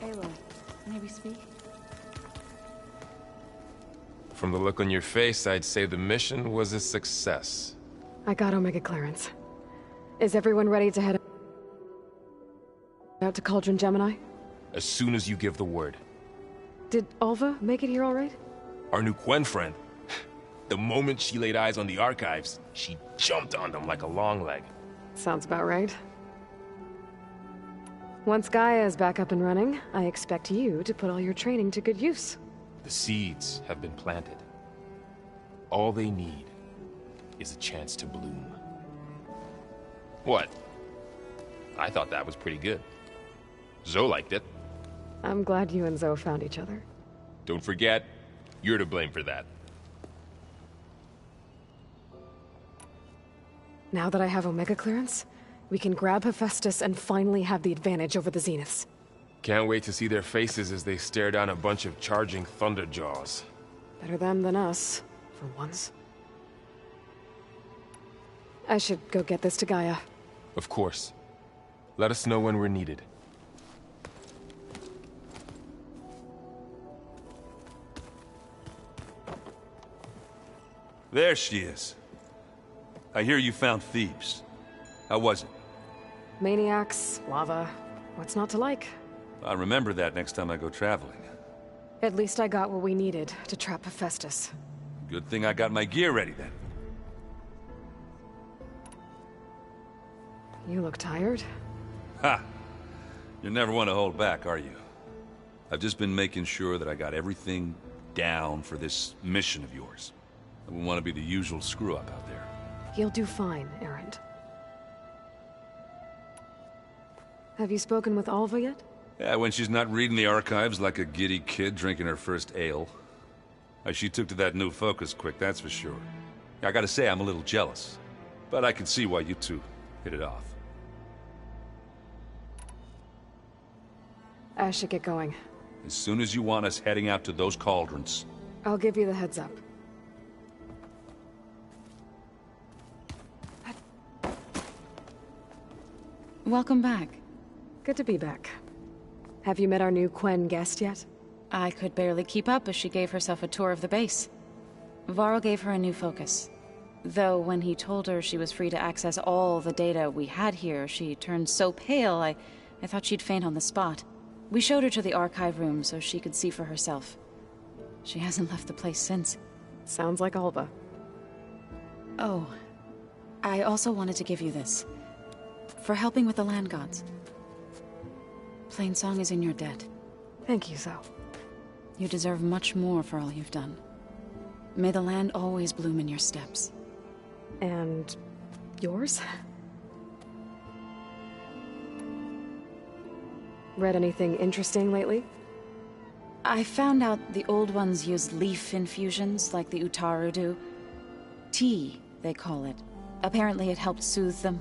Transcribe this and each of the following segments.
Aloy, may we speak? From the look on your face, I'd say the mission was a success. I got Omega clearance. Is everyone ready to head out to Cauldron Gemini? As soon as you give the word. Did Alva make it here all right? Our new Quen friend. The moment she laid eyes on the archives, she jumped on them like a long leg. Sounds about right. Once Gaia is back up and running, I expect you to put all your training to good use. The seeds have been planted. All they need is a chance to bloom. What? I thought that was pretty good. Zoe liked it. I'm glad you and Zoe found each other. Don't forget, you're to blame for that. Now that I have Omega clearance, we can grab Hephaestus and finally have the advantage over the Zeniths. Can't wait to see their faces as they stare down a bunch of charging Thunderjaws. Better them than us, for once. I should go get this to Gaia. Of course. Let us know when we're needed. There she is. I hear you found Thebes. How was it? Maniacs, lava, what's not to like? I'll remember that next time I go traveling. At least I got what we needed to trap Hephaestus. Good thing I got my gear ready then. You look tired. Ha! You never want to hold back, are you? I've just been making sure that I got everything down for this mission of yours. I wouldn't want to be the usual screw-up out there. You'll do fine, Erend. Have you spoken with Alva yet? Yeah, when she's not reading the archives like a giddy kid drinking her first ale. She took to that new focus quick, that's for sure. I gotta say, I'm a little jealous. But I can see why you two hit it off. I should get going. As soon as you want us heading out to those cauldrons. I'll give you the heads up. Welcome back. Good to be back. Have you met our new Quen guest yet? I could barely keep up as she gave herself a tour of the base. Varl gave her a new focus. Though when he told her she was free to access all the data we had here, she turned so pale I thought she'd faint on the spot. We showed her to the archive room so she could see for herself. She hasn't left the place since. Sounds like Alva. Oh, I also wanted to give you this. For helping with the land gods. Plainsong is in your debt. Thank you, Zoe. You deserve much more for all you've done. May the land always bloom in your steps. And yours? Read anything interesting lately? I found out the old ones use leaf infusions like the Utaru do. Tea, they call it. Apparently it helped soothe them.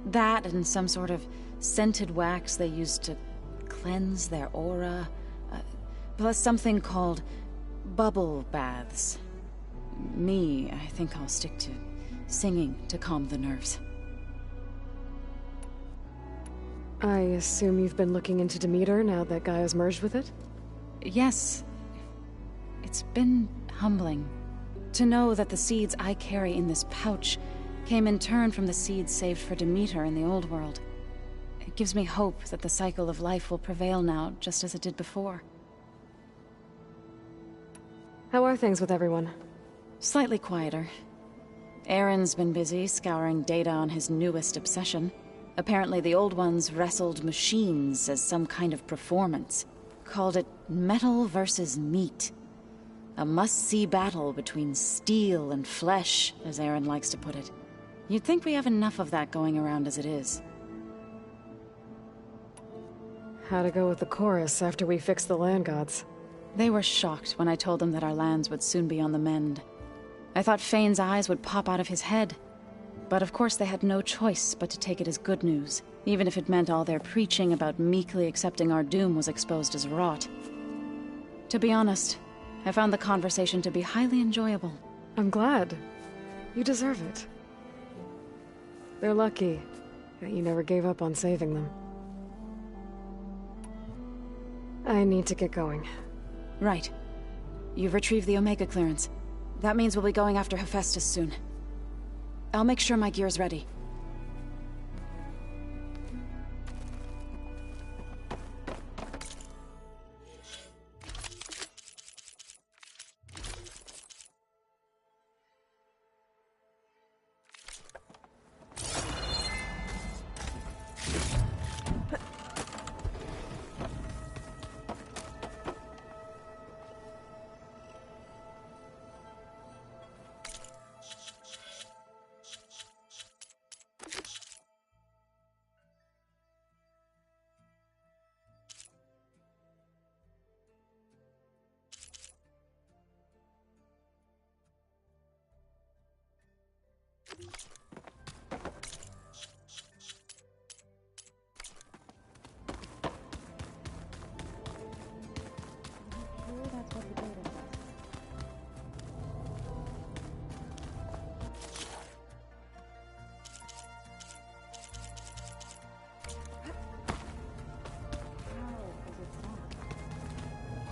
That and some sort of scented wax they used to cleanse their aura. Plus something called bubble baths. Me, I think I'll stick to singing to calm the nerves. I assume you've been looking into Demeter now that Gaia's merged with it? Yes. It's been humbling to know that the seeds I carry in this pouch came in turn from the seeds saved for Demeter in the old world. It gives me hope that the cycle of life will prevail now, just as it did before. How are things with everyone? Slightly quieter. Aaron's been busy scouring data on his newest obsession. Apparently the old ones wrestled machines as some kind of performance. Called it metal versus meat. A must-see battle between steel and flesh, as Aaron likes to put it. You'd think we have enough of that going around as it is. How to go with the chorus after we fix the land gods? They were shocked when I told them that our lands would soon be on the mend. I thought Fane's eyes would pop out of his head. But of course they had no choice but to take it as good news, even if it meant all their preaching about meekly accepting our doom was exposed as rot. To be honest, I found the conversation to be highly enjoyable. I'm glad. You deserve it. They're lucky that you never gave up on saving them. I need to get going. Right. You've retrieved the Omega clearance. That means we'll be going after Hephaestus soon. I'll make sure my gear's ready.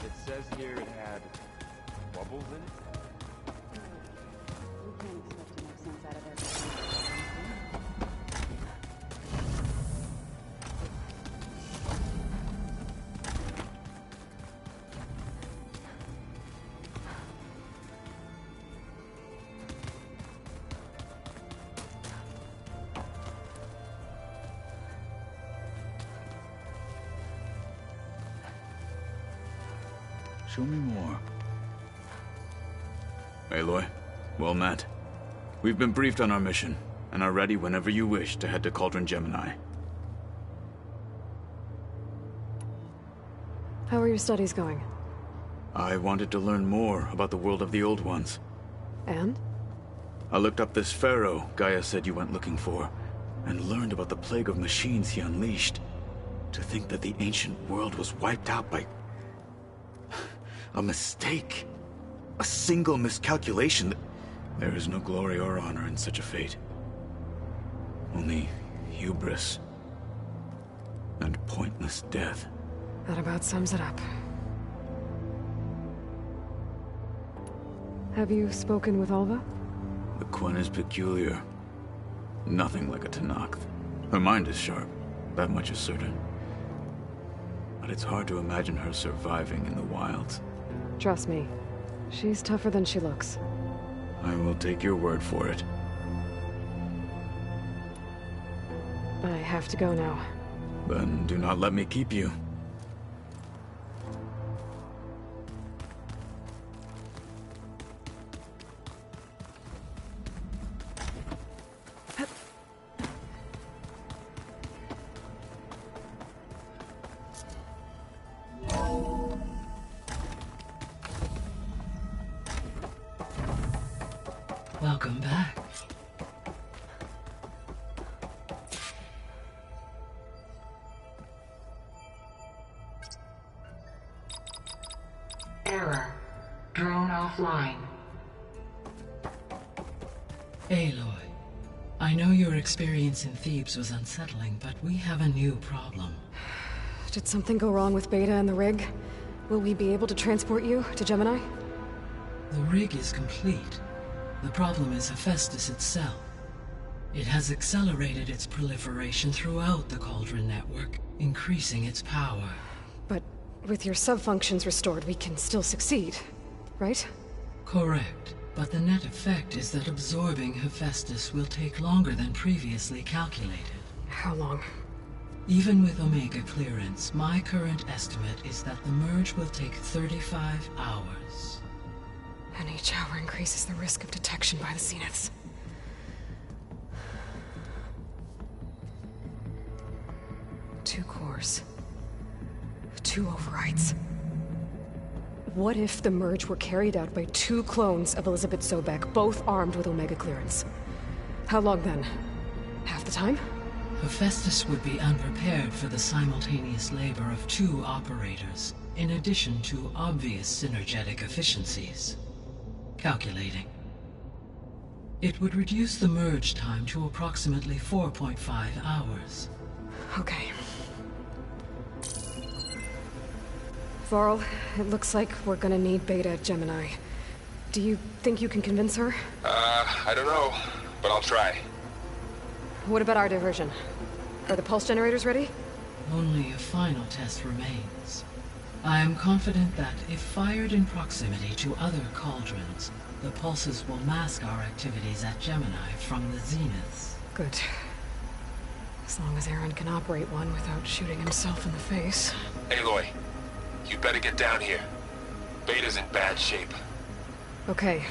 It says here it had bubbles in it. We can't expect to make sense out of everything. Show me more. Aloy, well met. We've been briefed on our mission, and are ready whenever you wish to head to Cauldron Gemini. How are your studies going? I wanted to learn more about the world of the Old Ones. And? I looked up this pharaoh Gaia said you went looking for, and learned about the plague of machines he unleashed. To think that the ancient world was wiped out by a mistake. A single miscalculation. There is no glory or honor in such a fate. Only hubris. And pointless death. That about sums it up. Have you spoken with Alva? The Quen is peculiar. Nothing like a Tenakth. Her mind is sharp, that much is certain. But it's hard to imagine her surviving in the wilds. Trust me, she's tougher than she looks. I will take your word for it. I have to go now. Then do not let me keep you. Welcome back. Error. Drone offline. Aloy, I know your experience in Thebes was unsettling, but we have a new problem. Did something go wrong with Beta and the rig? Will we be able to transport you to Gemini? The rig is complete. The problem is Hephaestus itself. It has accelerated its proliferation throughout the Cauldron network, increasing its power. But with your sub-functions restored, we can still succeed, right? Correct, but the net effect is that absorbing Hephaestus will take longer than previously calculated. How long? Even with Omega clearance, my current estimate is that the merge will take 35 hours. And each hour increases the risk of detection by the Zeniths. Two cores. Two overrides. What if the merge were carried out by two clones of Elizabeth Sobek, both armed with Omega clearance? How long then? Half the time? Hephaestus would be unprepared for the simultaneous labor of two operators, in addition to obvious synergetic efficiencies. Calculating. It would reduce the merge time to approximately 4.5 hours. Okay. Varl, it looks like we're gonna need Beta at Gemini. Do you think you can convince her? I don't know, but I'll try. What about our diversion? Are the pulse generators ready? Only a final test remains. I am confident that if fired in proximity to other cauldrons, the pulses will mask our activities at Gemini from the zeniths. Good. As long as Aaron can operate one without shooting himself in the face. Aloy, you better get down here. Beta's in bad shape. Okay.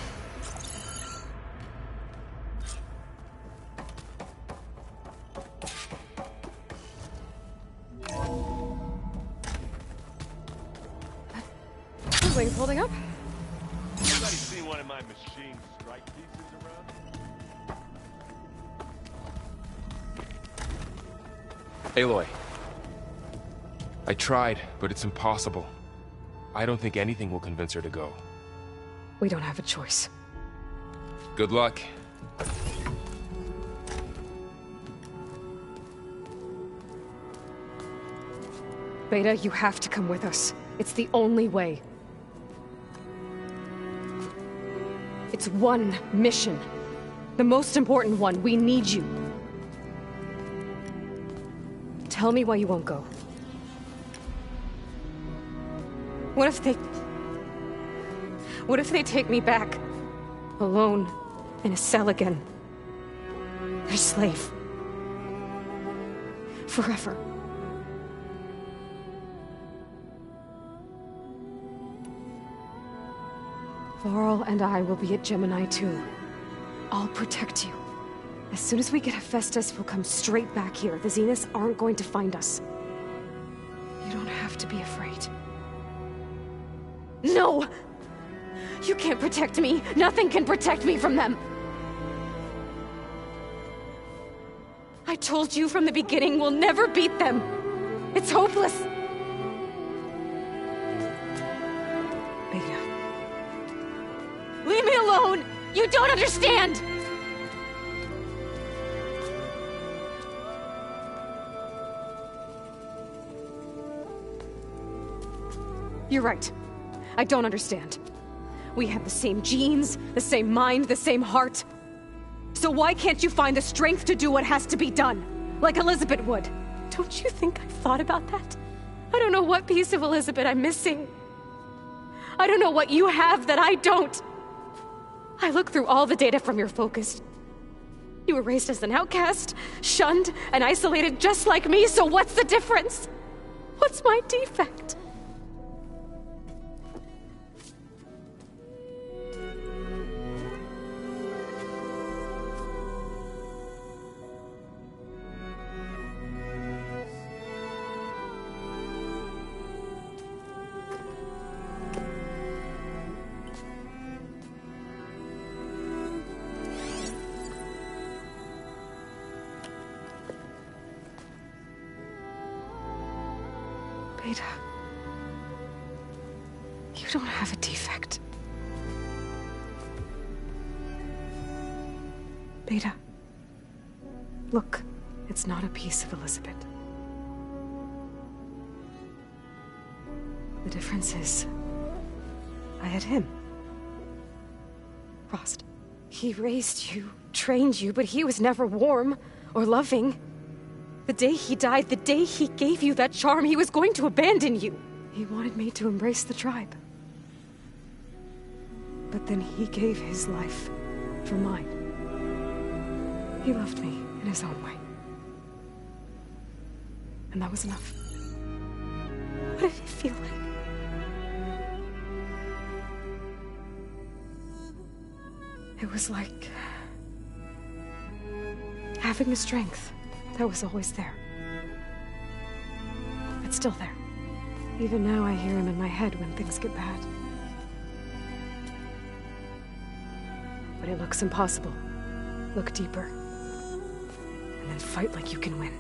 Wings holding up? Anybody see one of my machine strike pieces around? Aloy. I tried, but it's impossible. I don't think anything will convince her to go. We don't have a choice. Good luck. Beta, you have to come with us. It's the only way. It's one mission. The most important one. We need you. Tell me why you won't go. What if they take me back? Alone, in a cell again. Their slave. Forever. Varl and I will be at Gemini too. I'll protect you. As soon as we get Hephaestus, we'll come straight back here. The Zeniths aren't going to find us. You don't have to be afraid. No! You can't protect me. Nothing can protect me from them. I told you from the beginning we'll never beat them. It's hopeless. Beta. Leave me alone! You don't understand! You're right. I don't understand. We have the same genes, the same mind, the same heart. So why can't you find the strength to do what has to be done? Like Elizabeth would. Don't you think I've thought about that? I don't know what piece of Elizabeth I'm missing. I don't know what you have that I don't. I look through all the data from your focus. You were raised as an outcast, shunned, and isolated just like me, so what's the difference? What's my defect? Beta, you don't have a defect. Beta, look, it's not a piece of Elizabeth. The difference is, I had him. Rost. He raised you, trained you, but he was never warm or loving. The day he died, the day he gave you that charm, he was going to abandon you. He wanted me to embrace the tribe. But then he gave his life for mine. He loved me in his own way. And that was enough. What did it feel like? It was like having the strength that was always there. It's still there. Even now I hear him in my head when things get bad. But it looks impossible. Look deeper. And then fight like you can win.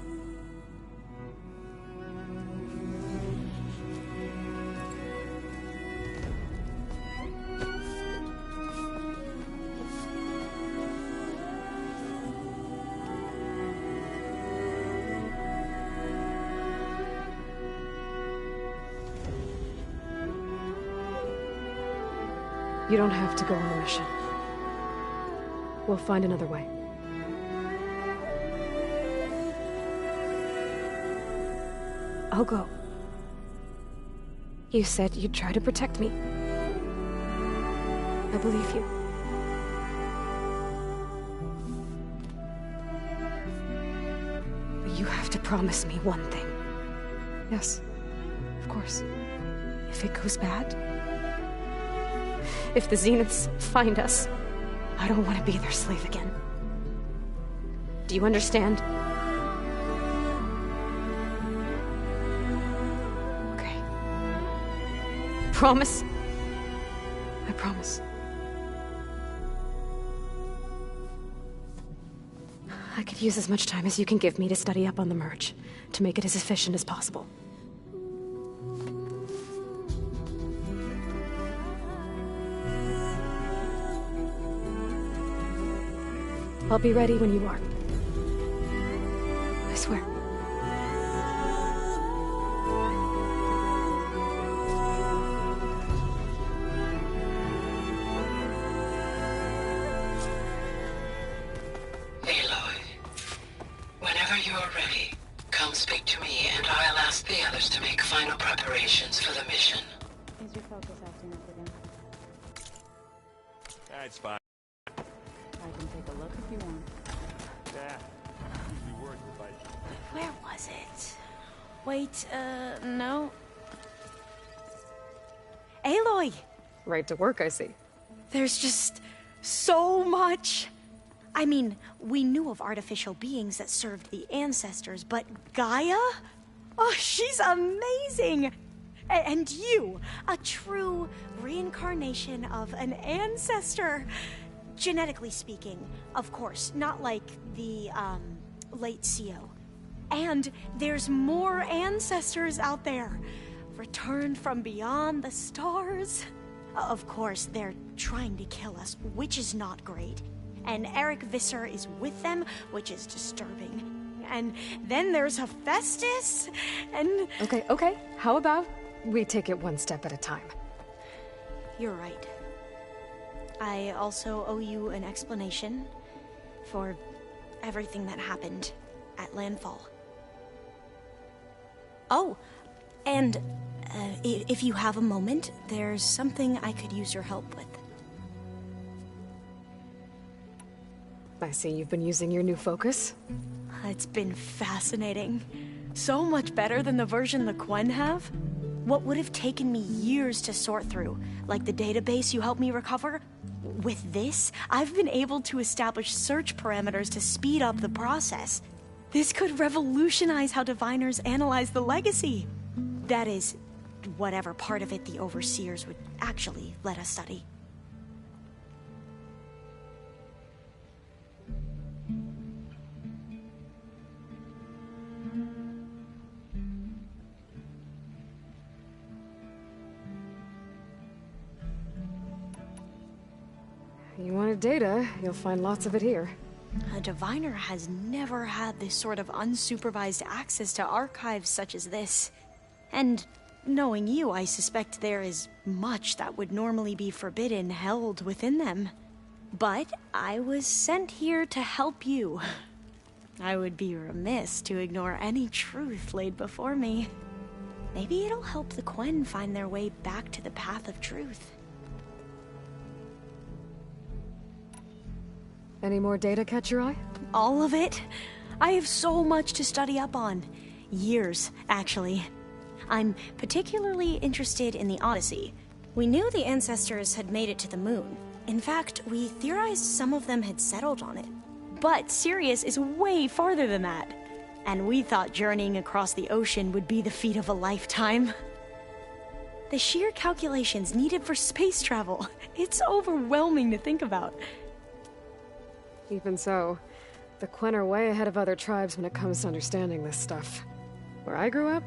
You don't have to go on the mission. We'll find another way. I'll go. You said you'd try to protect me. I believe you. But you have to promise me one thing. Yes, of course. If it goes bad, if the Zeniths find us, I don't want to be their slave again. Do you understand? Okay. Promise? I promise. I could use as much time as you can give me to study up on the merge, to make it as efficient as possible. I'll be ready when you are. I swear. Aloy, whenever you are ready, come speak to me and I'll ask the others to make final preparations for the mission. Is your focus acting up again? That's fine. I can take a look if you want. Yeah. Usually worth the fight. Where was it? Wait, no. Aloy! Right to work, I see. There's just so much. I mean, we knew of artificial beings that served the ancestors, but Gaia? Oh, she's amazing! And you, a true reincarnation of an ancestor. Genetically speaking, of course, not like the, late CO. And there's more ancestors out there, returned from beyond the stars. Of course, they're trying to kill us, which is not great. And Eric Visser is with them, which is disturbing. And then there's Hephaestus, and... Okay. How about we take it one step at a time? You're right. I also owe you an explanation for everything that happened at Landfall. Oh, and if you have a moment, there's something I could use your help with. I see you've been using your new focus. It's been fascinating. So much better than the version the Quen have. What would have taken me years to sort through, like the database you helped me recover, with this, I've been able to establish search parameters to speed up the process. This could revolutionize how diviners analyze the legacy. That is, whatever part of it the Overseers would actually let us study. You wanted data, you'll find lots of it here. A diviner has never had this sort of unsupervised access to archives such as this. And knowing you, I suspect there is much that would normally be forbidden held within them. But I was sent here to help you. I would be remiss to ignore any truth laid before me. Maybe it'll help the Quen find their way back to the path of truth. Any more data catch your eye? All of it? I have so much to study up on. Years, actually. I'm particularly interested in the Odyssey. We knew the ancestors had made it to the moon. In fact, we theorized some of them had settled on it. But Sirius is way farther than that. And we thought journeying across the ocean would be the feat of a lifetime. The sheer calculations needed for space travel, it's overwhelming to think about. Even so, the Quen are way ahead of other tribes when it comes to understanding this stuff. Where I grew up,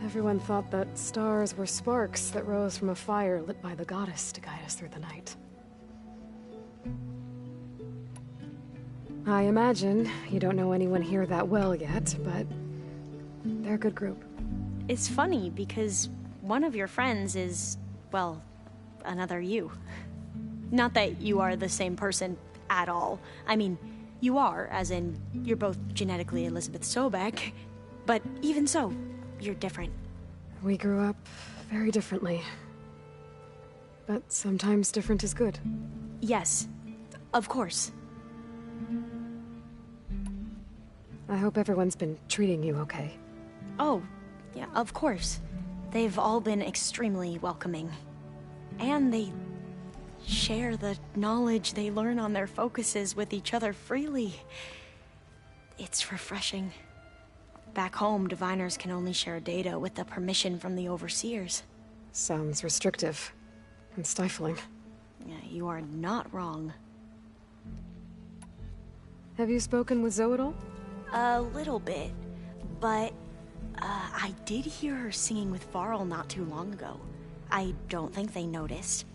everyone thought that stars were sparks that rose from a fire lit by the goddess to guide us through the night. I imagine you don't know anyone here that well yet, but they're a good group. It's funny because one of your friends is, well, another you. Not that you are the same person at all. I mean, you are, as in, you're both genetically Elizabeth Sobek, but even so, you're different. We grew up very differently. But sometimes different is good. Yes, of course. I hope everyone's been treating you okay. Oh, yeah, of course. They've all been extremely welcoming. And they share the knowledge they learn on their focuses with each other freely. It's refreshing. Back home, diviners can only share data with the permission from the overseers. Sounds restrictive and stifling. Yeah, you are not wrong. Have you spoken with Zoe at all? A little bit, but I did hear her singing with Varl not too long ago. I don't think they noticed.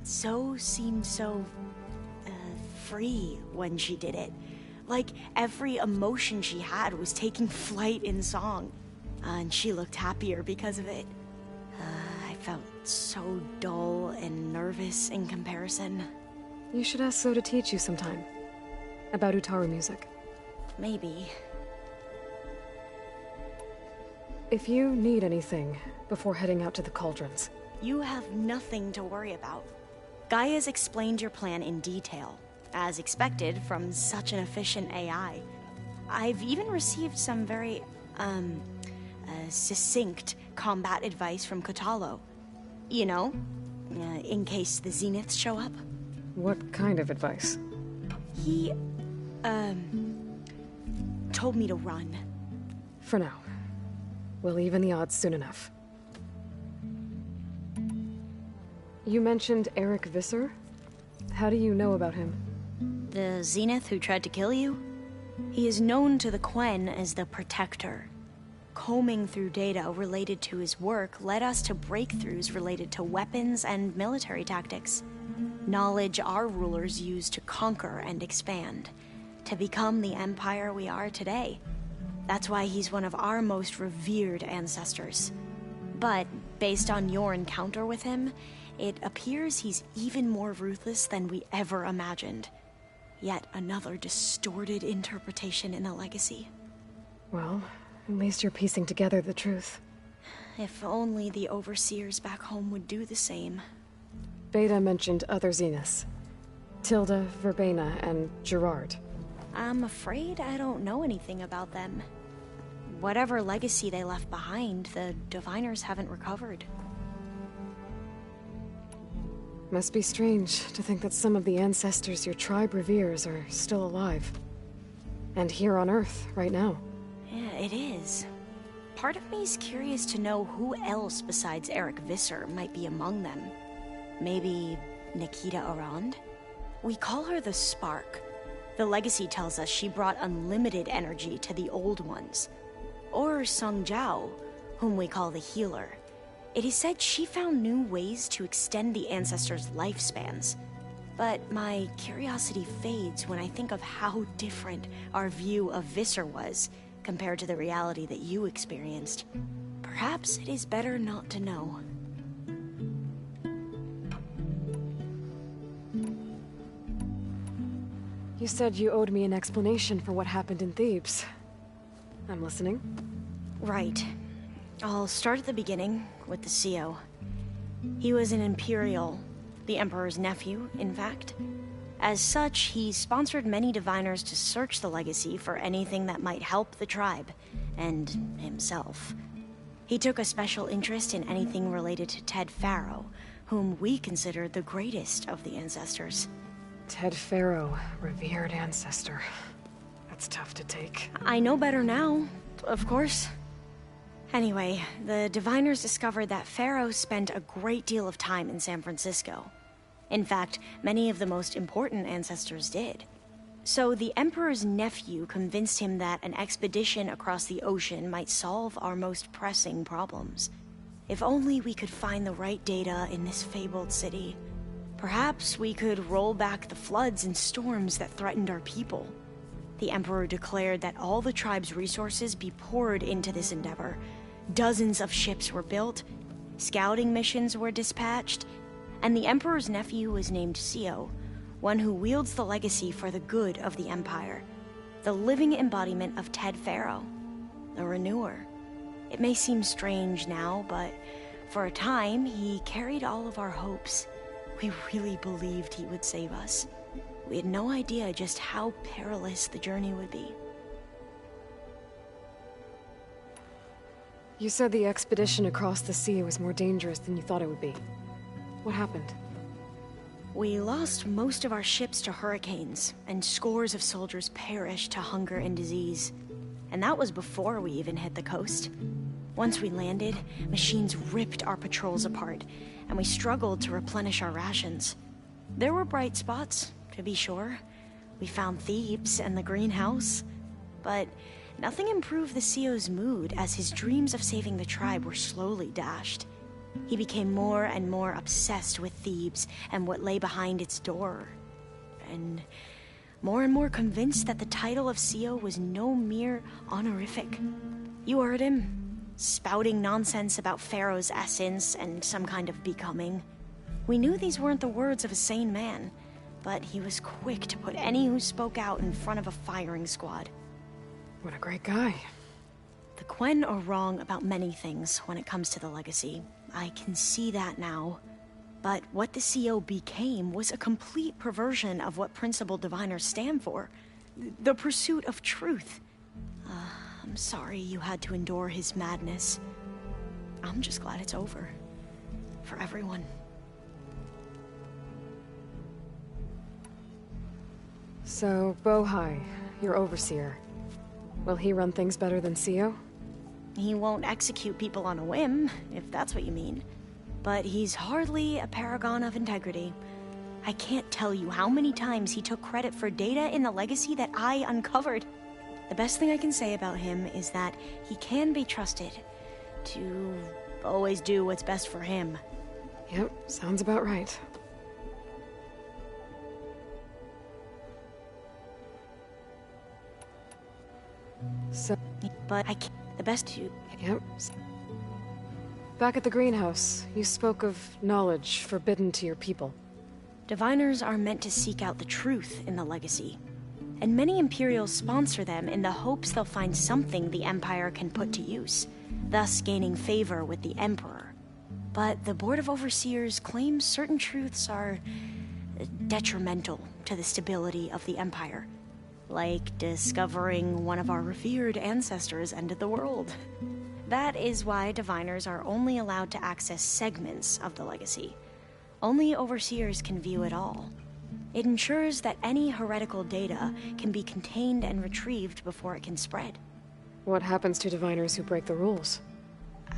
Zoe seemed so free when she did it. Like every emotion she had was taking flight in song. And she looked happier because of it. I felt so dull and nervous in comparison. You should ask Zoe to teach you sometime. About Utaru music. Maybe. If you need anything before heading out to the cauldrons. You have nothing to worry about. Gaia's explained your plan in detail, as expected from such an efficient AI. I've even received some very, succinct combat advice from Kotallo. You know, in case the Zeniths show up. What kind of advice? He, told me to run. For now. We'll even the odds soon enough. You mentioned Eric Visser? How do you know about him? The Zenith who tried to kill you? He is known to the Quen as the Protector. Combing through data related to his work led us to breakthroughs related to weapons and military tactics. Knowledge our rulers used to conquer and expand, to become the empire we are today. That's why he's one of our most revered ancestors. But, based on your encounter with him, it appears he's even more ruthless than we ever imagined. Yet another distorted interpretation in the legacy. Well, at least you're piecing together the truth. If only the overseers back home would do the same. Beta mentioned other Zeniths. Tilda, Verbena, and Gerard. I'm afraid I don't know anything about them. Whatever legacy they left behind, the Diviners haven't recovered. Must be strange to think that some of the ancestors your tribe reveres are still alive. And here on Earth, right now. Yeah, it is. Part of me's curious to know who else besides Eric Visser might be among them. Maybe Nikita Arand? We call her the Spark. The legacy tells us she brought unlimited energy to the Old Ones. Or Song Jiao, whom we call the Healer. It is said she found new ways to extend the ancestors' lifespans. But my curiosity fades when I think of how different our view of Visser was compared to the reality that you experienced. Perhaps it is better not to know. You said you owed me an explanation for what happened in Thebes. I'm listening. Right. I'll start at the beginning, with the CO. He was an Imperial, the Emperor's nephew, in fact. As such, he sponsored many diviners to search the legacy for anything that might help the tribe, and himself. He took a special interest in anything related to Ted Faro, whom we considered the greatest of the ancestors. Ted Faro, revered ancestor. That's tough to take. I know better now, of course. Anyway, the diviners discovered that Faro spent a great deal of time in San Francisco. In fact, many of the most important ancestors did. So the Emperor's nephew convinced him that an expedition across the ocean might solve our most pressing problems. If only we could find the right data in this fabled city. Perhaps we could roll back the floods and storms that threatened our people. The Emperor declared that all the tribe's resources be poured into this endeavor. Dozens of ships were built, scouting missions were dispatched, And the Emperor's nephew was named Sio, one who wields the legacy for the good of the Empire. The living embodiment of Ted Faro, the Renewer. It may seem strange now, but for a time, he carried all of our hopes. We really believed he would save us. We had no idea just how perilous the journey would be. You said the expedition across the sea was more dangerous than you thought it would be. What happened? We lost most of our ships to hurricanes, and scores of soldiers perished to hunger and disease. And that was before we even hit the coast. Once we landed, machines ripped our patrols apart, and we struggled to replenish our rations. There were bright spots, to be sure. We found Thebes and the greenhouse. But nothing improved the CEO's mood as his dreams of saving the tribe were slowly dashed. He became more and more obsessed with Thebes and what lay behind its door. And more convinced that the title of CEO was no mere honorific. You heard him, spouting nonsense about Pharaoh's essence and some kind of becoming. We knew these weren't the words of a sane man, but he was quick to put any who spoke out in front of a firing squad. What a great guy. The Quen are wrong about many things when it comes to the legacy. I can see that now. But what the CO became was a complete perversion of what principled diviners stand for. The pursuit of truth. I'm sorry you had to endure his madness. I'm just glad it's over. For everyone. So, Bohai, your overseer. Will he run things better than CEO? He won't execute people on a whim, if that's what you mean. But he's hardly a paragon of integrity. I can't tell you how many times he took credit for data in the legacy that I uncovered. The best thing I can say about him is that he can be trusted to always do what's best for him. Yep, sounds about right. So, but I can't. The best to... Yep. Back at the greenhouse, you spoke of knowledge forbidden to your people. Diviners are meant to seek out the truth in the legacy. And many Imperials sponsor them in the hopes they'll find something the Empire can put to use, thus gaining favor with the Emperor. But the Board of Overseers claims certain truths are detrimental to the stability of the Empire. Like discovering one of our revered ancestors ended the world. That is why diviners are only allowed to access segments of the legacy. Only overseers can view it all. It ensures that any heretical data can be contained and retrieved before it can spread. What happens to diviners who break the rules?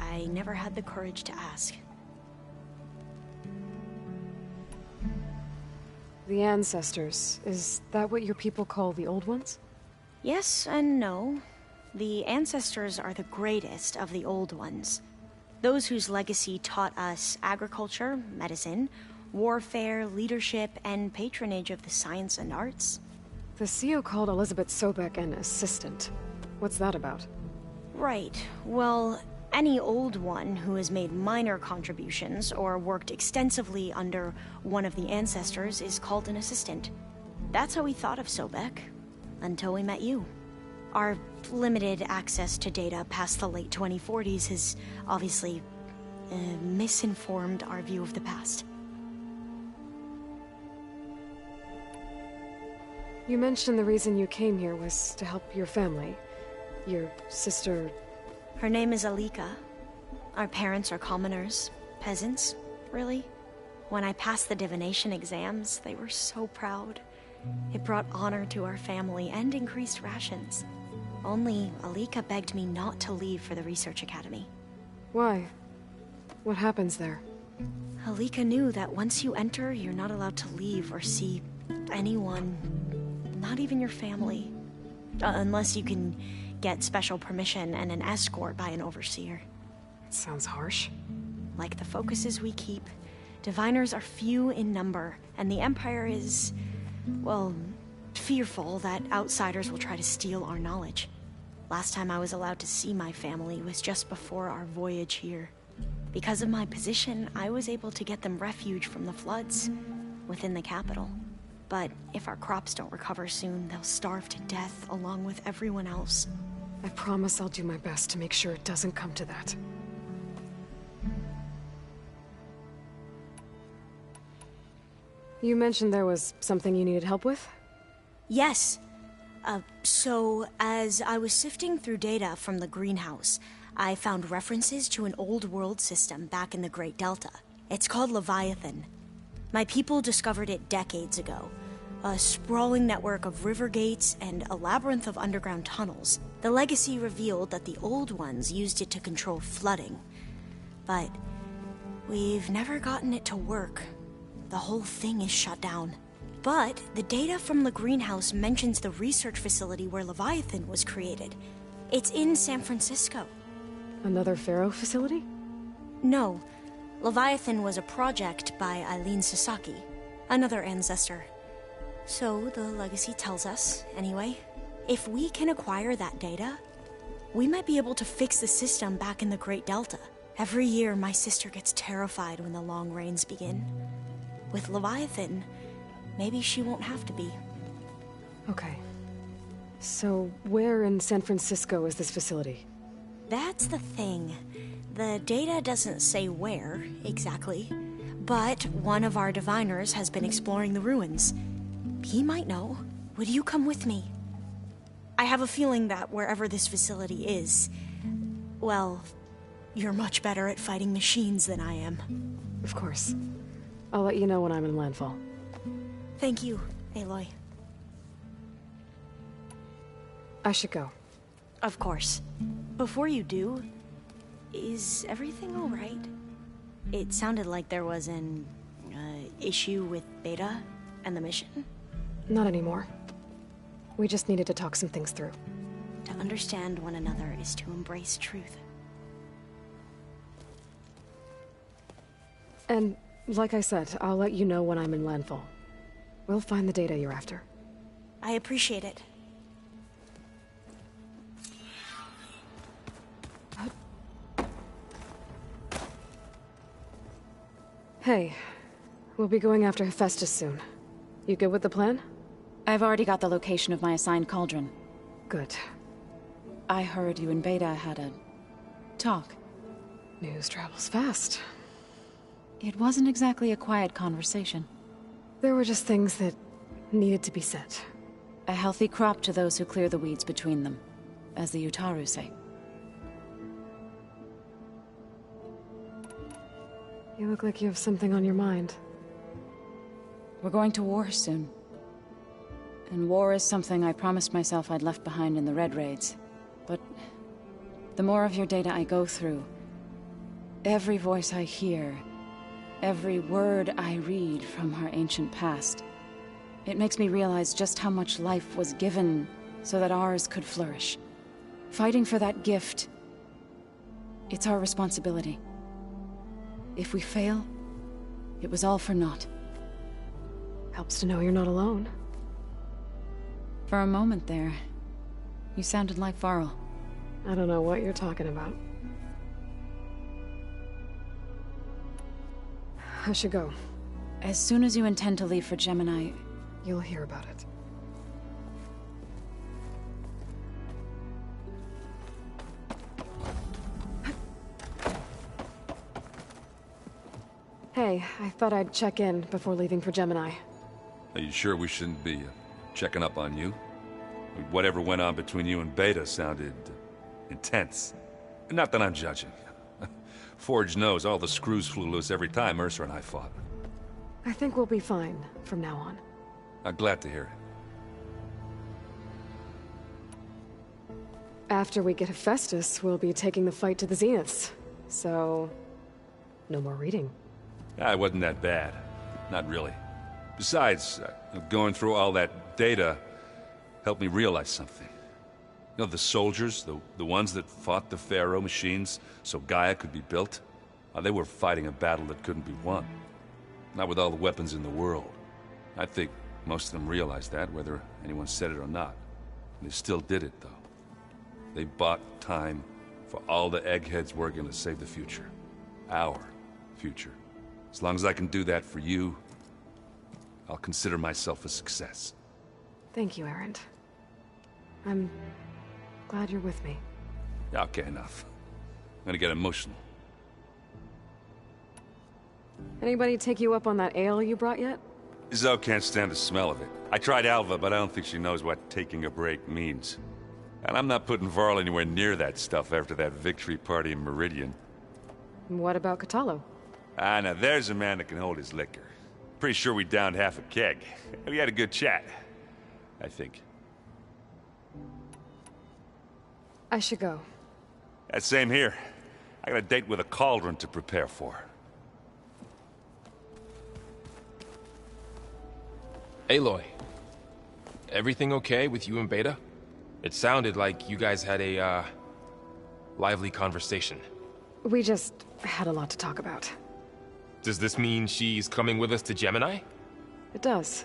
I never had the courage to ask. The ancestors, is that what your people call the old ones? Yes and no. The ancestors are the greatest of the old ones. Those whose legacy taught us agriculture, medicine, warfare, leadership, and patronage of the science and arts. The CEO called Elizabeth Sobek an assistant. What's that about? Right. Well, any old one who has made minor contributions or worked extensively under one of the ancestors is called an assistant. That's how we thought of Sobek, until we met you. Our limited access to data past the late 2040s has obviously misinformed our view of the past. You mentioned the reason you came here was to help your family. Your sister... Her name is Alika. Our parents are commoners. Peasants, really. When I passed the divination exams, they were so proud. It brought honor to our family and increased rations. Only Alika begged me not to leave for the research academy. Why? What happens there? Alika knew that once you enter, you're not allowed to leave or see anyone. Not even your family. Unless you can get special permission and an escort by an overseer. Sounds harsh. Like the focuses we keep, diviners are few in number, and the Empire is, well, fearful that outsiders will try to steal our knowledge. Last time I was allowed to see my family was just before our voyage here. Because of my position, I was able to get them refuge from the floods within the capital. But if our crops don't recover soon, they'll starve to death along with everyone else. I promise I'll do my best to make sure it doesn't come to that. You mentioned there was something you needed help with? Yes. So, as I was sifting through data from the greenhouse, I found references to an old world system back in the Great Delta. It's called Leviathan. My people discovered it decades ago. A sprawling network of river gates and a labyrinth of underground tunnels. The legacy revealed that the old ones used it to control flooding. But we've never gotten it to work. The whole thing is shut down. But the data from the greenhouse mentions the research facility where Leviathan was created. It's in San Francisco. Another Pharaoh facility? No. Leviathan was a project by Eileen Sasaki, another ancestor. So the legacy tells us, anyway. If we can acquire that data, we might be able to fix the system back in the Great Delta. Every year, my sister gets terrified when the long rains begin. With Leviathan, maybe she won't have to be. Okay. So, where in San Francisco is this facility? That's the thing. The data doesn't say where, exactly. But one of our diviners has been exploring the ruins. He might know. Would you come with me? I have a feeling that wherever this facility is, well, you're much better at fighting machines than I am. Of course. I'll let you know when I'm in landfall. Thank you, Aloy. I should go. Of course. Before you do, is everything all right? It sounded like there was an issue with Beta and the mission. Not anymore. We just needed to talk some things through. To understand one another is to embrace truth. And, like I said, I'll let you know when I'm in landfall. We'll find the data you're after. I appreciate it. Hey, we'll be going after Hephaestus soon. You good with the plan? I've already got the location of my assigned cauldron. Good. I heard you and Beta had a talk. News travels fast. It wasn't exactly a quiet conversation. There were just things that needed to be said. A healthy crop to those who clear the weeds between them, as the Utaru say. You look like you have something on your mind. We're going to war soon. And war is something I promised myself I'd left behind in the Red Raids. But the more of your data I go through, every voice I hear, every word I read from our ancient past, it makes me realize just how much life was given so that ours could flourish. Fighting for that gift, it's our responsibility. If we fail, it was all for naught. Helps to know you're not alone. For a moment there, you sounded like Varl. I don't know what you're talking about. I should go. As soon as you intend to leave for Gemini, you'll hear about it. Hey, I thought I'd check in before leaving for Gemini. Are you sure we shouldn't be checking up on you? Whatever went on between you and Beta sounded intense. Not that I'm judging. Forge knows all the screws flew loose every time Mercer and I fought. I think we'll be fine from now on. I'm glad to hear it. After we get Hephaestus, we'll be taking the fight to the Zeniths. So, no more reading. It wasn't that bad. Not really. Besides, going through all that data helped me realize something. You know, the soldiers, the ones that fought the Pharaoh machines so Gaia could be built, they were fighting a battle that couldn't be won. Not with all the weapons in the world. I think most of them realized that, whether anyone said it or not. They still did it, though. They bought time for all the eggheads working to save the future. our future. As long as I can do that for you, I'll consider myself a success. Thank you, Erend. I'm glad you're with me. Okay, enough. I'm gonna get emotional. Anybody take you up on that ale you brought yet? Zoe can't stand the smell of it. I tried Alva, but I don't think she knows what taking a break means. And I'm not putting Varl anywhere near that stuff after that victory party in Meridian. What about Kotallo? Ah, now there's a man that can hold his liquor. Pretty sure we downed half a keg. We had a good chat, I think. I should go. Same here. I got a date with a cauldron to prepare for. Aloy, everything okay with you and Beta? It sounded like you guys had a, lively conversation. We just had a lot to talk about. Does this mean she's coming with us to Gemini? It does.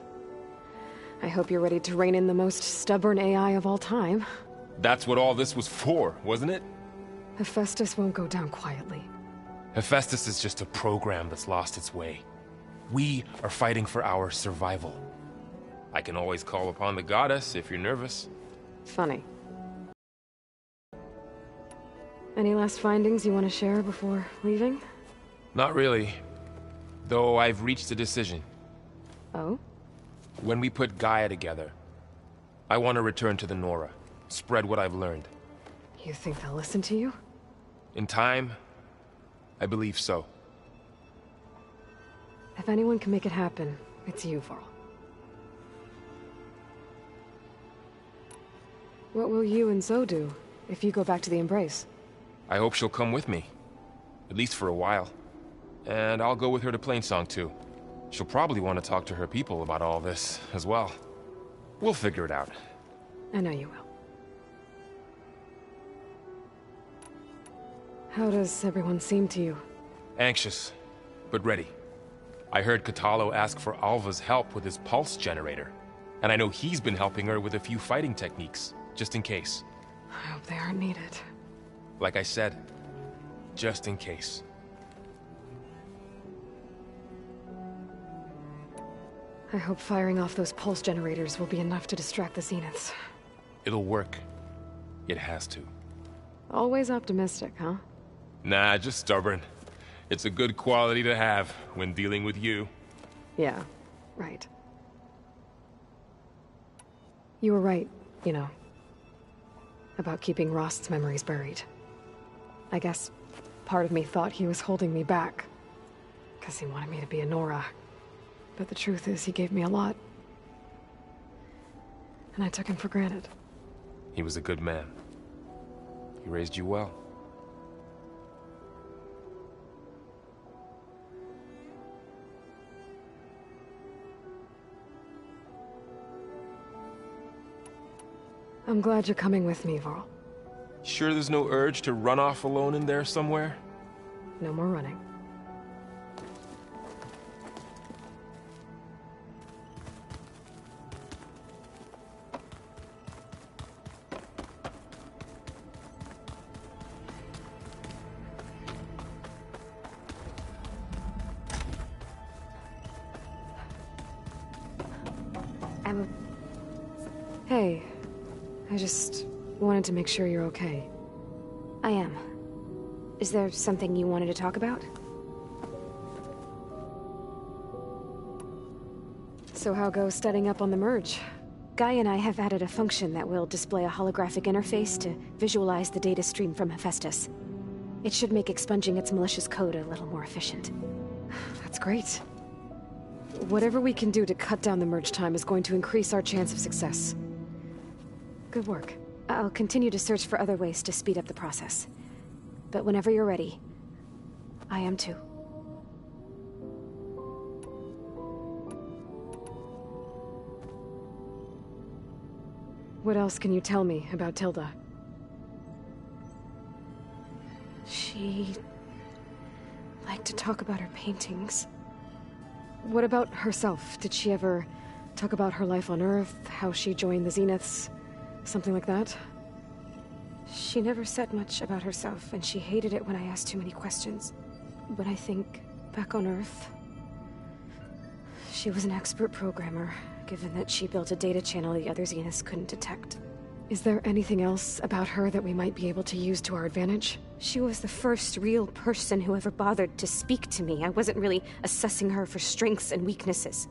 I hope you're ready to rein in the most stubborn AI of all time. That's what all this was for, wasn't it? Hephaestus won't go down quietly. Hephaestus is just a program that's lost its way. We are fighting for our survival. I can always call upon the goddess if you're nervous. Funny. Any last findings you want to share before leaving? Not really. Though I've reached a decision. Oh? When we put Gaia together, I want to return to the Nora. Spread what I've learned. You think they'll listen to you? In time, I believe so. If anyone can make it happen, it's you, Varl. What will you and Zoe do if you go back to the Embrace? I hope she'll come with me. At least for a while. And I'll go with her to Plainsong too. She'll probably want to talk to her people about all this as well. We'll figure it out. I know you will. How does everyone seem to you? Anxious, but ready. I heard Kotallo ask for Alva's help with his pulse generator. And I know he's been helping her with a few fighting techniques, just in case. I hope they aren't needed. Like I said, just in case. I hope firing off those pulse generators will be enough to distract the Zeniths. It'll work. It has to. Always optimistic, huh? Nah, just stubborn. It's a good quality to have when dealing with you. Yeah, right. You were right, you know. About keeping Rost's memories buried. I guess part of me thought he was holding me back. Because he wanted me to be a Nora. But the truth is, he gave me a lot. And I took him for granted. He was a good man. He raised you well. I'm glad you're coming with me, Varl. Sure there's no urge to run off alone in there somewhere? No more running. Hey, I just wanted to make sure you're okay. I am. Is there something you wanted to talk about? So how goes setting up on the merge? Guy and I have added a function that will display a holographic interface to visualize the data stream from Hephaestus. It should make expunging its malicious code a little more efficient. That's great. Whatever we can do to cut down the merge time is going to increase our chance of success. Good work. I'll continue to search for other ways to speed up the process. But whenever you're ready, I am too. What else can you tell me about Tilda? She liked to talk about her paintings. What about herself? Did she ever talk about her life on Earth, how she joined the Zeniths? Something like that? She never said much about herself, and she hated it when I asked too many questions. But I think, back on Earth, she was an expert programmer, given that she built a data channel the other Zeniths couldn't detect. Is there anything else about her that we might be able to use to our advantage? She was the first real person who ever bothered to speak to me. I wasn't really assessing her for strengths and weaknesses.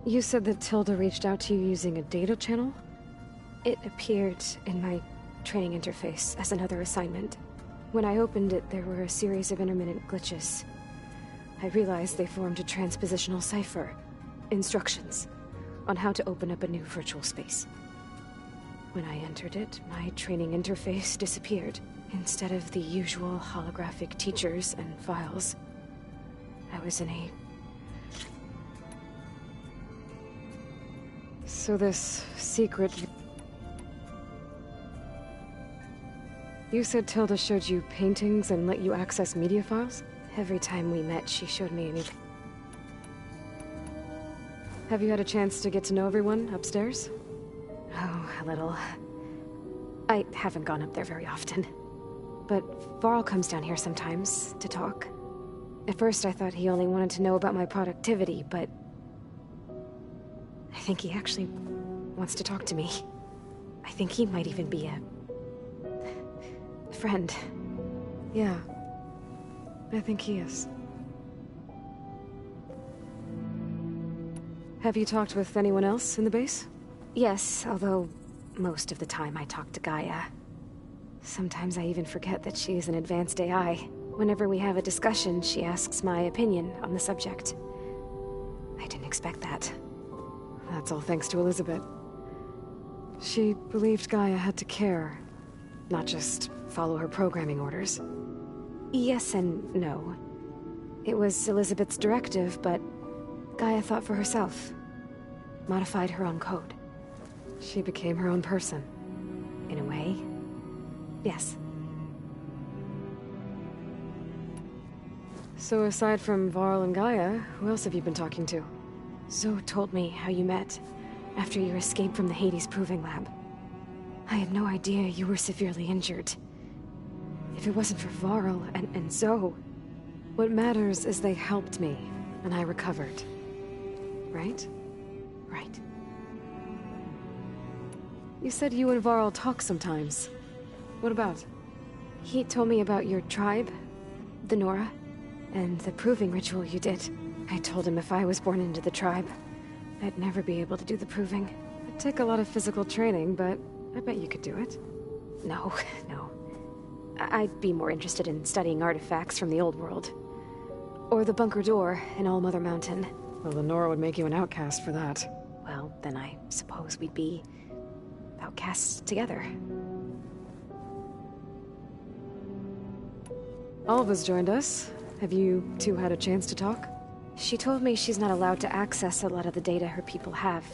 You said that Tilda reached out to you using a data channel? It appeared in my training interface as another assignment. When I opened it, there were a series of intermittent glitches. I realized they formed a transpositional cipher. Instructions on how to open up a new virtual space. When I entered it, my training interface disappeared. Instead of the usual holographic teachers and files, I was in a... So this secret... You said Tilda showed you paintings and let you access media files? Every time we met, she showed me a new... Have you had a chance to get to know everyone upstairs? Oh, a little. I haven't gone up there very often. But Varl comes down here sometimes to talk. At first I thought he only wanted to know about my productivity, but... I think he actually wants to talk to me. I think he might even be a friend. Yeah. I think he is. Have you talked with anyone else in the base? Yes, although most of the time I talk to Gaia. Sometimes I even forget that she is an advanced AI. Whenever we have a discussion, she asks my opinion on the subject. I didn't expect that. That's all thanks to Elizabeth. She believed Gaia had to care, not just follow her programming orders. Yes and no. It was Elizabeth's directive, but Gaia thought for herself. Modified her own code. She became her own person. In a way. Yes. So aside from Varl and Gaia, who else have you been talking to? Zoe told me how you met, after your escape from the Hades Proving Lab. I had no idea you were severely injured. If it wasn't for Varl and Zoe... What matters is they helped me, and I recovered. Right? Right. You said you and Varl talk sometimes. What about? He told me about your tribe, the Nora, and the proving ritual you did. I told him if I was born into the tribe, I'd never be able to do the proving. It'd take a lot of physical training, but I bet you could do it. No, no. I'd be more interested in studying artifacts from the old world. Or the bunker door in All Mother Mountain. Well, the Nora would make you an outcast for that. Well, then I suppose we'd be outcasts together. Alva's joined us. Have you two had a chance to talk? She told me she's not allowed to access a lot of the data her people have.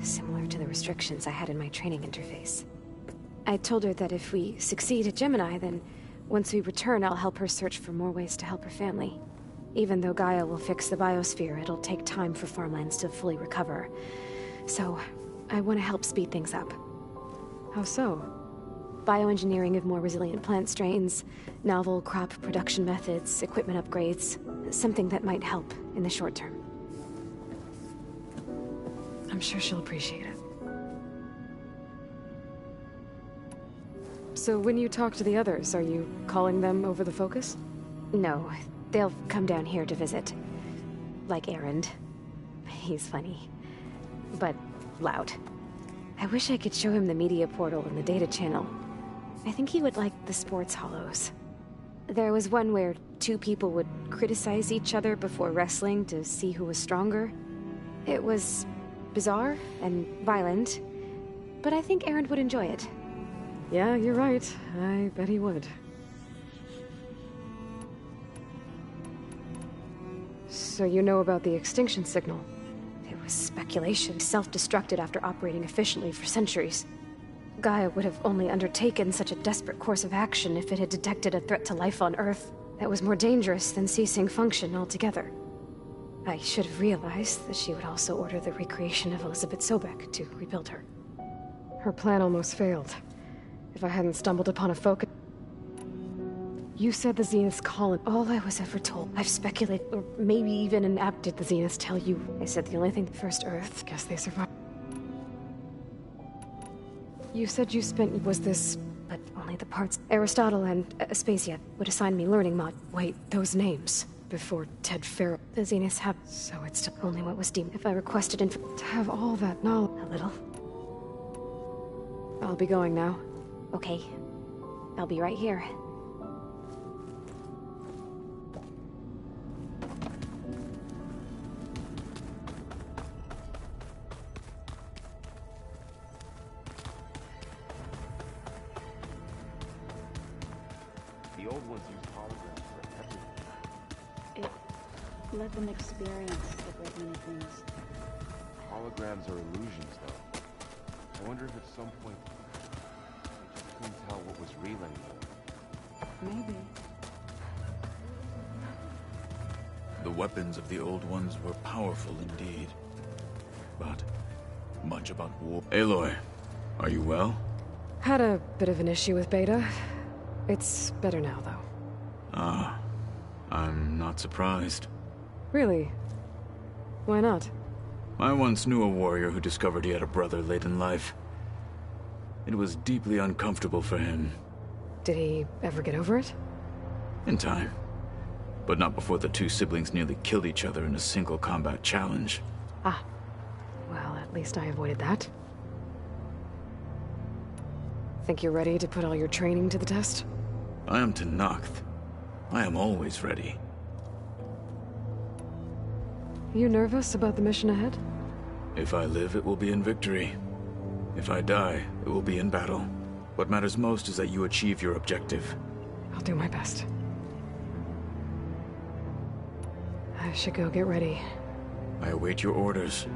Similar to the restrictions I had in my training interface. I told her that if we succeed at Gemini, then once we return, I'll help her search for more ways to help her family. Even though Gaia will fix the biosphere, it'll take time for farmlands to fully recover. So, I want to help speed things up. How so? Bioengineering of more resilient plant strains, novel crop production methods, equipment upgrades. Something that might help in the short term. I'm sure she'll appreciate it. So when you talk to the others, are you calling them over the focus? No, they'll come down here to visit. Like Erend. He's funny. But loud. I wish I could show him the media portal and the data channel. I think he would like the sports hollows. There was one where two people would criticize each other before wrestling to see who was stronger. It was bizarre and violent, but I think Erend would enjoy it. Yeah, you're right. I bet he would. So you know about the extinction signal? It was speculation. Self-destructed after operating efficiently for centuries. Gaia would have only undertaken such a desperate course of action if it had detected a threat to life on Earth that was more dangerous than ceasing function altogether. I should have realized that she would also order the recreation of Elizabeth Sobek to rebuild her. Her plan almost failed. If I hadn't stumbled upon a focus... You said the Zenith's calling. All I was ever told. I've speculated, or maybe even an app. Did the Zeniths tell you? I said the only thing... First Earth. Guess they survived. You said you spent... Was this... But only the parts... Aristotle and Aspasia would assign me learning mod... Wait, those names. Before Ted Farrell. The Zeniths have... So it's still only what was deemed. If I requested info... To have all that knowledge... A little. I'll be going now. Okay. I'll be right here. The old ones used holograms for everything. It let them experience the great many things. Holograms are illusions, though. I wonder if at some point they just couldn't tell what was real anymore. Maybe. The weapons of the old ones were powerful indeed. But much about war. Aloy, are you well? Had a bit of an issue with Beta. It's better now, though. Ah, I'm not surprised. Really? Why not? I once knew a warrior who discovered he had a brother late in life. It was deeply uncomfortable for him. Did he ever get over it? In time. But not before the two siblings nearly killed each other in a single combat challenge. Ah. Well, at least I avoided that. Think you're ready to put all your training to the test? I am Tenakth. I am always ready. You nervous about the mission ahead? If I live, it will be in victory. If I die, it will be in battle. What matters most is that you achieve your objective. I'll do my best. I should go get ready. I await your orders.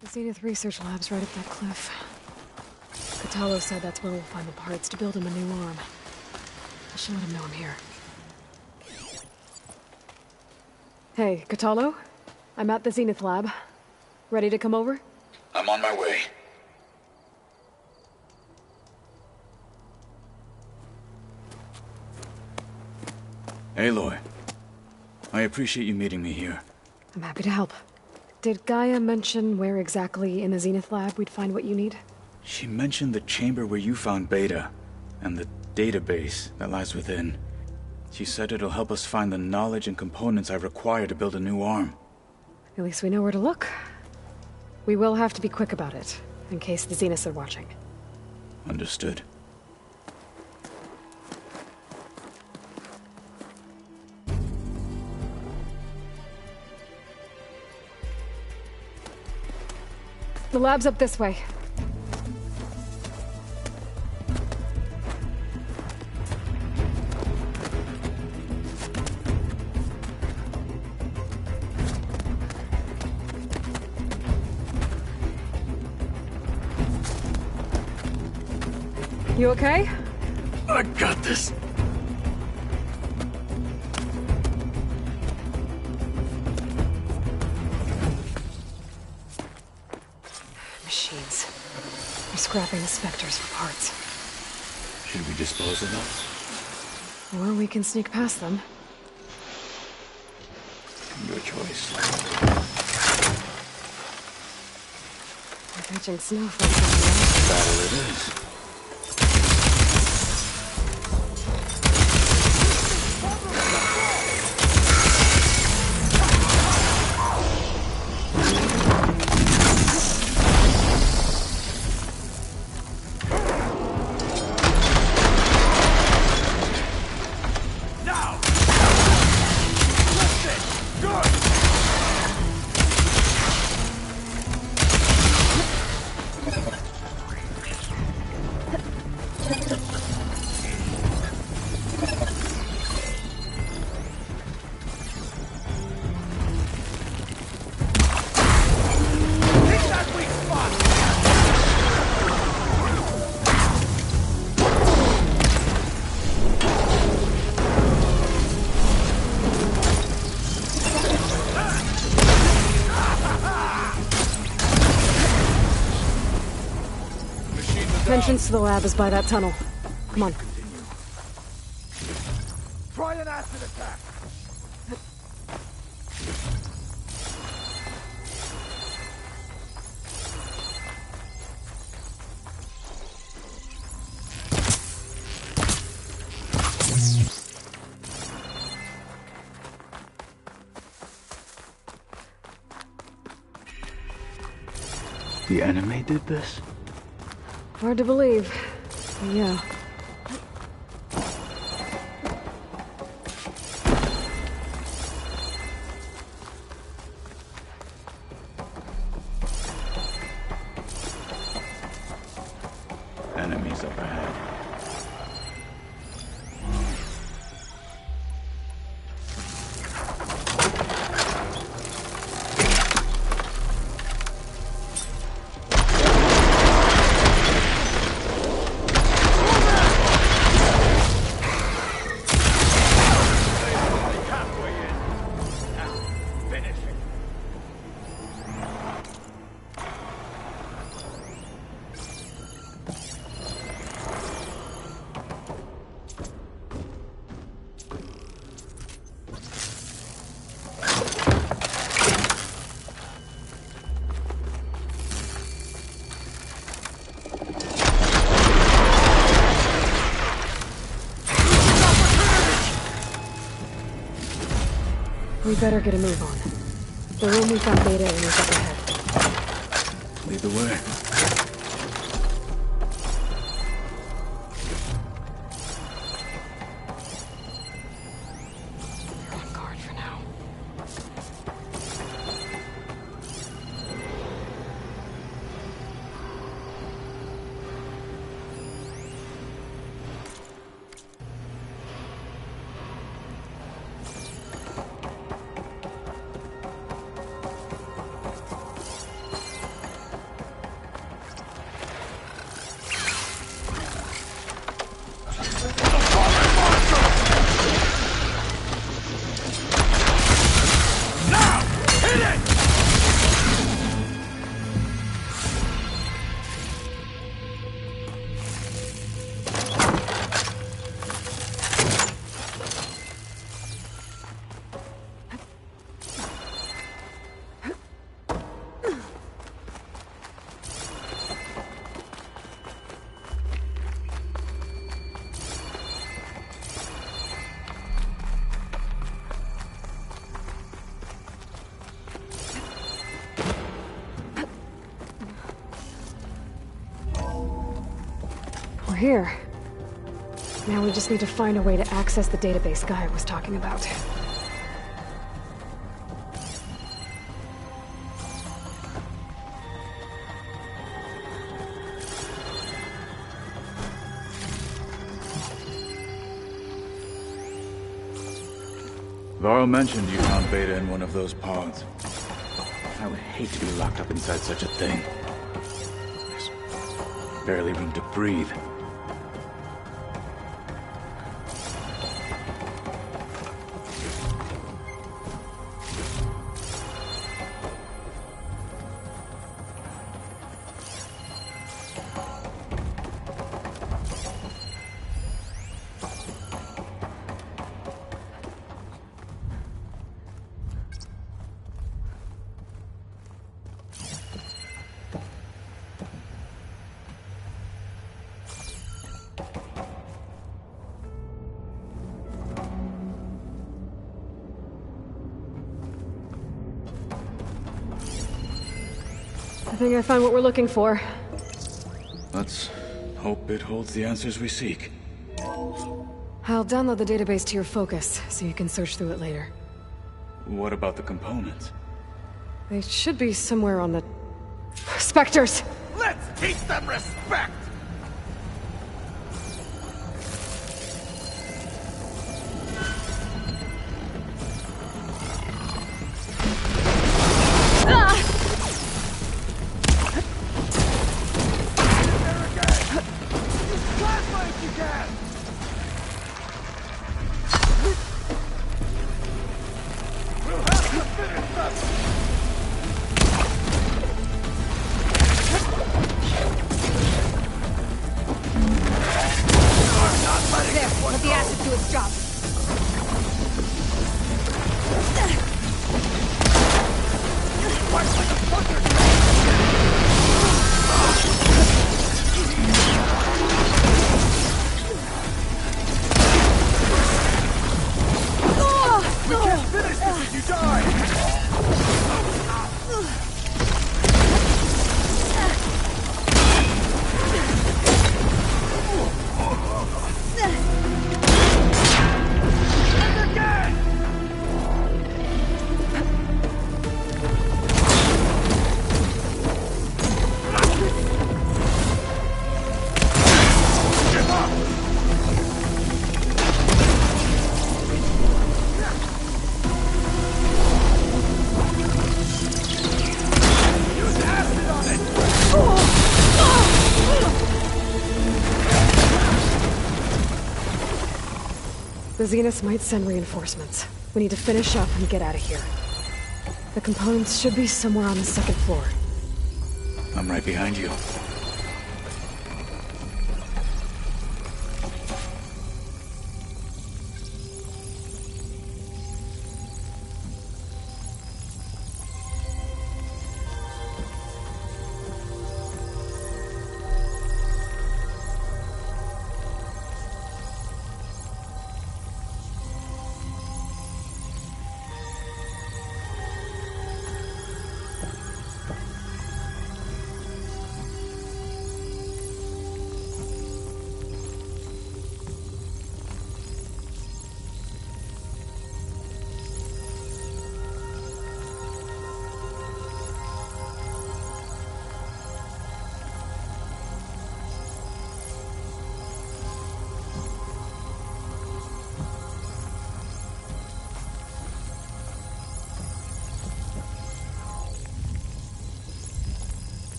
The Zenith Research Lab's right up that cliff. Kotallo said that's where we'll find the parts to build him a new arm. I should let him know I'm here. Hey, Kotallo? I'm at the Zenith Lab. Ready to come over? I'm on my way. Aloy, I appreciate you meeting me here. I'm happy to help. Did Gaia mention where exactly in the Zenith Lab we'd find what you need? She mentioned the chamber where you found Beta, and the database that lies within. She said it'll help us find the knowledge and components I require to build a new arm. At least we know where to look. We will have to be quick about it, in case the Zeniths are watching. Understood. The lab's up this way. You okay? I got this. Machines. They're scrapping the Spectres for parts. Should we dispose of them? Or we can sneak past them. Your choice. We're catching snowflakes. Battle it is. Entrance to the lab is by that tunnel. Come on. Try an acid attack! The enemy did this? Hard to believe. But yeah. Enemies up ahead. We better get a move on. The room we found Beta in is up ahead. Lead the way. You're on guard for now. Here. Now we just need to find a way to access the database Gaia was talking about. Varl mentioned you found Beta in one of those pods. I would hate to be locked up inside such a thing. There's barely room to breathe. I think I found what we're looking for. Let's hope it holds the answers we seek. I'll download the database to your Focus, so you can search through it later. What about the components? They should be somewhere on the... Spectres! Let's teach them respect! The Zeniths might send reinforcements. We need to finish up and get out of here. The components should be somewhere on the second floor. I'm right behind you.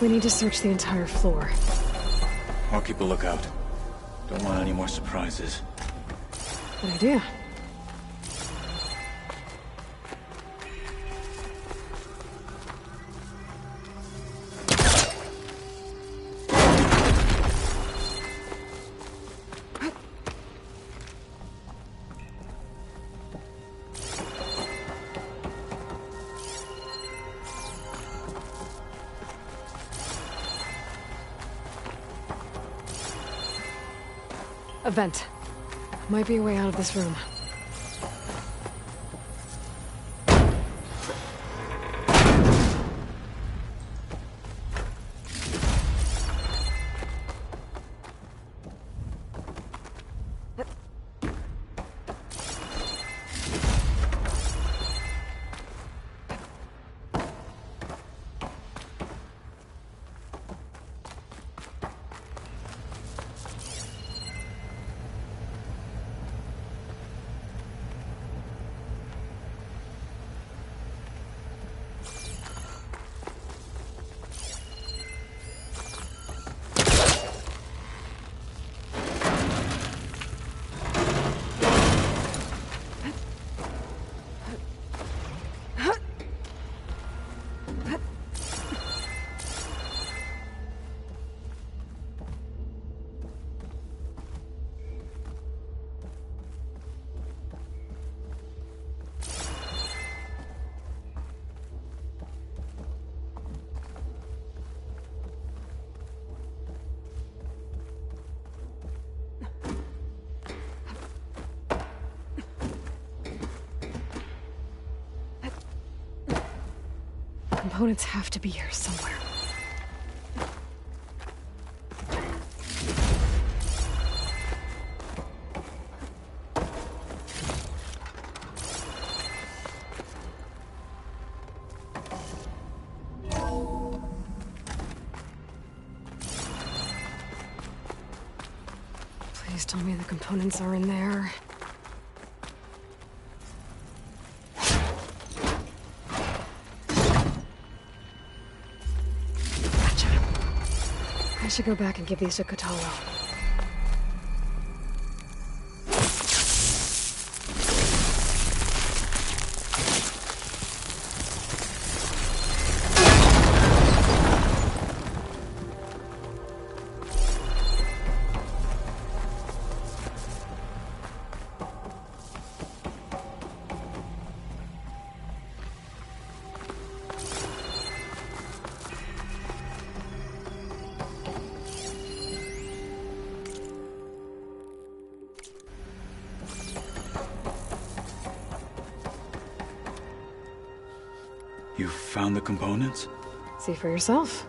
We need to search the entire floor. I'll keep a lookout. Don't want any more surprises. Good idea. A vent. Might be a way out of this room. components have to be here somewhere. Please tell me the components are in there. Gotcha. I should go back and give these to Kotallo. You found the components? See for yourself.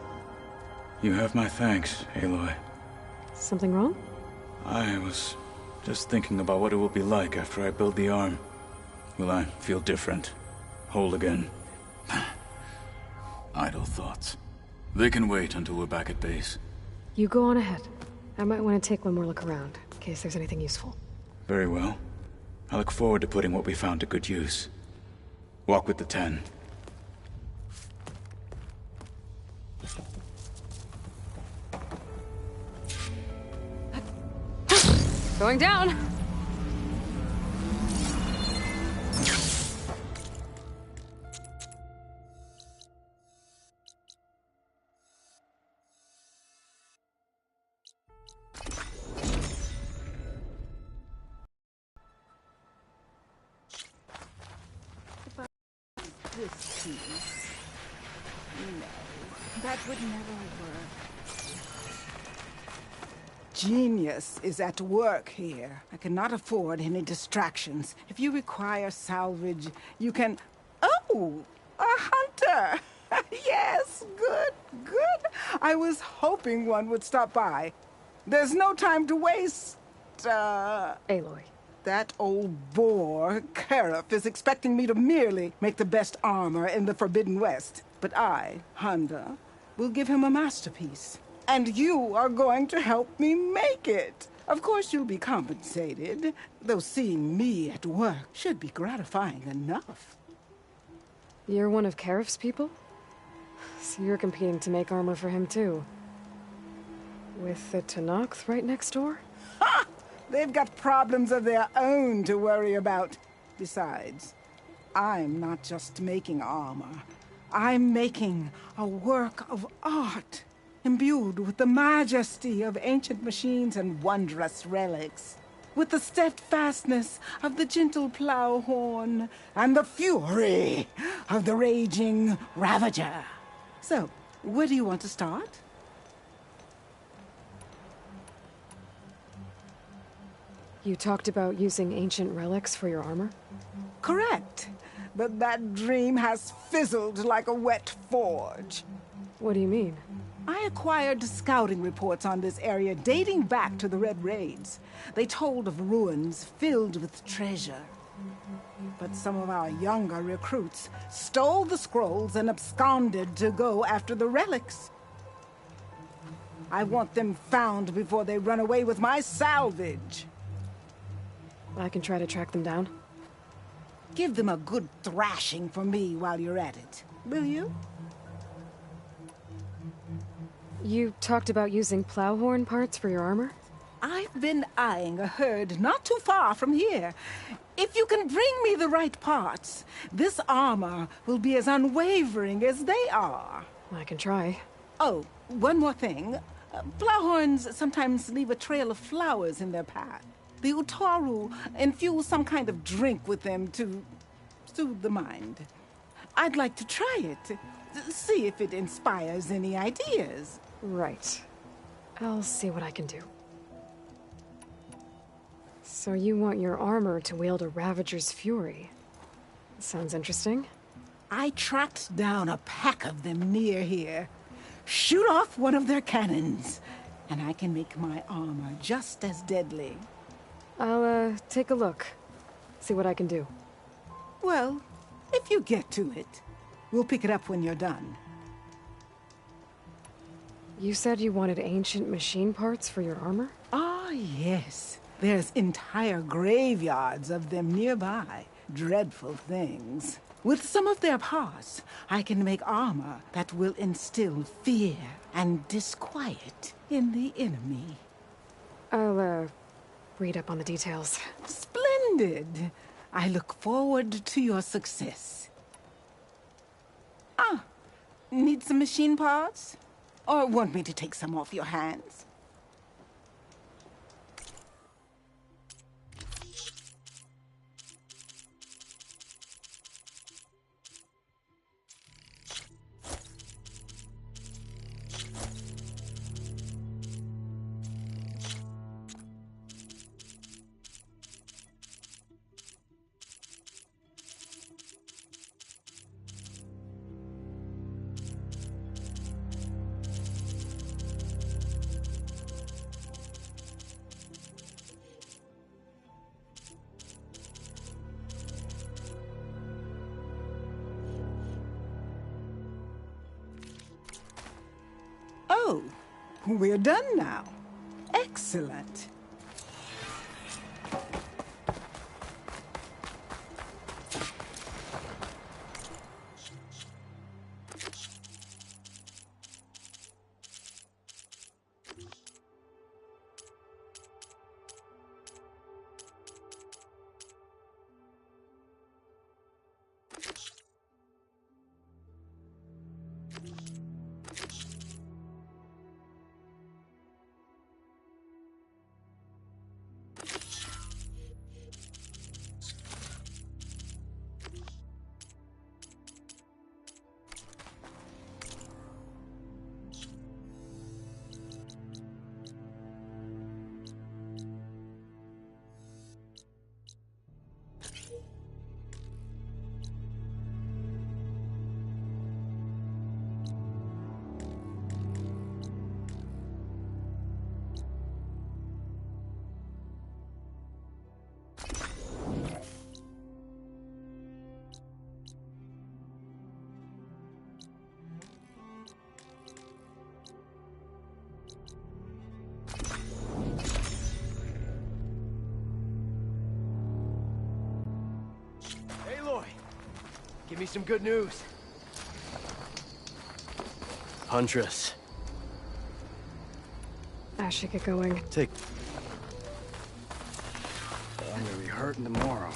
You have my thanks, Aloy. Something wrong? I was just thinking about what it will be like after I build the arm. Will I feel different? Whole again? Idle thoughts. They can wait until we're back at base. You go on ahead. I might want to take one more look around, in case there's anything useful. Very well. I look forward to putting what we found to good use. Walk with the 10. Going down! This piece. No, that would never work. Genius is at work here. I cannot afford any distractions. If you require salvage, you can... Oh! A hunter! Yes, good, good. I was hoping one would stop by. There's no time to waste, Aloy. That old boar, Karif, is expecting me to merely make the best armor in the Forbidden West. But I, Honda, will give him a masterpiece. And you are going to help me make it. Of course you'll be compensated, though seeing me at work should be gratifying enough. You're one of Karif's people? So you're competing to make armor for him too. With the Tenakth right next door? Ha! They've got problems of their own to worry about. Besides, I'm not just making armor. I'm making a work of art, imbued with the majesty of ancient machines and wondrous relics, with the steadfastness of the gentle plow horn and the fury of the raging Ravager. So, where do you want to start? You talked about using ancient relics for your armor? Correct. But that dream has fizzled like a wet forge. What do you mean? I acquired scouting reports on this area dating back to the Red Raids. They told of ruins filled with treasure. But some of our younger recruits stole the scrolls and absconded to go after the relics. I want them found before they run away with my salvage. I can try to track them down. Give them a good thrashing for me while you're at it, will you? You talked about using plowhorn parts for your armor? I've been eyeing a herd not too far from here. If you can bring me the right parts, this armor will be as unwavering as they are. I can try. Oh, one more thing. Plowhorns sometimes leave a trail of flowers in their path. The Utaru infuse some kind of drink with them to soothe the mind. I'd like to try it, see if it inspires any ideas. Right. I'll see what I can do. So you want your armor to wield a Ravager's fury? Sounds interesting. I tracked down a pack of them near here. Shoot off one of their cannons, and I can make my armor just as deadly. I'll, take a look. See what I can do. Well, if you get to it, we'll pick it up when you're done. You said you wanted ancient machine parts for your armor? Ah, yes. There's entire graveyards of them nearby. Dreadful things. With some of their parts, I can make armor that will instill fear and disquiet in the enemy. I'll, read up on the details. Splendid! I look forward to your success. Ah, need some machine parts? Or want me to take some off your hands? Oh, we're done now. Excellent. Give me some good news. Huntress. I should get going. I'm gonna be hurting tomorrow.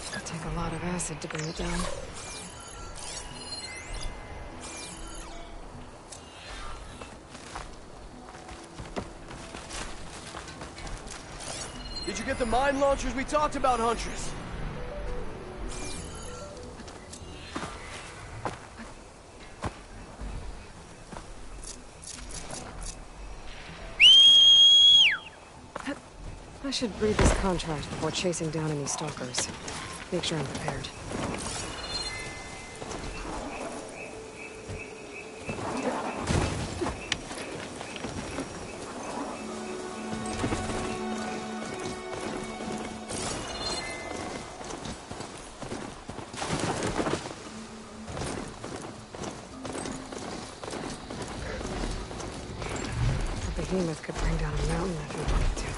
It'll take a lot of acid to bring it down. Did you get the mine launchers we talked about, Huntress? I should read this contract before chasing down any stalkers. Make sure I'm prepared. The behemoth could bring down a mountain if he wanted to.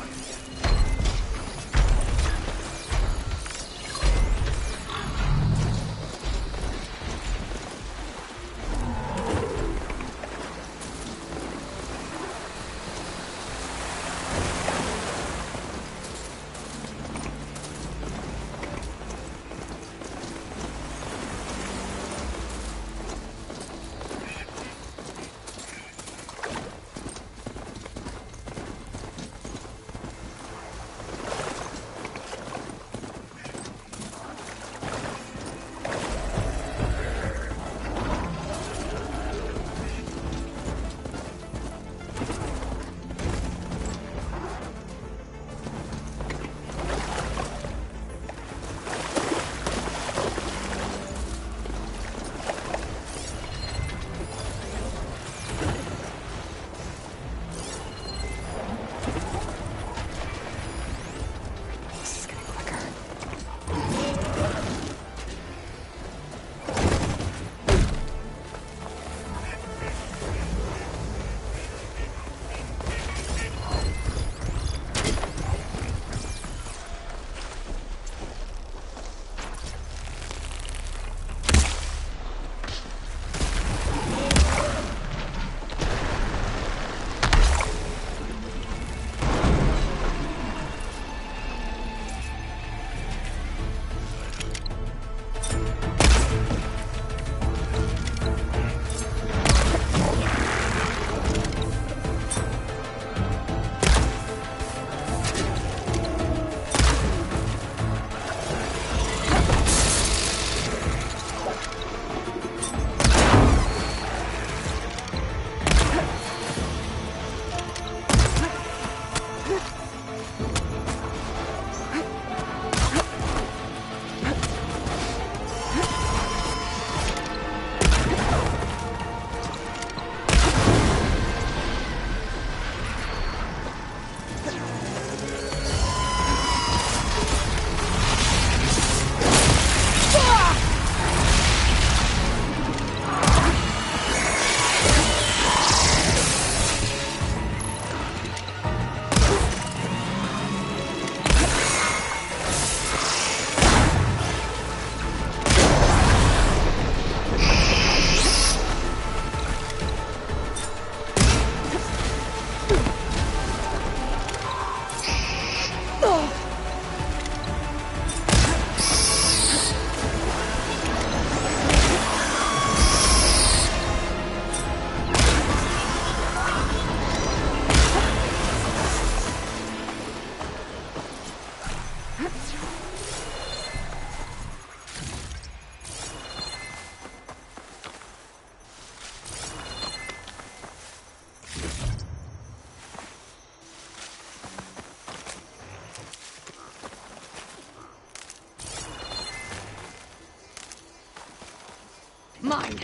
Mine.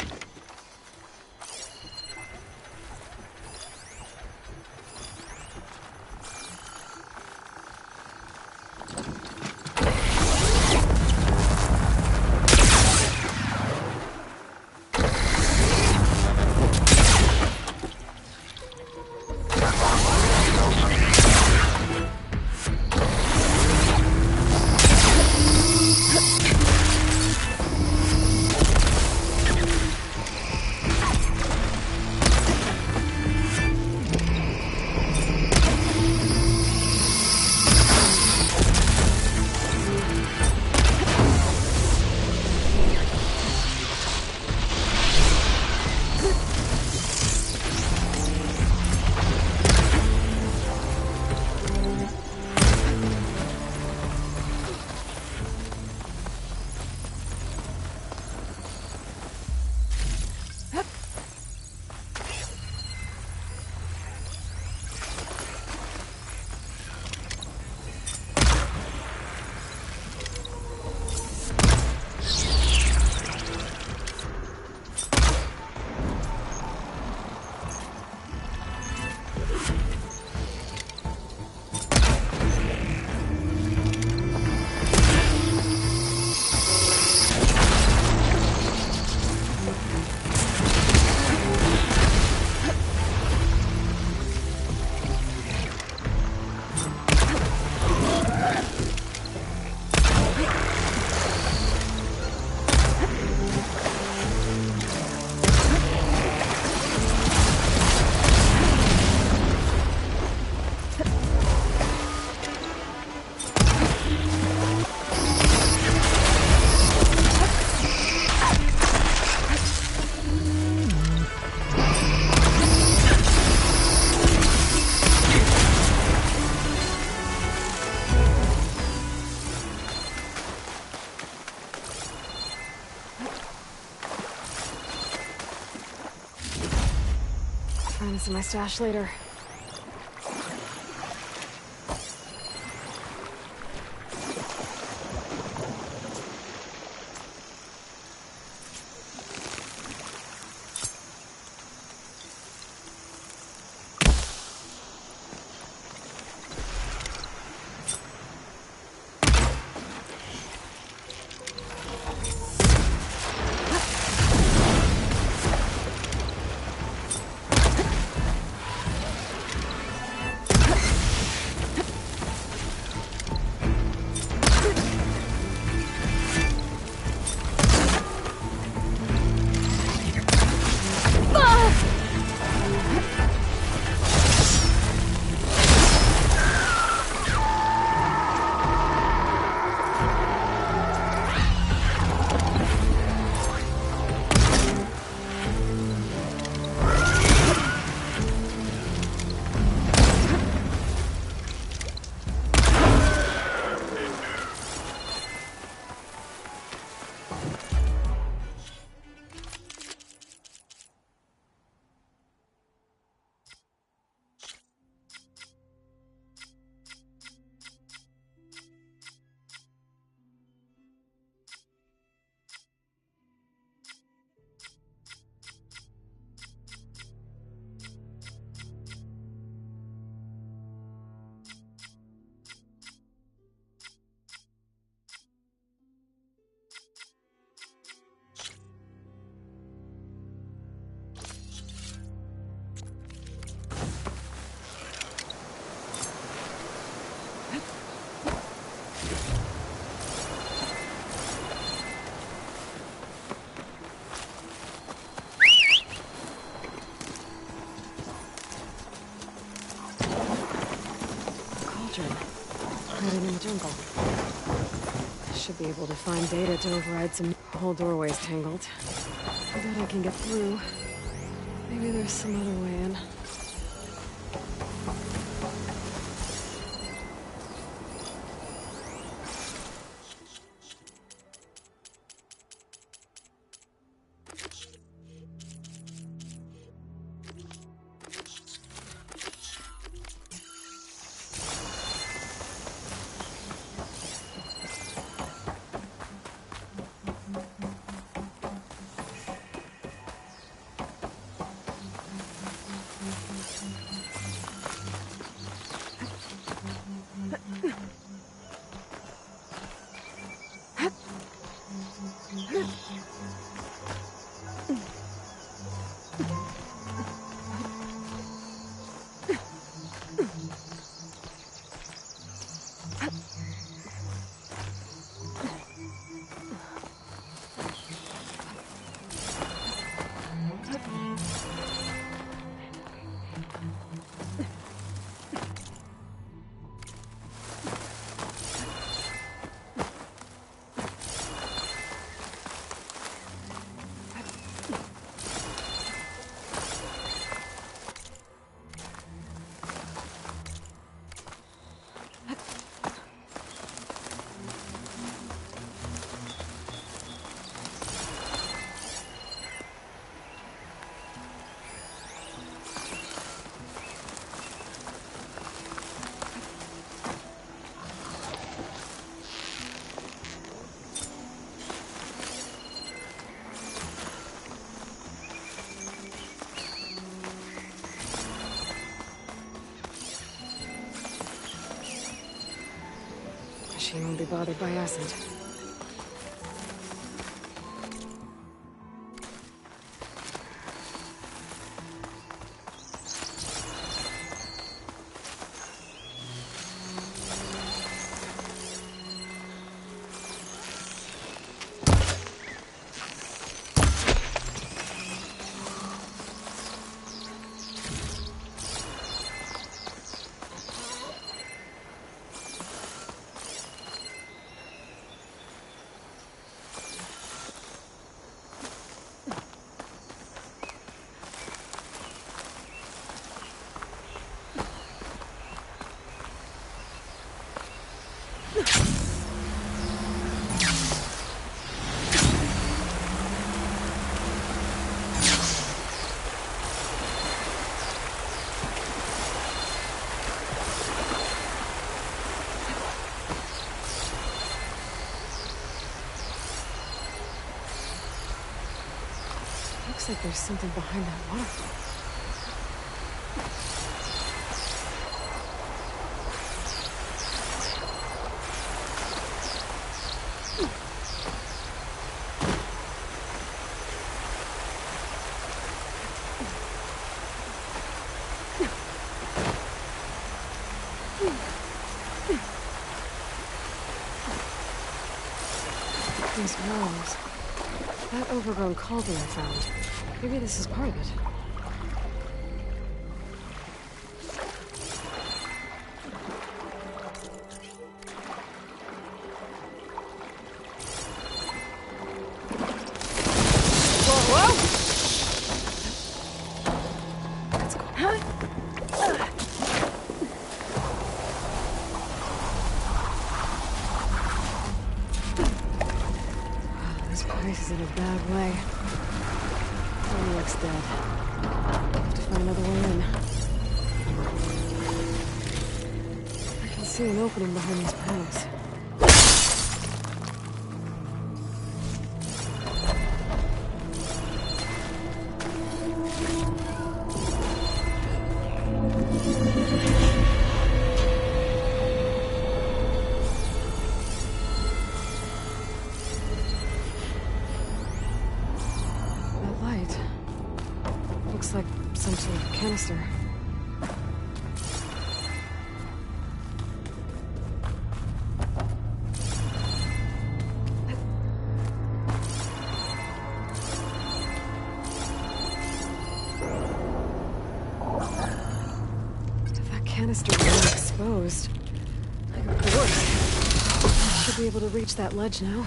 Find this in my stash later. Hiding in the jungle. Should be able to find data to override some. The whole doorway's tangled. I bet I can get through. Maybe there's some other way in. She won't be bothered by acid. Looks like there's something behind that waterfall. These walls. That overgrown cauldron I found. Maybe this is part of it. This place is in a bad way. One looks dead. Have to find another way in. I can see an opening behind these panels. Looks like some sort of canister. If that canister was exposed, like a corpse, I should be able to reach that ledge now.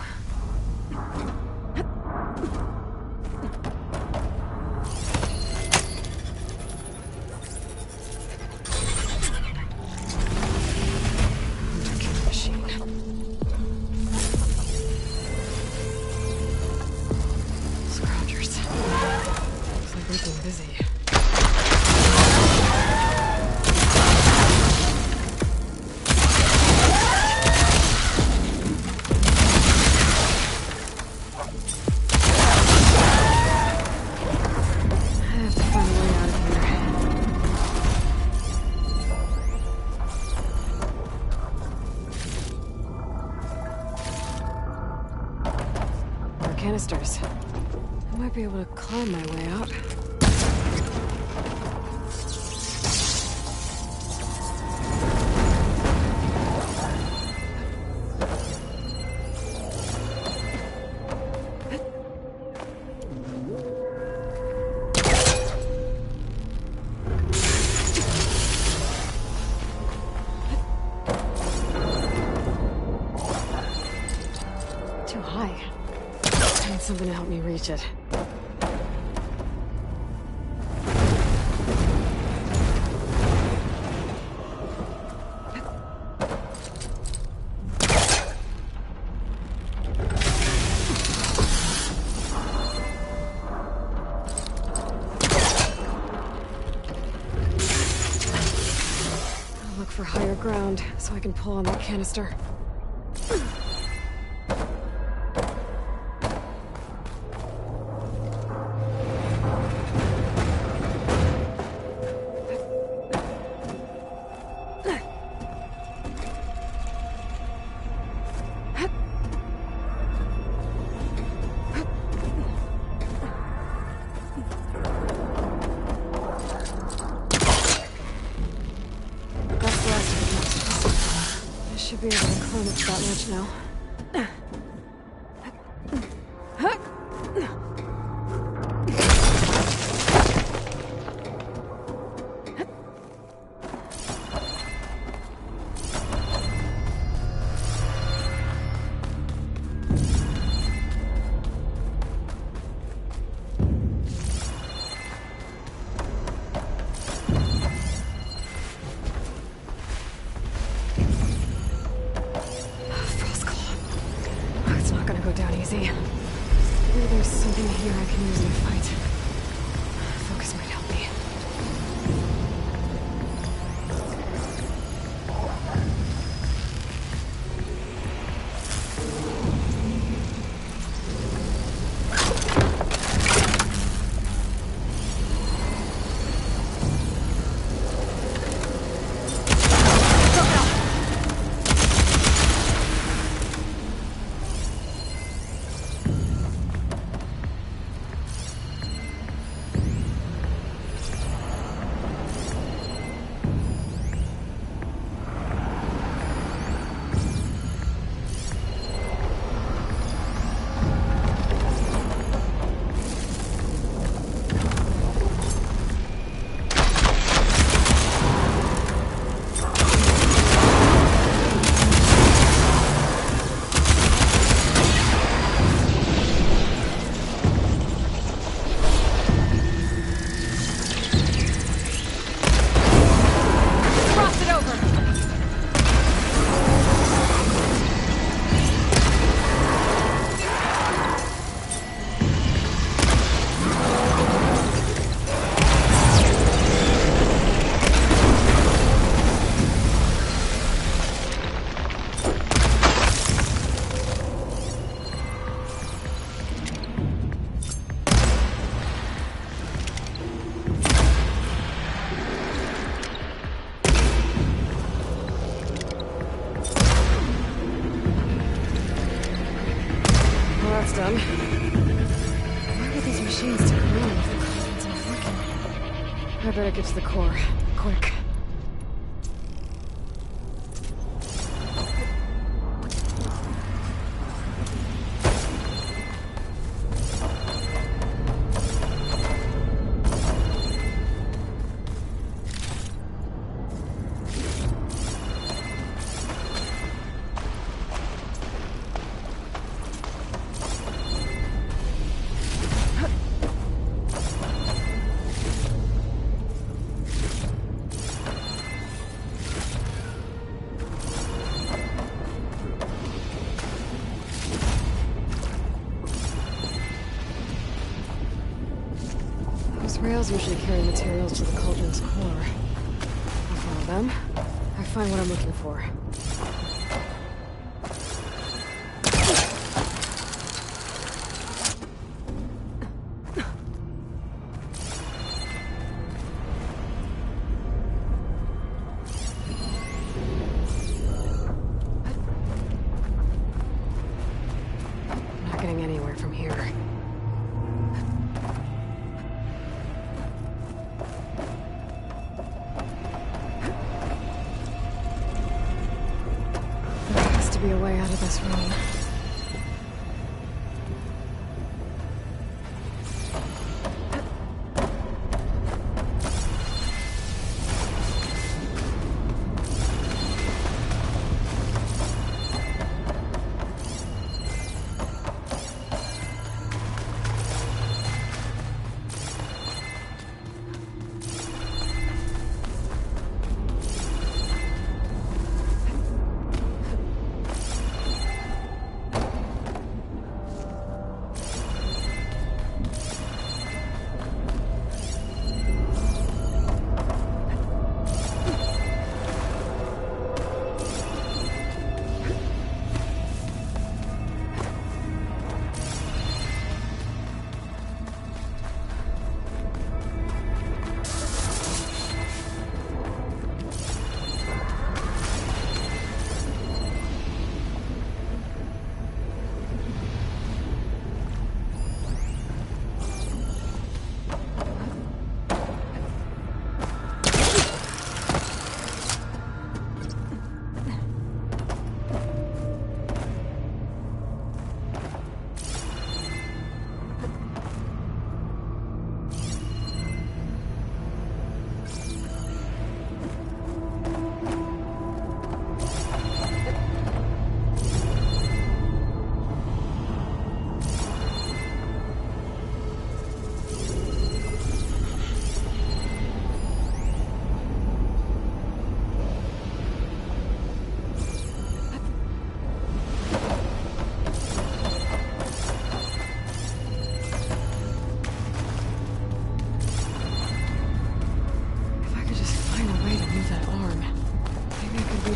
Busy. I have to find a way out of here. More canisters. I might be able to climb my way out. Too high. I need something to help me reach it. I'll look for higher ground so I can pull on that canister. Should be able to climb up that ledge now. Maybe there's something here I can use in a fight. Focus might help me. That's done. Why would these machines take around if the cauldrons aren't working? I better get to the core. Quick. Rails usually carry materials to the cauldron's core. I'll follow them. I find what I'm looking for. I'm not getting anywhere from here. Be a way out of this room.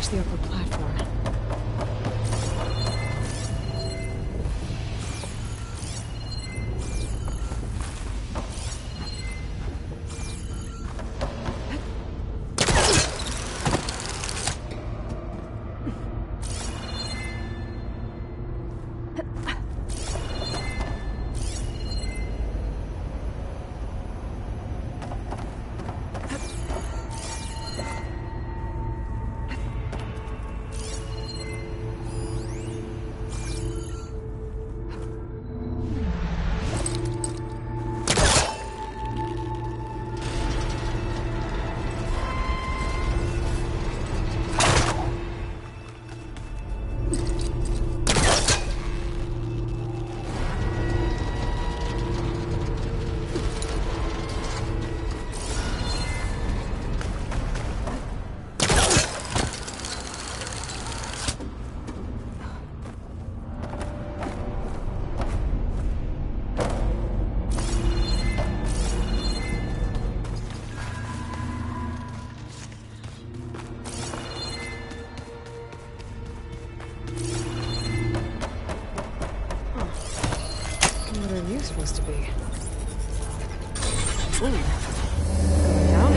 reach the upper platform. Supposed to be. Ooh. Down.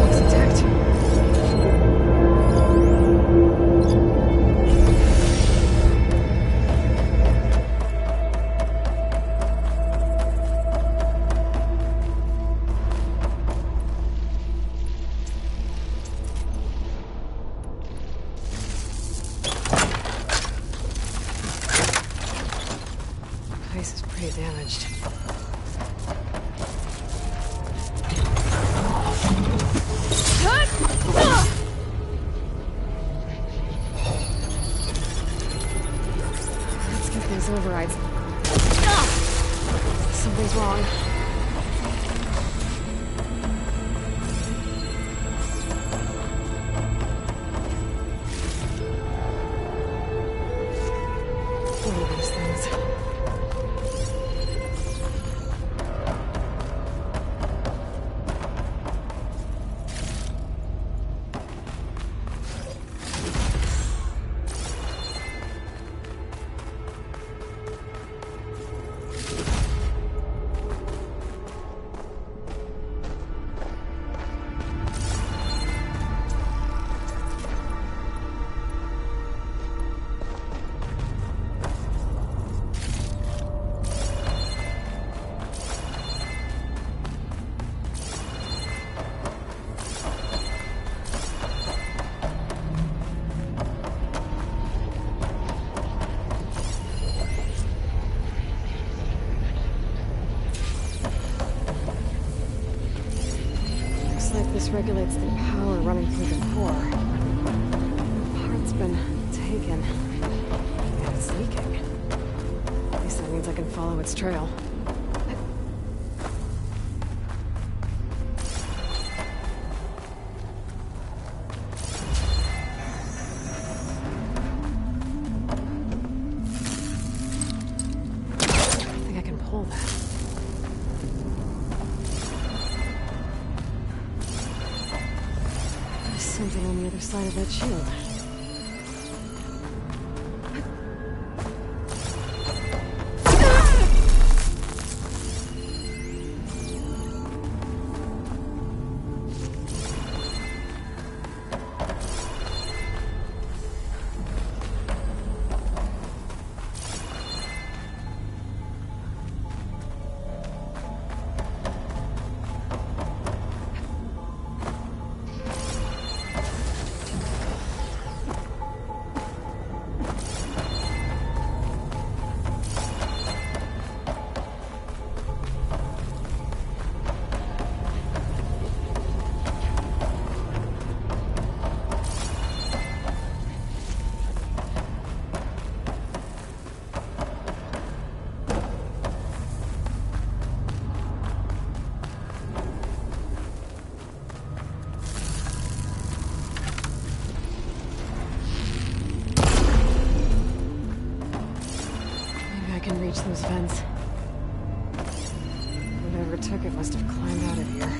It's intact. Place is pretty damaged. Let's get these overrides. Something's wrong. What are these things? This regulates the power running through the core. The part's been taken. And it's leaking. At least that means I can follow its trail. I think I can pull that. Something on the other side of that shield. Watch those vents. Whatever it took, it must have climbed out of here.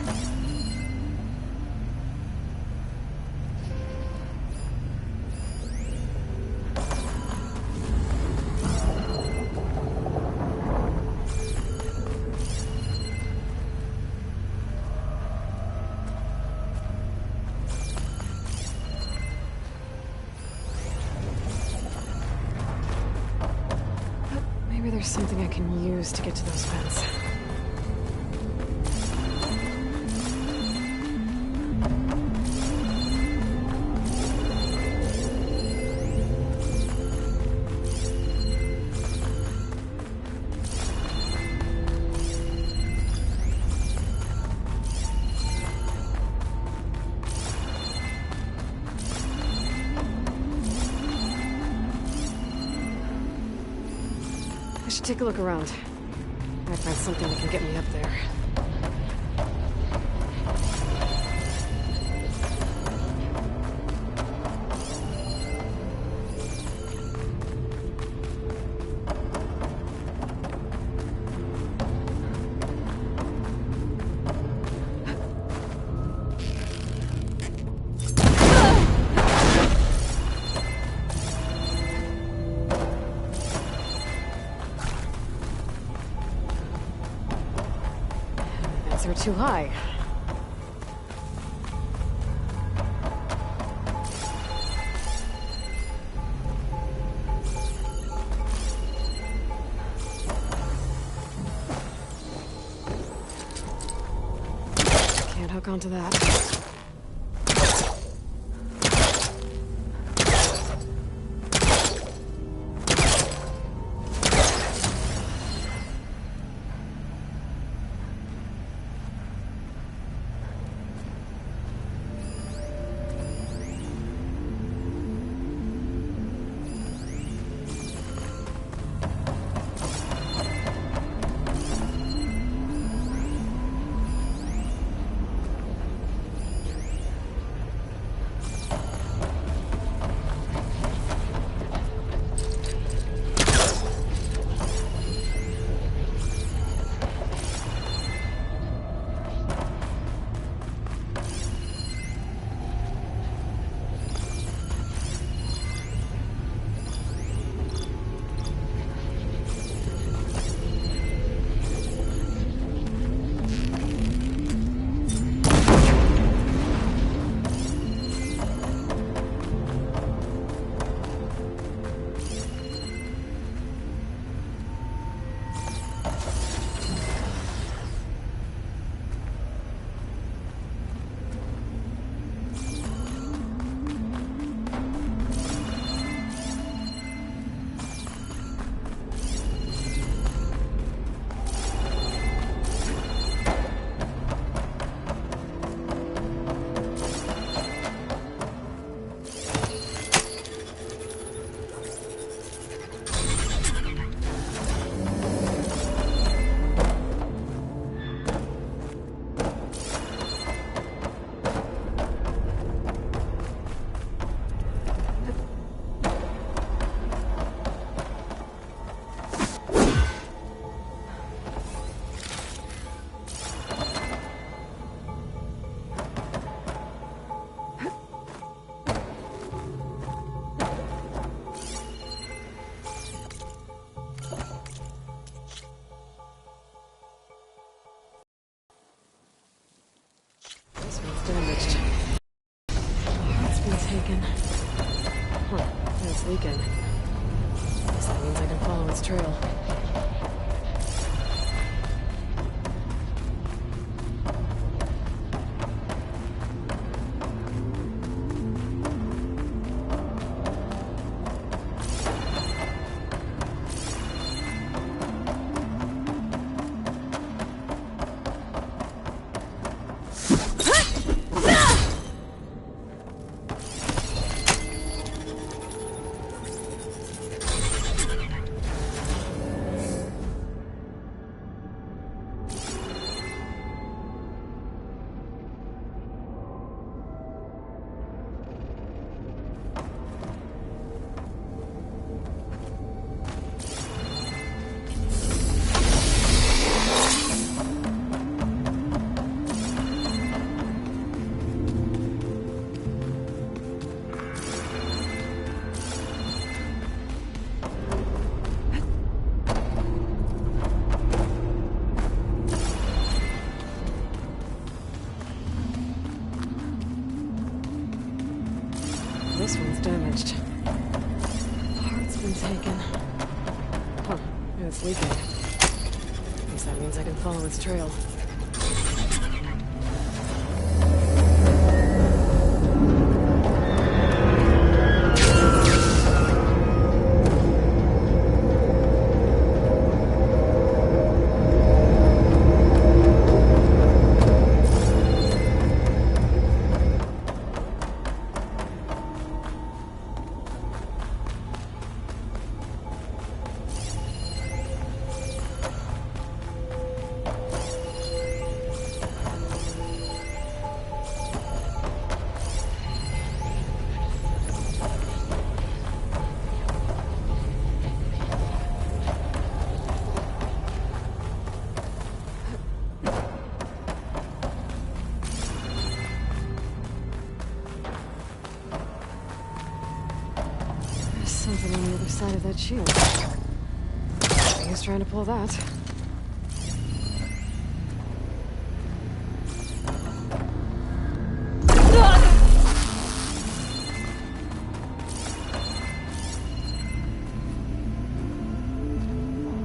Maybe there's something I can use to get to those vents. I should take a look around. Might find something that can get me up there. Are too high. Can't hook onto that. Damaged. It's been taken. Huh, it's leaking. Guess that means I can follow its trail. This one's damaged. Heart's been taken. Huh, and it's leaking. I guess that means I can follow its trail. Something on the other side of that shield. He's trying to pull that.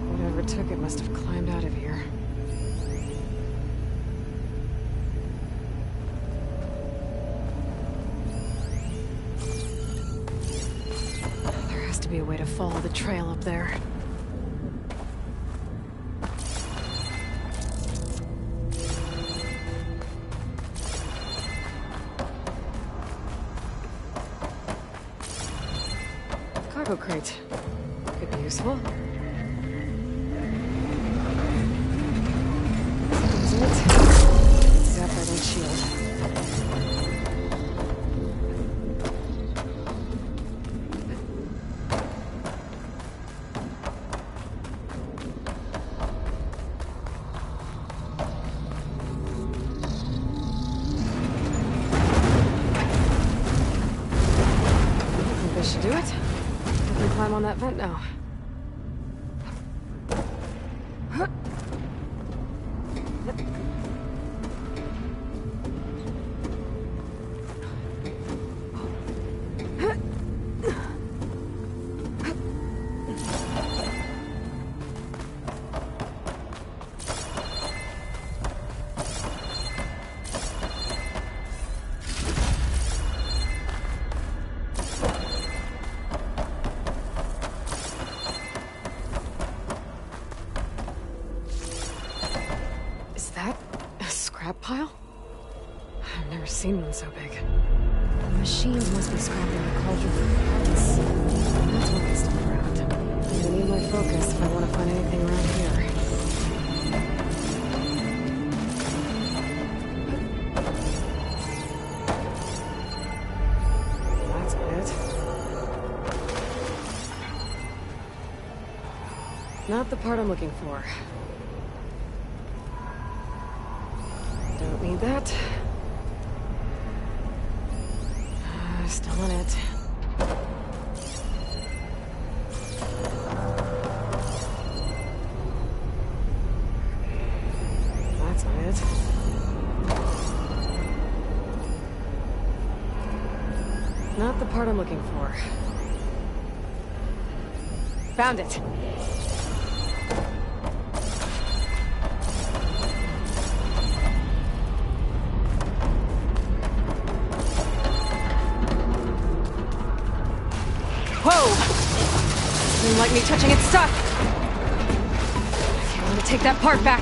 Whatever took it must have climbed out of here. Be a way to follow the trail up there. Cargo crate. Could be useful. Is it? Zap that windshield. Should do it. I can climb on that vent now. Pile? I've never seen one so big. The machines must be scrapping the cauldron for parts. That's why I stuck around. I'm gonna need my focus if I want to find anything around here. That's it. Not the part I'm looking for. Don't need that. Still on it. That's not it. Not the part I'm looking for. Found it. Whoa! Didn't like me touching its stuff. I want to take that part back.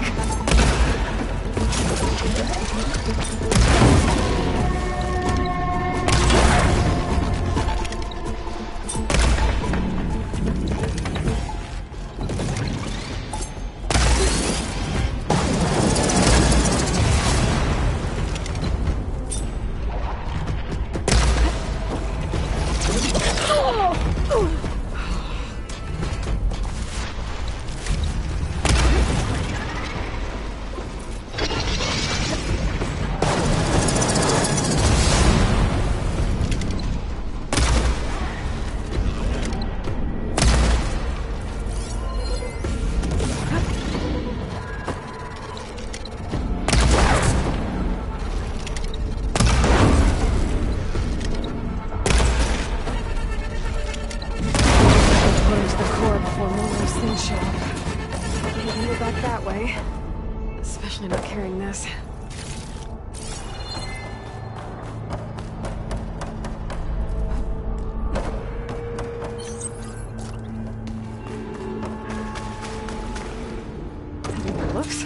way. Especially not carrying this. Everywhere looks.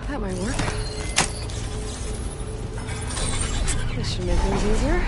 That might work. This should make things easier.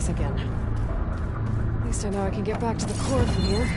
Again. At least I know I can get back to the core from here.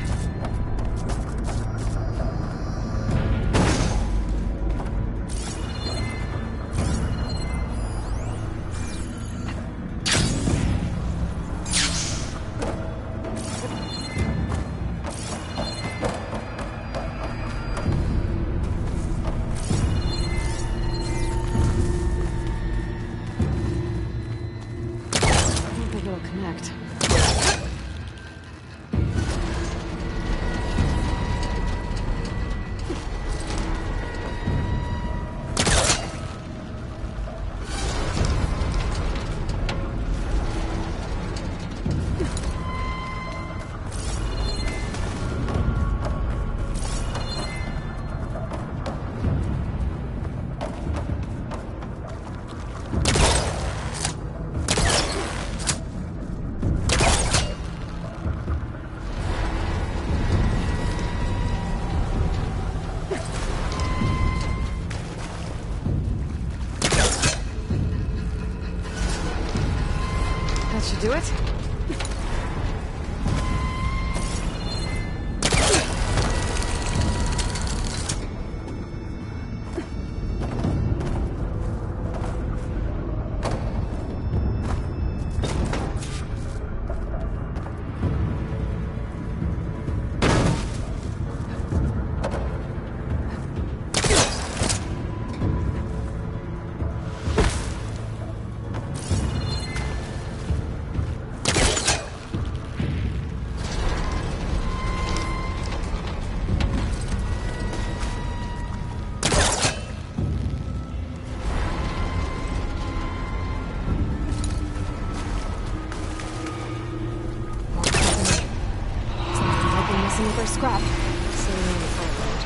do it? Scrap. Sitting in the front load.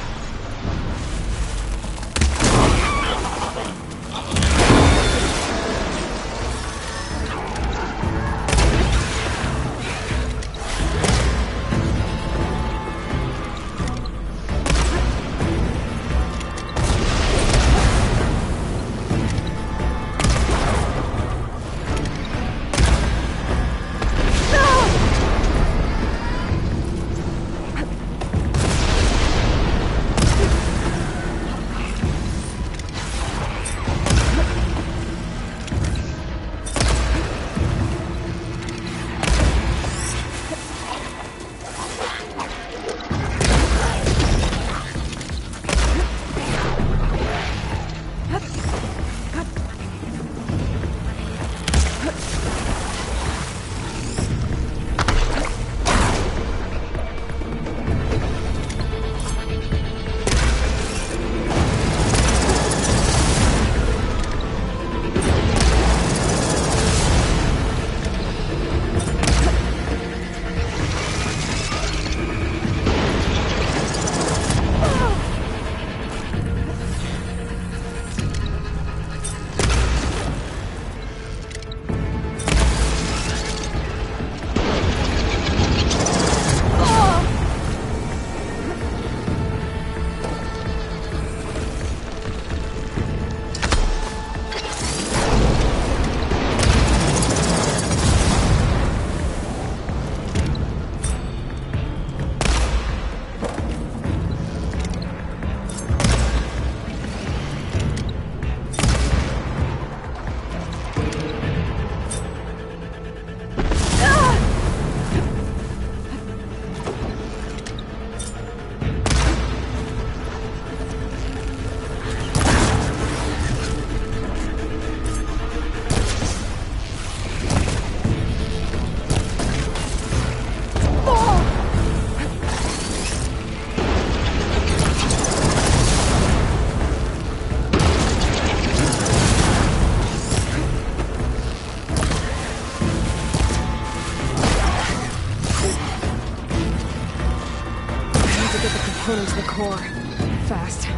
Components of the core. Fast.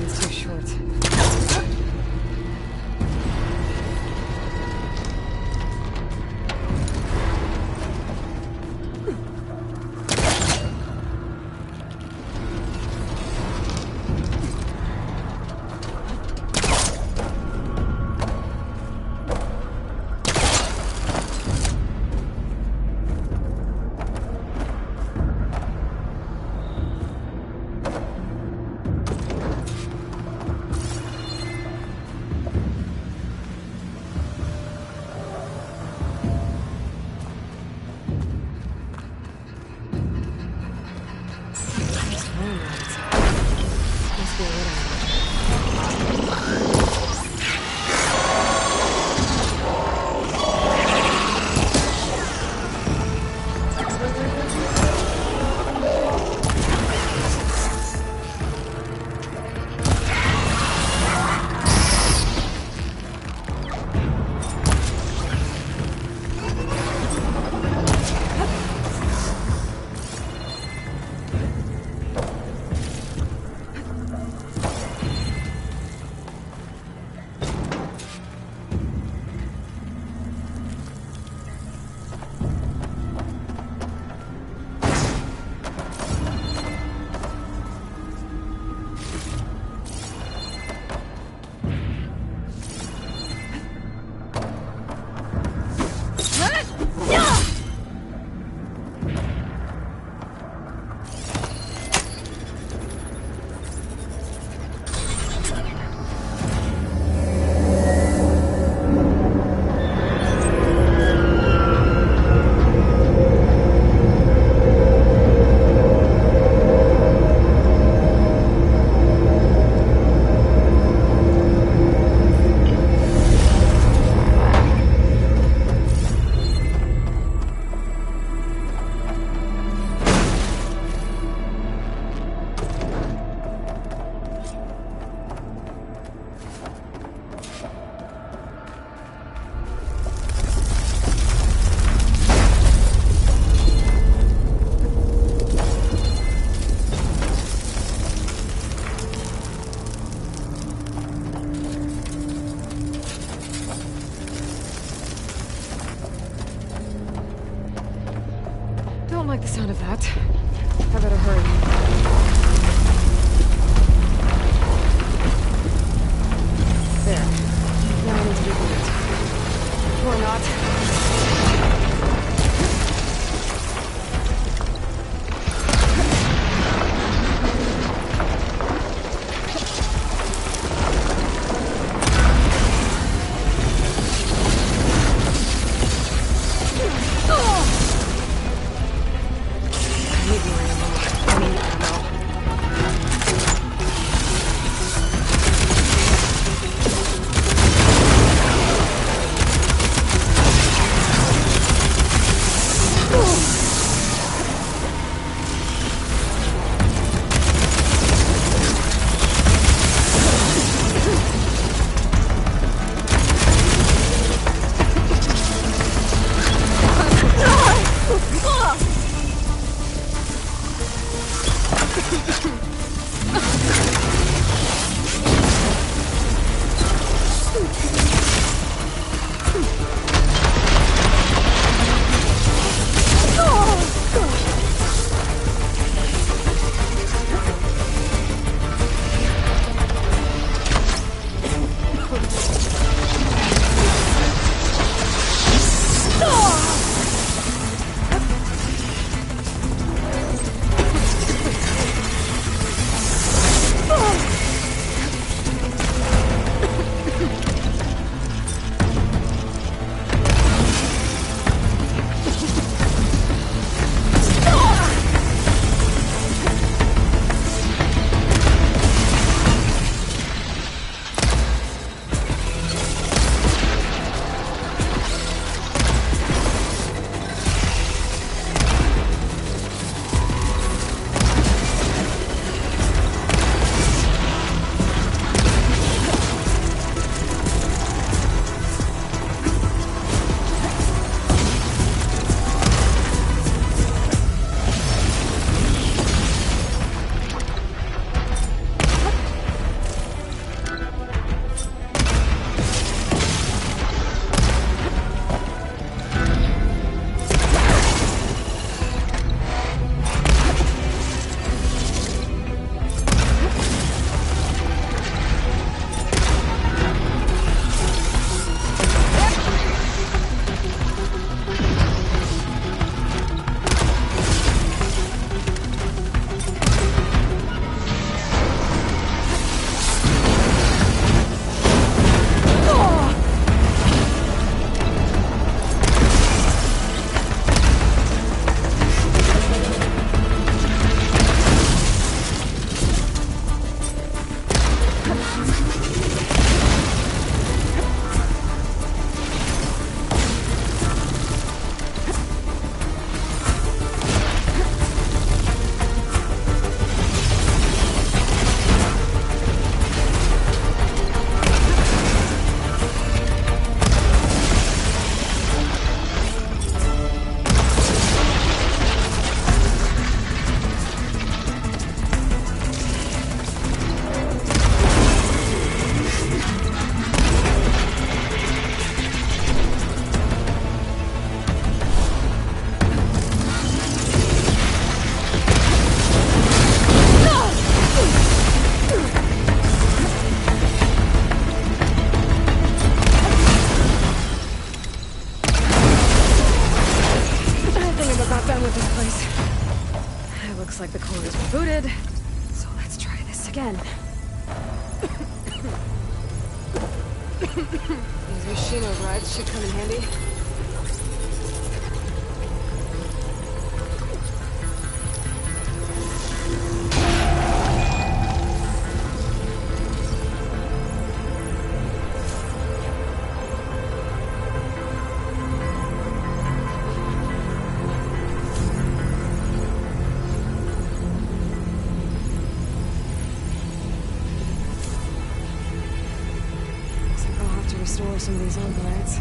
It's too short. don't like the sound of that. I better hurry. There. Now I need to get it. Or not. Looks like the core is rebooted, so let's try this again. These machine overrides should come in handy. Restore some of these overrides.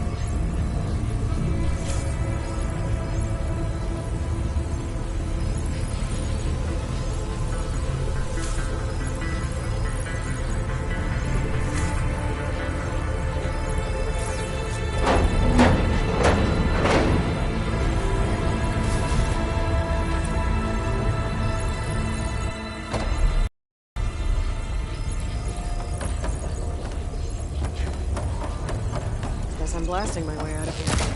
blasting my way out of here.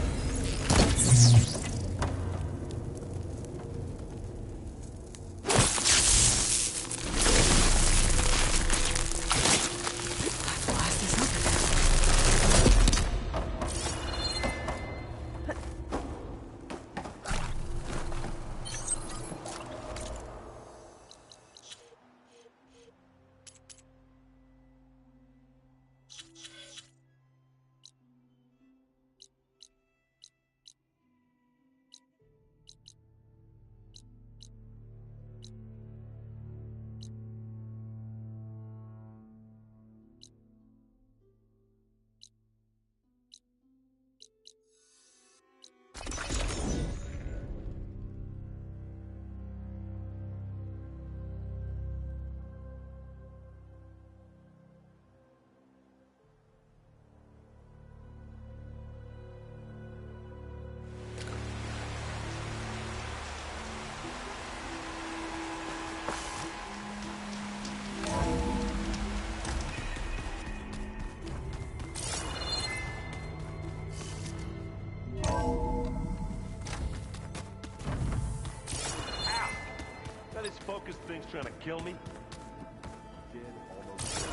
This focus thing's trying to kill me. Did almost.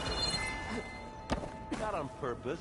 Not on purpose.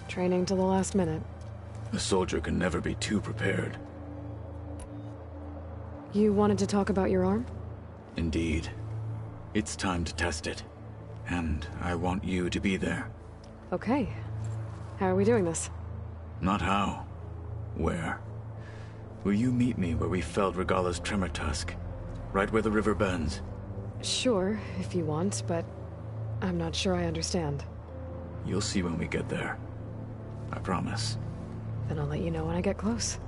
Training to the last minute. A soldier can never be too prepared. You wanted to talk about your arm? Indeed. It's time to test it. And I want you to be there. Okay. How are we doing this? Not how. Where? Will you meet me where we felled Regalla's tremor tusk? Right where the river bends? Sure, if you want, but I'm not sure I understand. You'll see when we get there. I promise. Then I'll let you know when I get close.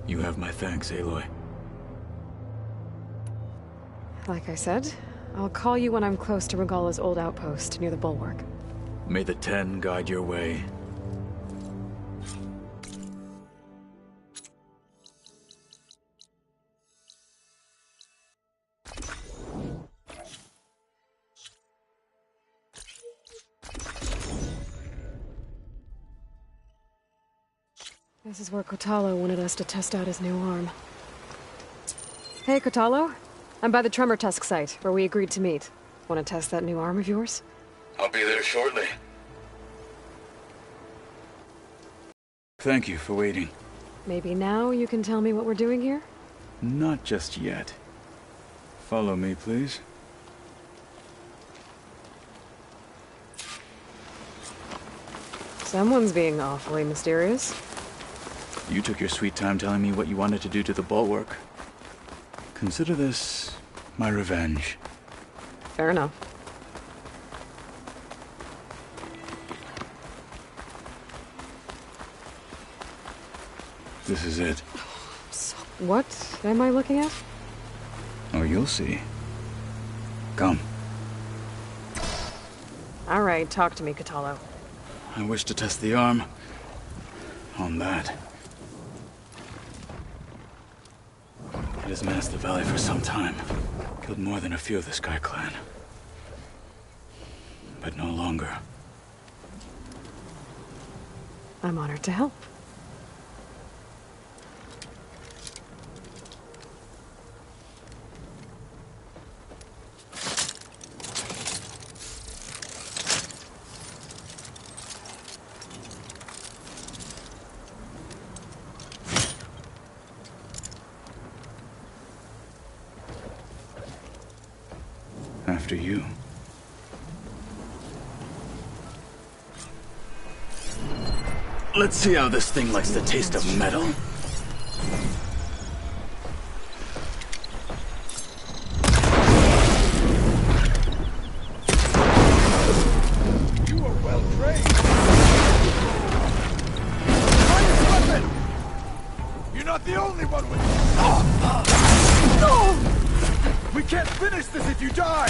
You have my thanks, Aloy. Like I said, I'll call you when I'm close to Regalla's old outpost near the bulwark. May the Ten guide your way. This is where Kotallo wanted us to test out his new arm. Hey, Kotallo. I'm by the Tremor Tusk site, where we agreed to meet. Want to test that new arm of yours? I'll be there shortly. Thank you for waiting. Maybe now you can tell me what we're doing here? Not just yet. Follow me, please. Someone's being awfully mysterious. You took your sweet time telling me what you wanted to do to the bulwark. Consider this my revenge. Fair enough. This is it. What am I looking at? Oh, you'll see. Come. All right, talk to me, Kotallo. I wish to test the arm on that. It has menaced the valley for some time. Killed more than a few of the Sky Clan. But no longer. I'm honored to help. after you. Let's see how this thing likes the taste of metal. You are well trained. Find this weapon! You're not the only one with We can't finish this if you die!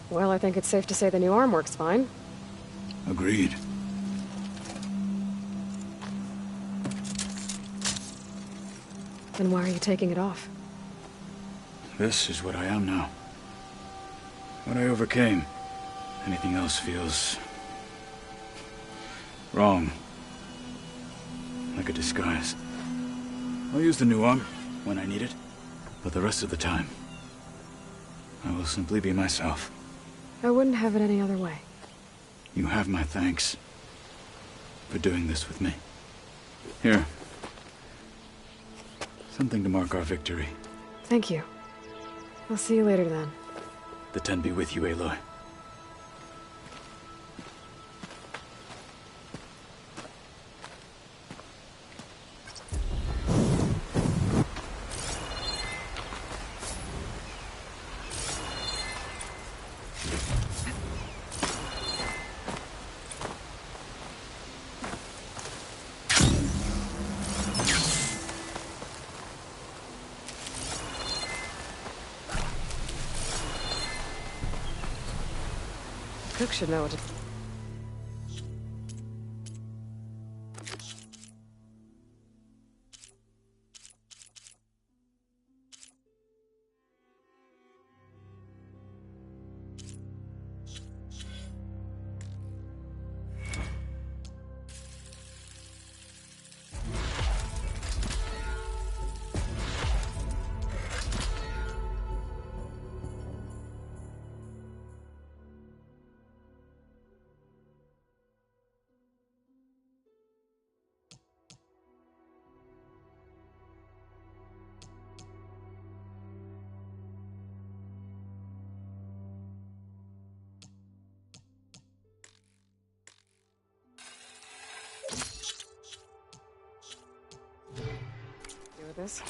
Well, I think it's safe to say the new arm works fine. Agreed. Then why are you taking it off? This is what I am now. What I overcame. Anything else feels... wrong. Like a disguise. I'll use the new arm when I need it, but the rest of the time, I will simply be myself. I wouldn't have it any other way. You have my thanks for doing this with me. Here. Something to mark our victory. Thank you. I'll see you later then. The Ten be with you, Aloy. Cook should know what to... do with this.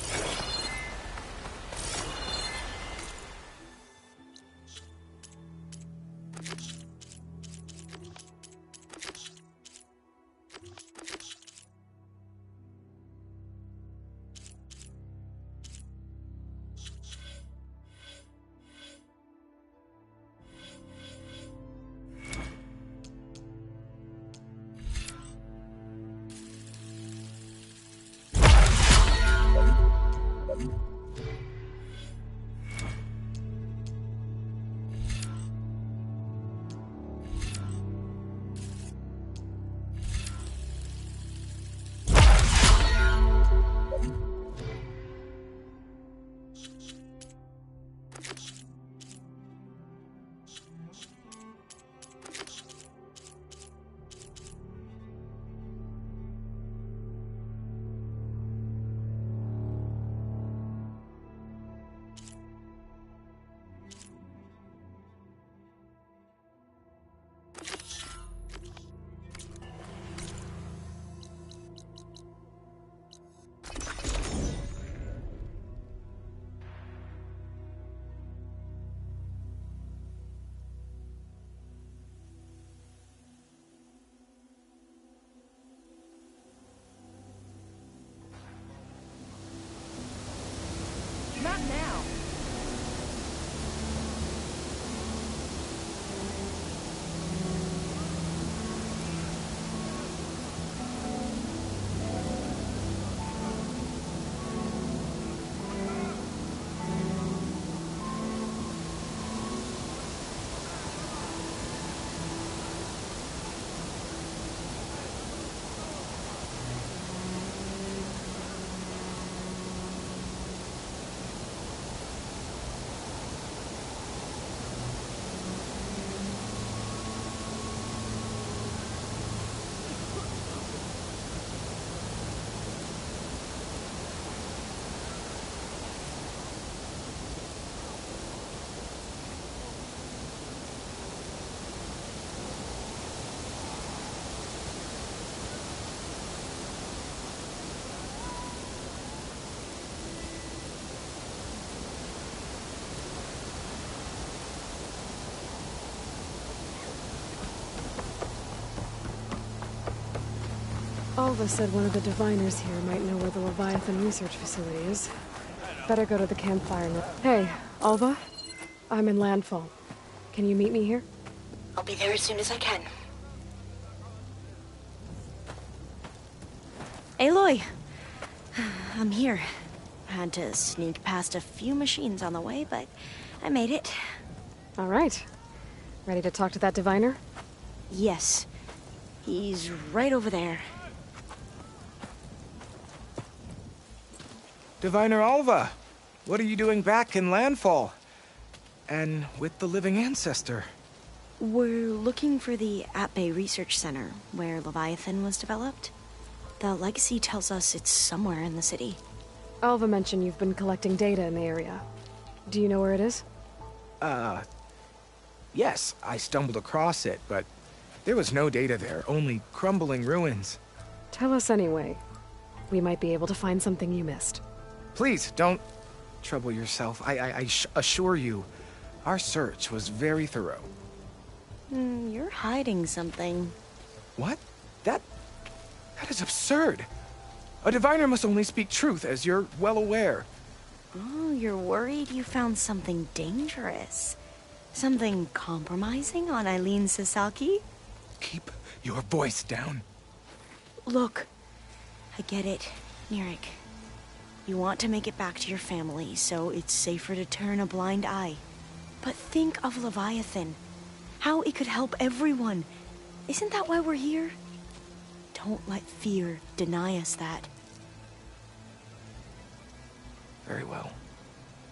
Alva said one of the diviners here might know where the Leviathan research facility is. Better go to the campfire now. Hey, Alva? I'm in Landfall. Can you meet me here? I'll be there as soon as I can. Aloy! I'm here. Had to sneak past a few machines on the way, but I made it. All right. Ready to talk to that diviner? Yes. He's right over there. Diviner Alva, what are you doing back in Landfall? And with the living ancestor? We're looking for the At-Bay Research Center, where Leviathan was developed. The legacy tells us it's somewhere in the city. Alva mentioned you've been collecting data in the area. Do you know where it is? Yes, I stumbled across it, but there was no data there, only crumbling ruins. Tell us anyway. We might be able to find something you missed. Please, don't trouble yourself. I assure you, our search was very thorough. You're hiding something. What? That is absurd. A diviner must only speak truth, as you're well aware. Oh, you're worried you found something dangerous? Something compromising on Eileen Sasaki? Keep your voice down. Look, I get it, Nirik. You want to make it back to your family, so it's safer to turn a blind eye. But think of Leviathan. How it could help everyone. Isn't that why we're here? Don't let fear deny us that. Very well.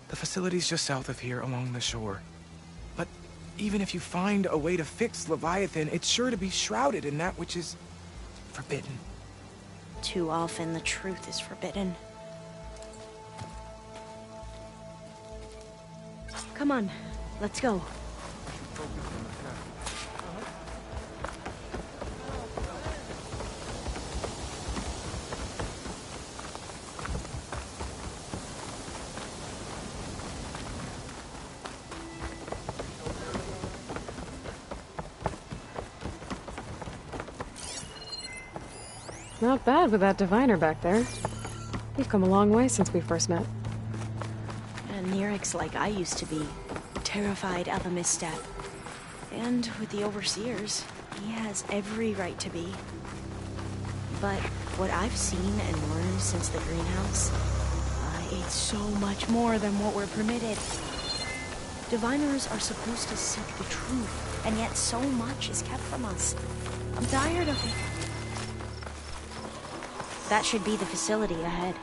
The facility's just south of here, along the shore. But even if you find a way to fix Leviathan, it's sure to be shrouded in that which is forbidden. Too often the truth is forbidden. Come on, let's go. Not bad with that diviner back there. We've come a long way since we first met. And Nirik's like I used to be, terrified of a misstep. And with the Overseers, he has every right to be. But what I've seen and learned since the greenhouse, it's so much more than what we're permitted. Diviners are supposed to seek the truth, and yet so much is kept from us. I'm tired of it. That should be the facility ahead.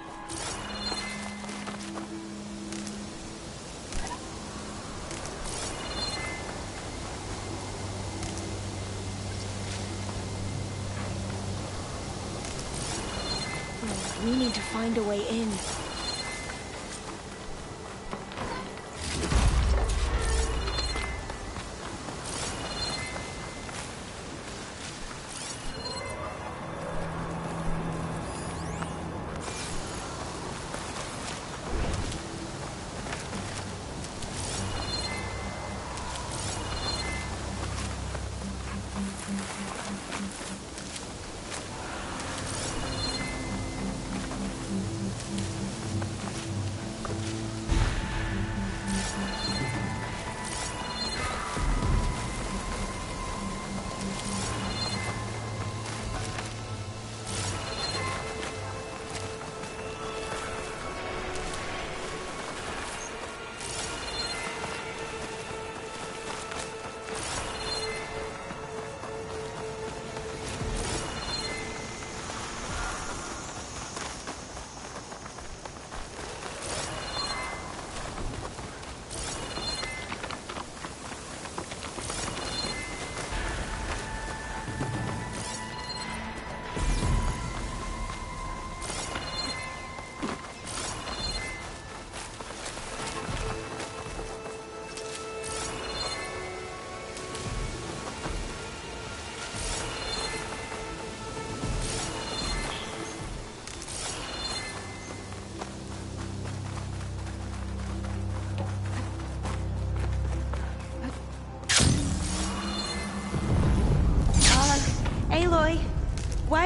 We need to find a way in.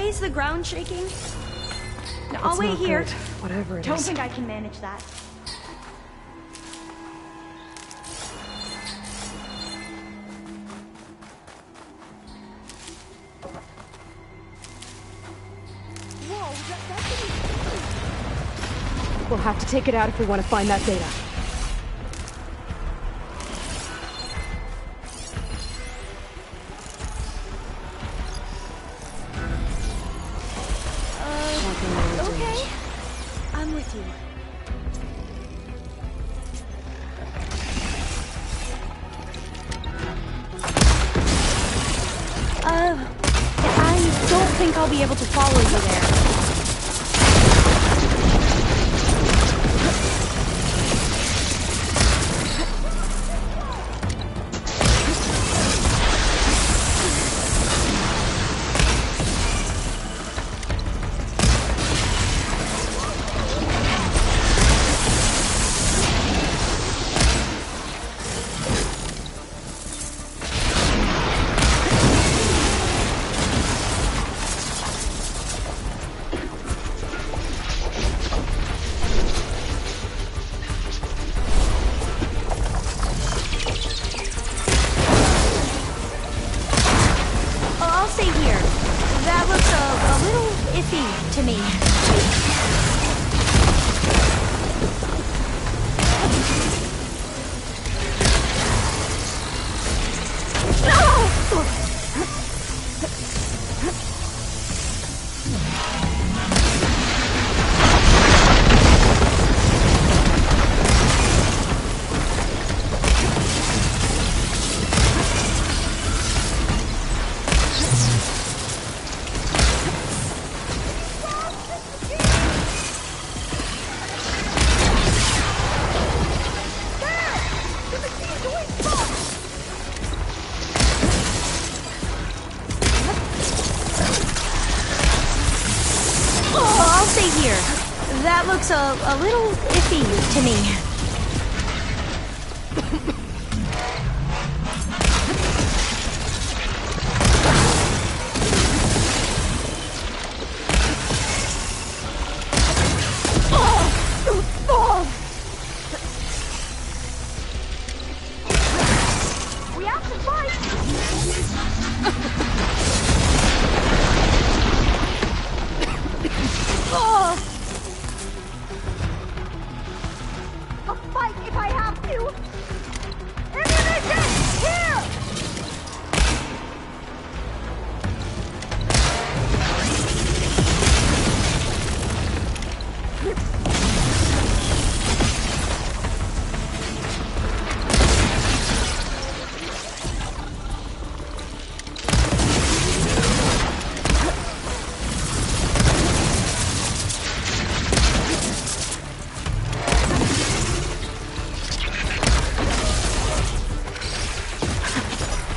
is the ground shaking? No, I'll It's wait not here. good, whatever it Don't is. think I can manage that. We'll have to take it out if we want to find that data. Okay. I'm with you. I don't think I'll be able to follow you there. To me. That looks a little iffy to me. We have to fight! I'll fight if I have to! Ammunition! Here!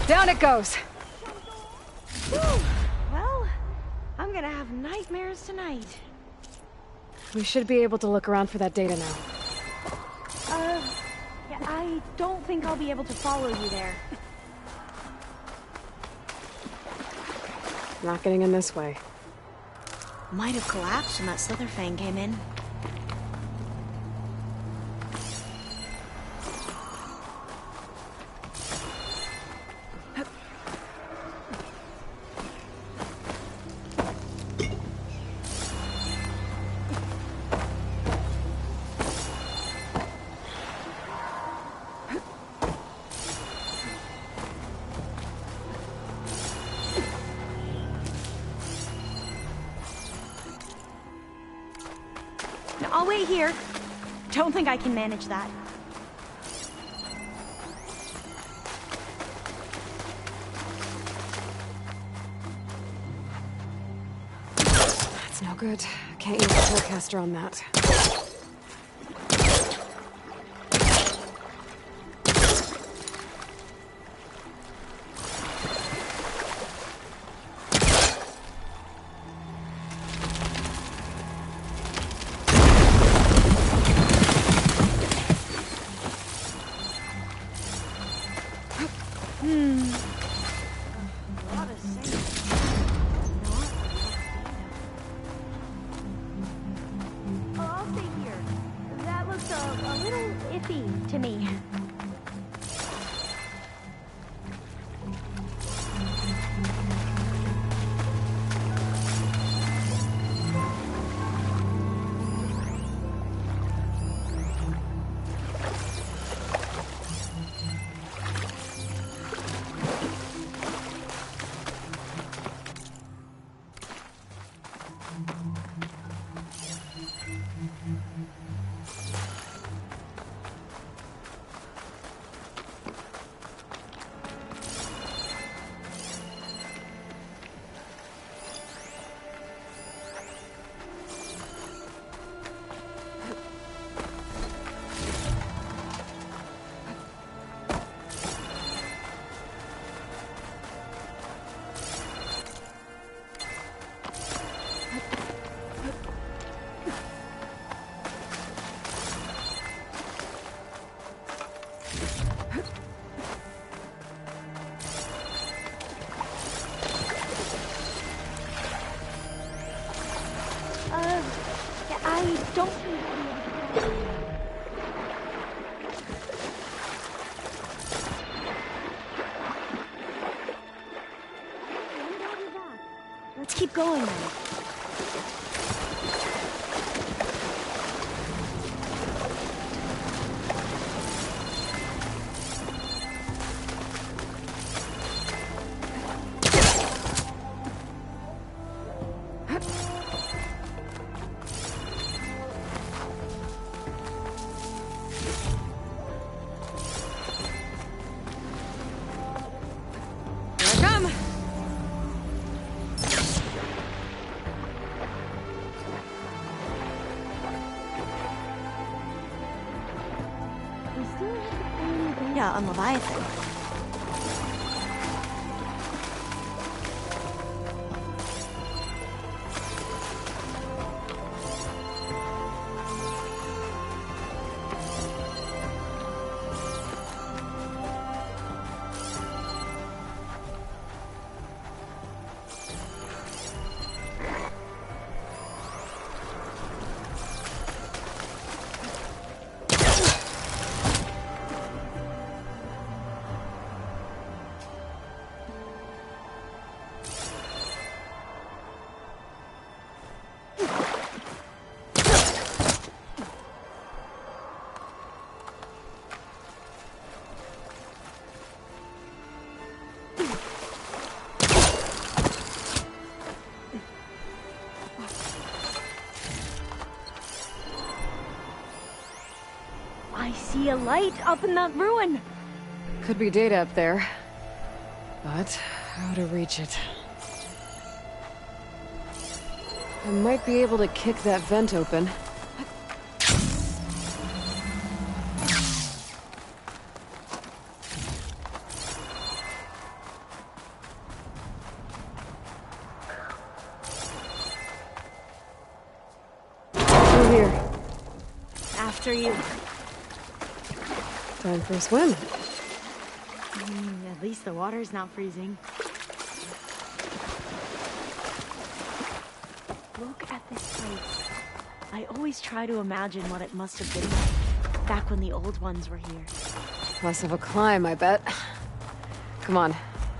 Down it goes. Whew. Well, I'm gonna have nightmares tonight. We should be able to look around for that data now. Yeah, I don't think I'll be able to follow you there. Not getting in this way. Might have collapsed when that Slitherfang came in. I'll wait here. Don't think I can manage that. That's no good. Can't use the forecaster on that. iffy to me. I don't think I'll be able to. Let's keep going then. On Leviathan. I see a light up in that ruin. Could be data up there. But how to reach it? I might be able to kick that vent open. Through here. After you. Time for a swim. At least the water's not freezing. Look at this place. I always try to imagine what it must have been like back when the old ones were here. Less of a climb, I bet. Come on,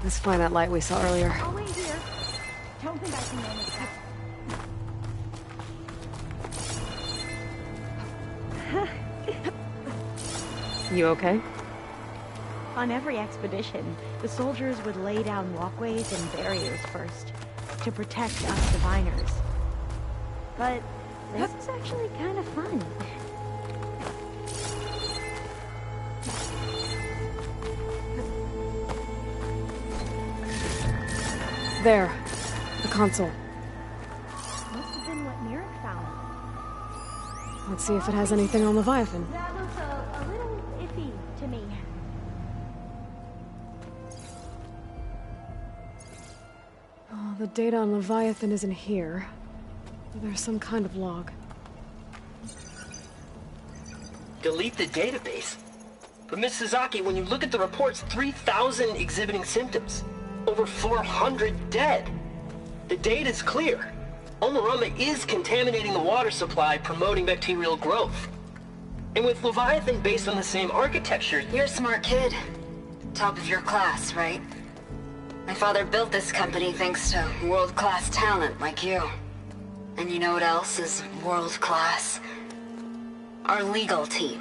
let's find that light we saw earlier. I'll wait here. Don't think I can manage that. You okay? On every expedition, the soldiers would lay down walkways and barriers first, to protect us diviners. But this is actually kind of fun. There, the console. Must have been what Mirek found. Let's see if it has anything on Leviathan. That looks a little iffy to me. Oh, the data on Leviathan isn't here. There's some kind of log. Delete the database? But Miss Sasaki, when you look at the reports, 3,000 exhibiting symptoms. Over 400 dead. The data's clear. Omarama is contaminating the water supply, promoting bacterial growth. And with Leviathan based on the same architecture... You're a smart kid. Top of your class, right? My father built this company thanks to world-class talent like you. And you know what else is world-class? Our legal team.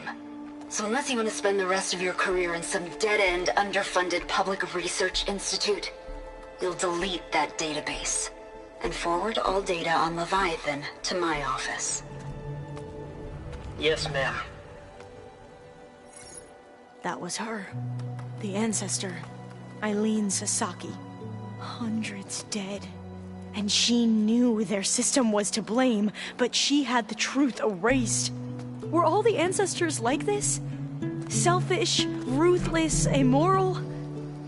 So unless you want to spend the rest of your career in some dead-end, underfunded public research institute, you'll delete that database and forward all data on Leviathan to my office. Yes, ma'am. That was her. The ancestor. Eileen Sasaki. Hundreds dead. And she knew their system was to blame, but she had the truth erased. Were all the ancestors like this? Selfish, ruthless, immoral?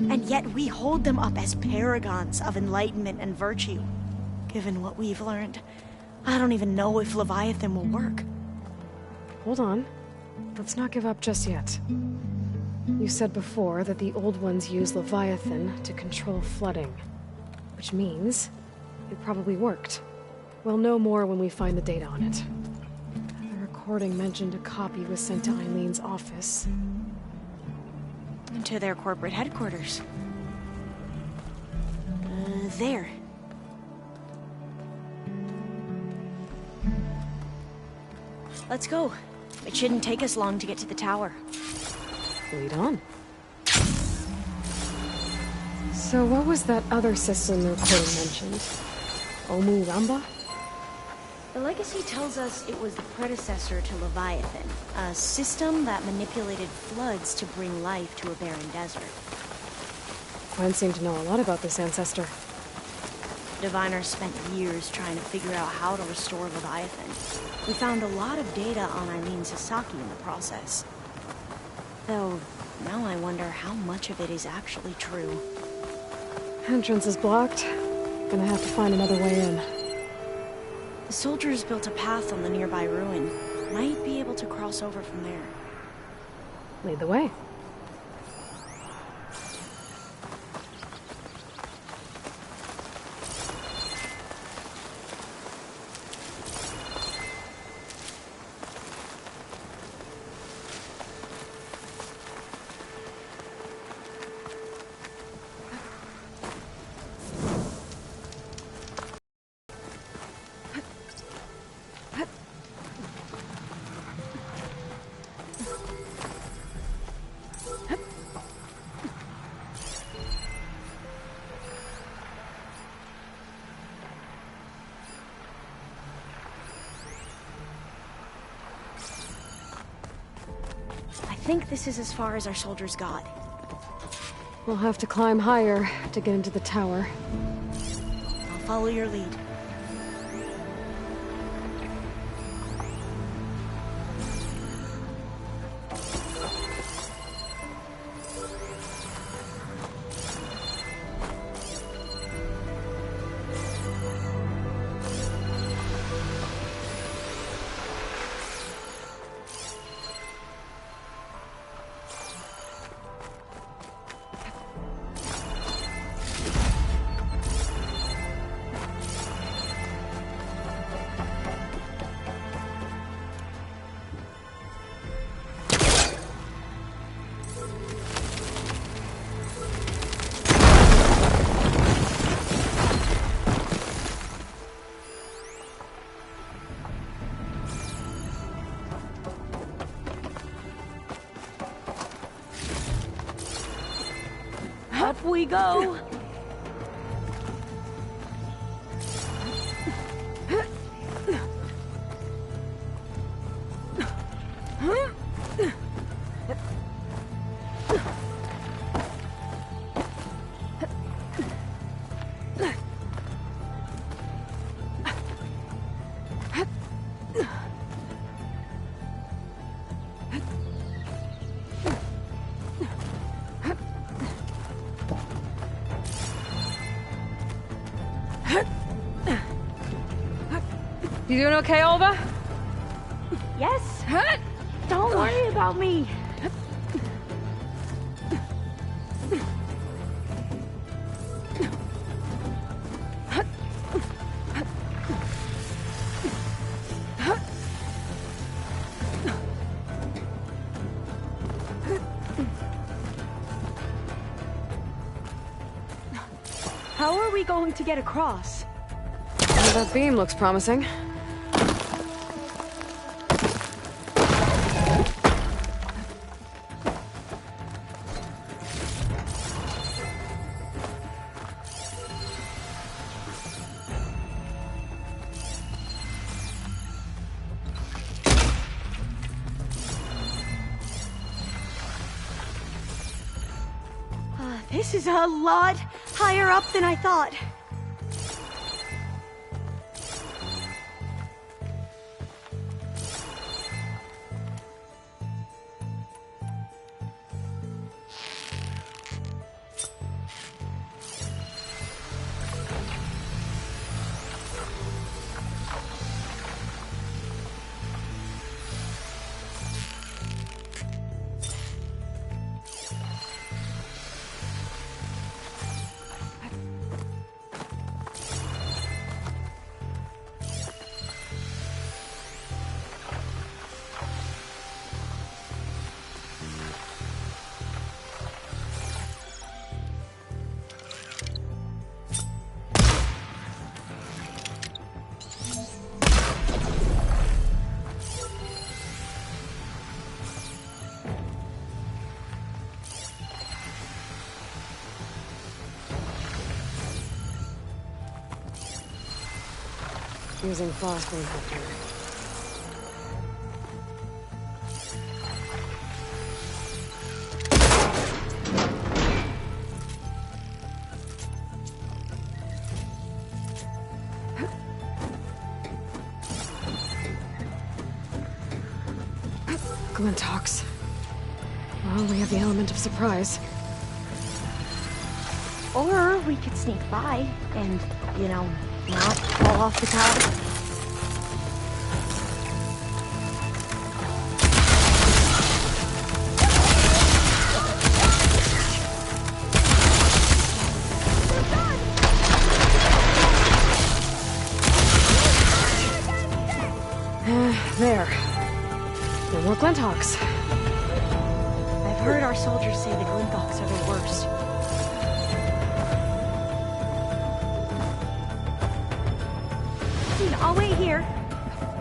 And yet we hold them up as paragons of enlightenment and virtue. Given what we've learned, I don't even know if Leviathan will work. Hold on. Let's not give up just yet. You said before that the Old Ones use Leviathan to control flooding. Which means it probably worked. We'll know more when we find the data on it. The recording mentioned a copy was sent to Eileen's office. To their corporate headquarters. There. Let's go. It shouldn't take us long to get to the tower. Lead on. So what was that other system the recording mentioned? Omu Ramba? The legacy tells us it was the predecessor to Leviathan, a system that manipulated floods to bring life to a barren desert. Gwen seemed to know a lot about this ancestor. Diviners spent years trying to figure out how to restore Leviathan. We found a lot of data on Eileen Sasaki in the process. Though, now I wonder how much of it is actually true. Entrance is blocked. Gonna have to find another way in. The soldiers built a path on the nearby ruin. Might be able to cross over from there. Lead the way. I think this is as far as our soldiers got. We'll have to climb higher to get into the tower. I'll follow your lead. Up we go! You doing okay, Olva? Yes? Don't worry about me. How are we going to get across? Well, that beam looks promising. This is a lot higher up than I thought. Using frost inhibitor. Glintox. Well, we have the element of surprise. Or we could sneak by and, you know, not fall off the tower. There. No more Glintox. I've heard our soldiers say the Glintox are the worst. I'll wait here.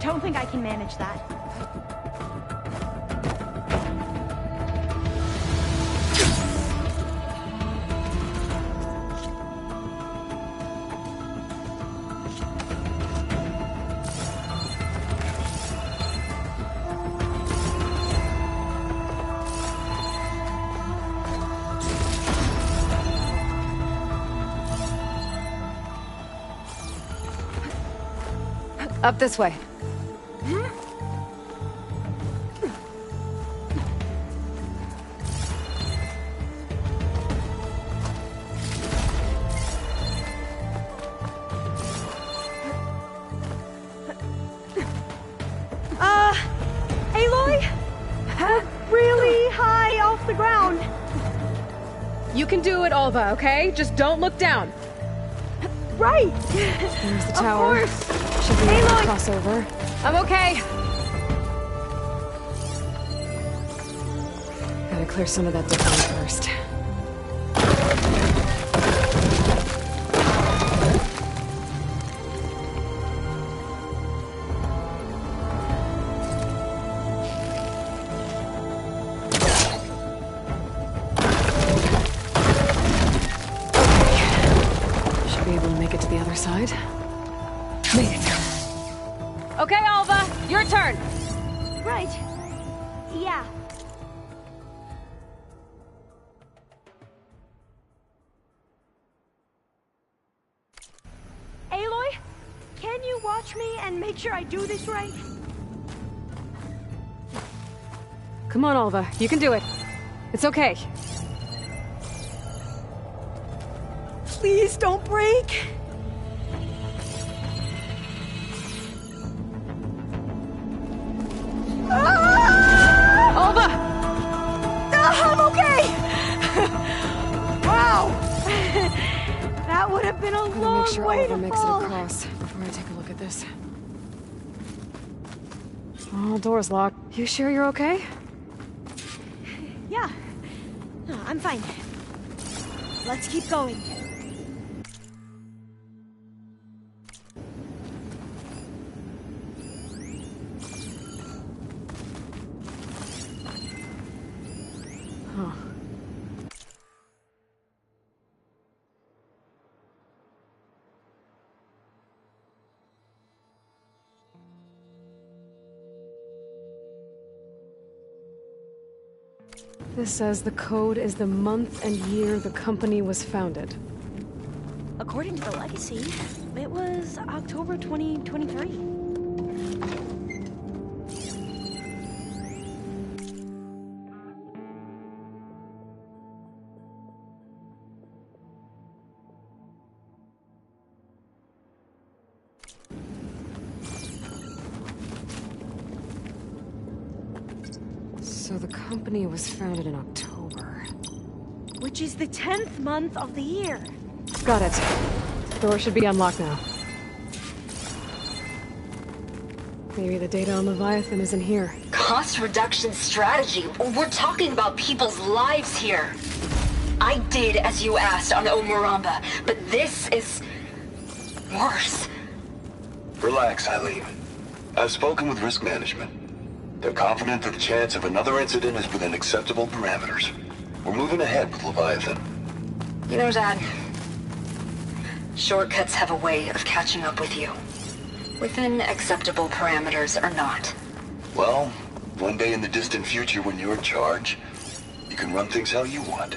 Don't think I can manage that. Up this way. Aloy? We're really high off the ground. You can do it, Alva, okay? Just don't look down. Right. There's the tower. Of course. Should be able to cross over. I'm okay. Gotta clear some of that debris first. Okay. Should be able to make it to the other side. Made it. Okay, Alva, your turn. Right. Yeah. Aloy, can you watch me and make sure I do this right? Come on, Alva, you can do it. It's okay. Please don't break. Alva! I'm okay! Wow! That would have been a long make sure way Alva to makes fall. it across before I take a look at this. Oh, door's locked. You sure you're okay? Yeah. No, I'm fine. Let's keep going. This says the code is the month and year the company was founded. According to the legacy, it was October 2023. So the company was founded in October. Which is the 10th month of the year. Got it. Door should be unlocked now. Maybe the data on Leviathan isn't here. Cost reduction strategy? We're talking about people's lives here. I did as you asked on Omuramba, but this is worse. Relax, Eileen. I've spoken with risk management. They're confident that the chance of another incident is within acceptable parameters. We're moving ahead with Leviathan. You know, Dad, shortcuts have a way of catching up with you. Within acceptable parameters or not. Well, one day in the distant future when you're in charge, you can run things how you want.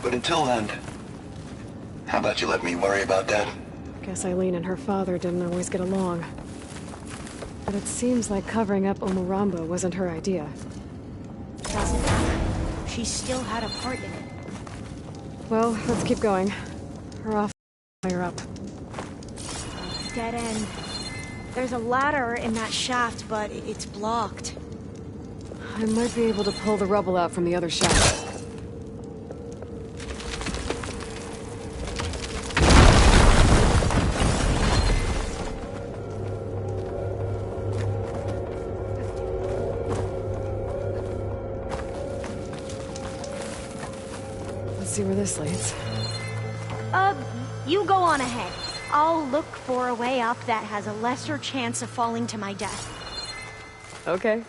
But until then, how about you let me worry about that? Guess Eileen and her father didn't always get along. But it seems like covering up Omuramba wasn't her idea. Doesn't matter. She still had a part in it. Well, let's keep going. We're off higher up. Dead end. There's a ladder in that shaft, but it's blocked. I might be able to pull the rubble out from the other shaft. Let's see where this leads. You go on ahead. I'll look for a way up that has a lesser chance of falling to my death. Okay.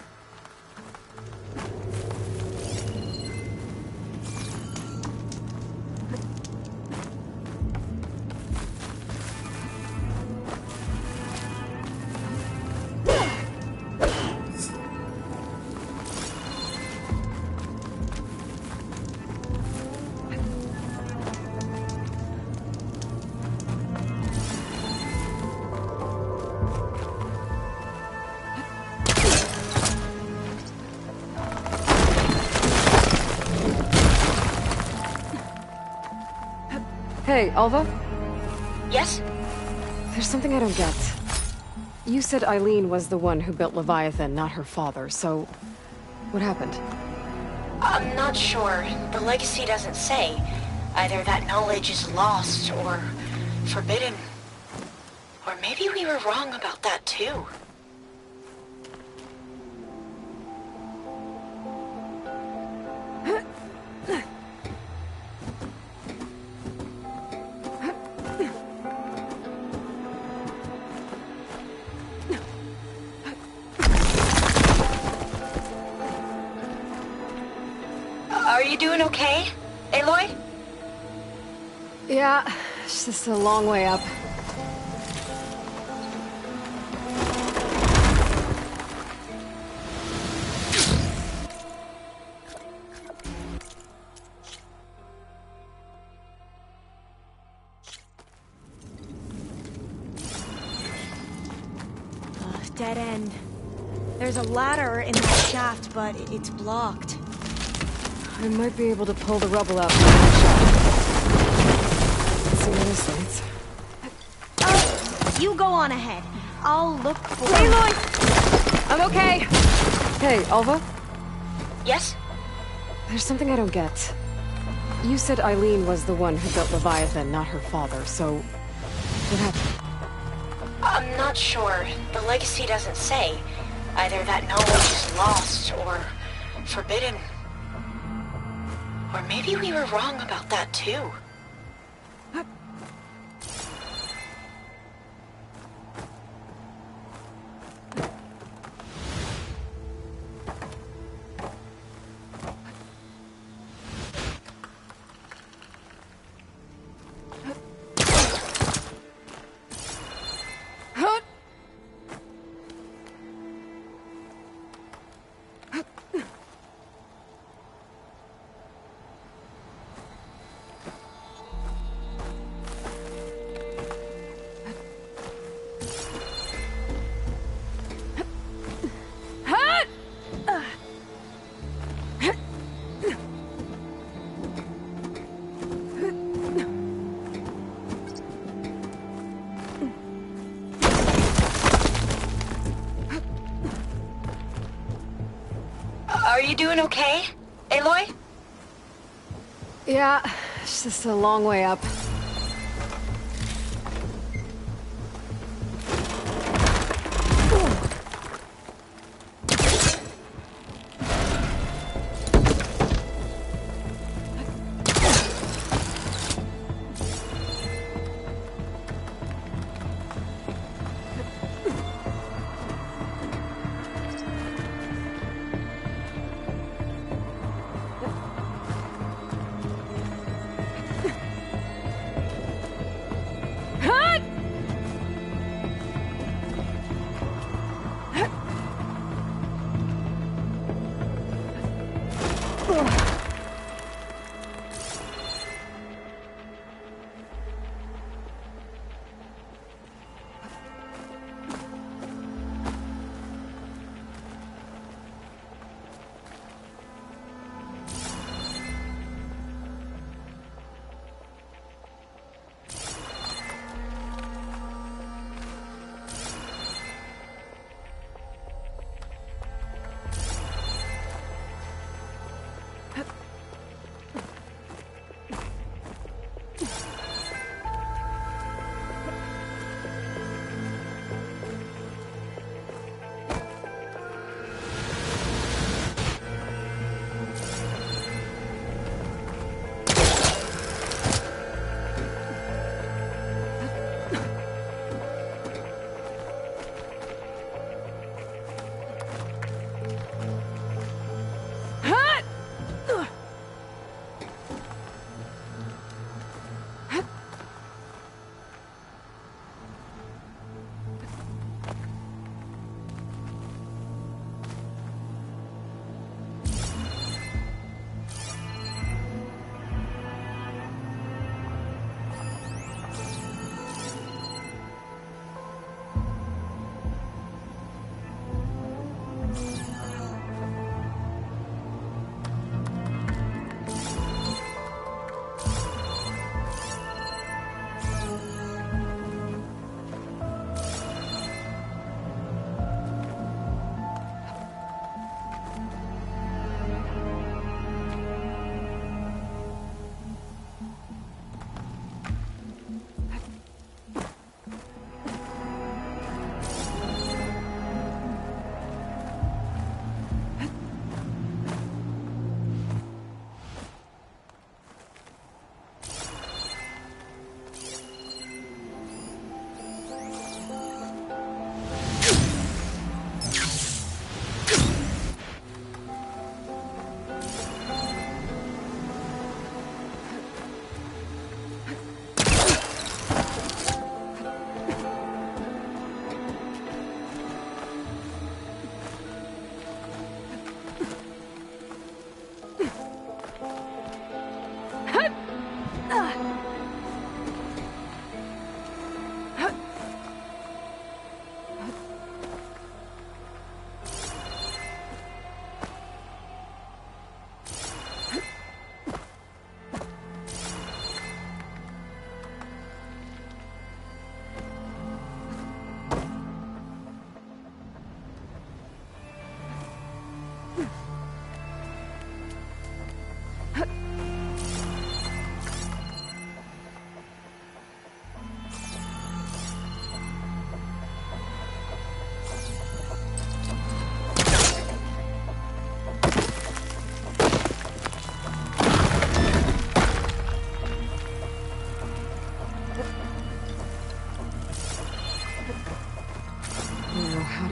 Hey, Alva? Yes? There's something I don't get. You said Eileen was the one who built Leviathan, not her father, so... what happened? I'm not sure. The legacy doesn't say. Either that knowledge is lost or forbidden. Or maybe we were wrong about that too. Are you doing okay, Aloy? Yeah, it's just a long way up. Dead end. There's a ladder in that shaft, but it's blocked. I might be able to pull the rubble out from the shaft. Let's see where this leads. You go on ahead. I'll look for... Aloy! I'm okay! Hey, Alva? Yes? There's something I don't get. You said Eileen was the one who built Leviathan, not her father, so... what happened? I'm not sure. The legacy doesn't say. Either that knowledge is lost or forbidden. Or maybe we were wrong about that too. Are you doing okay, Aloy? Yeah, it's just a long way up.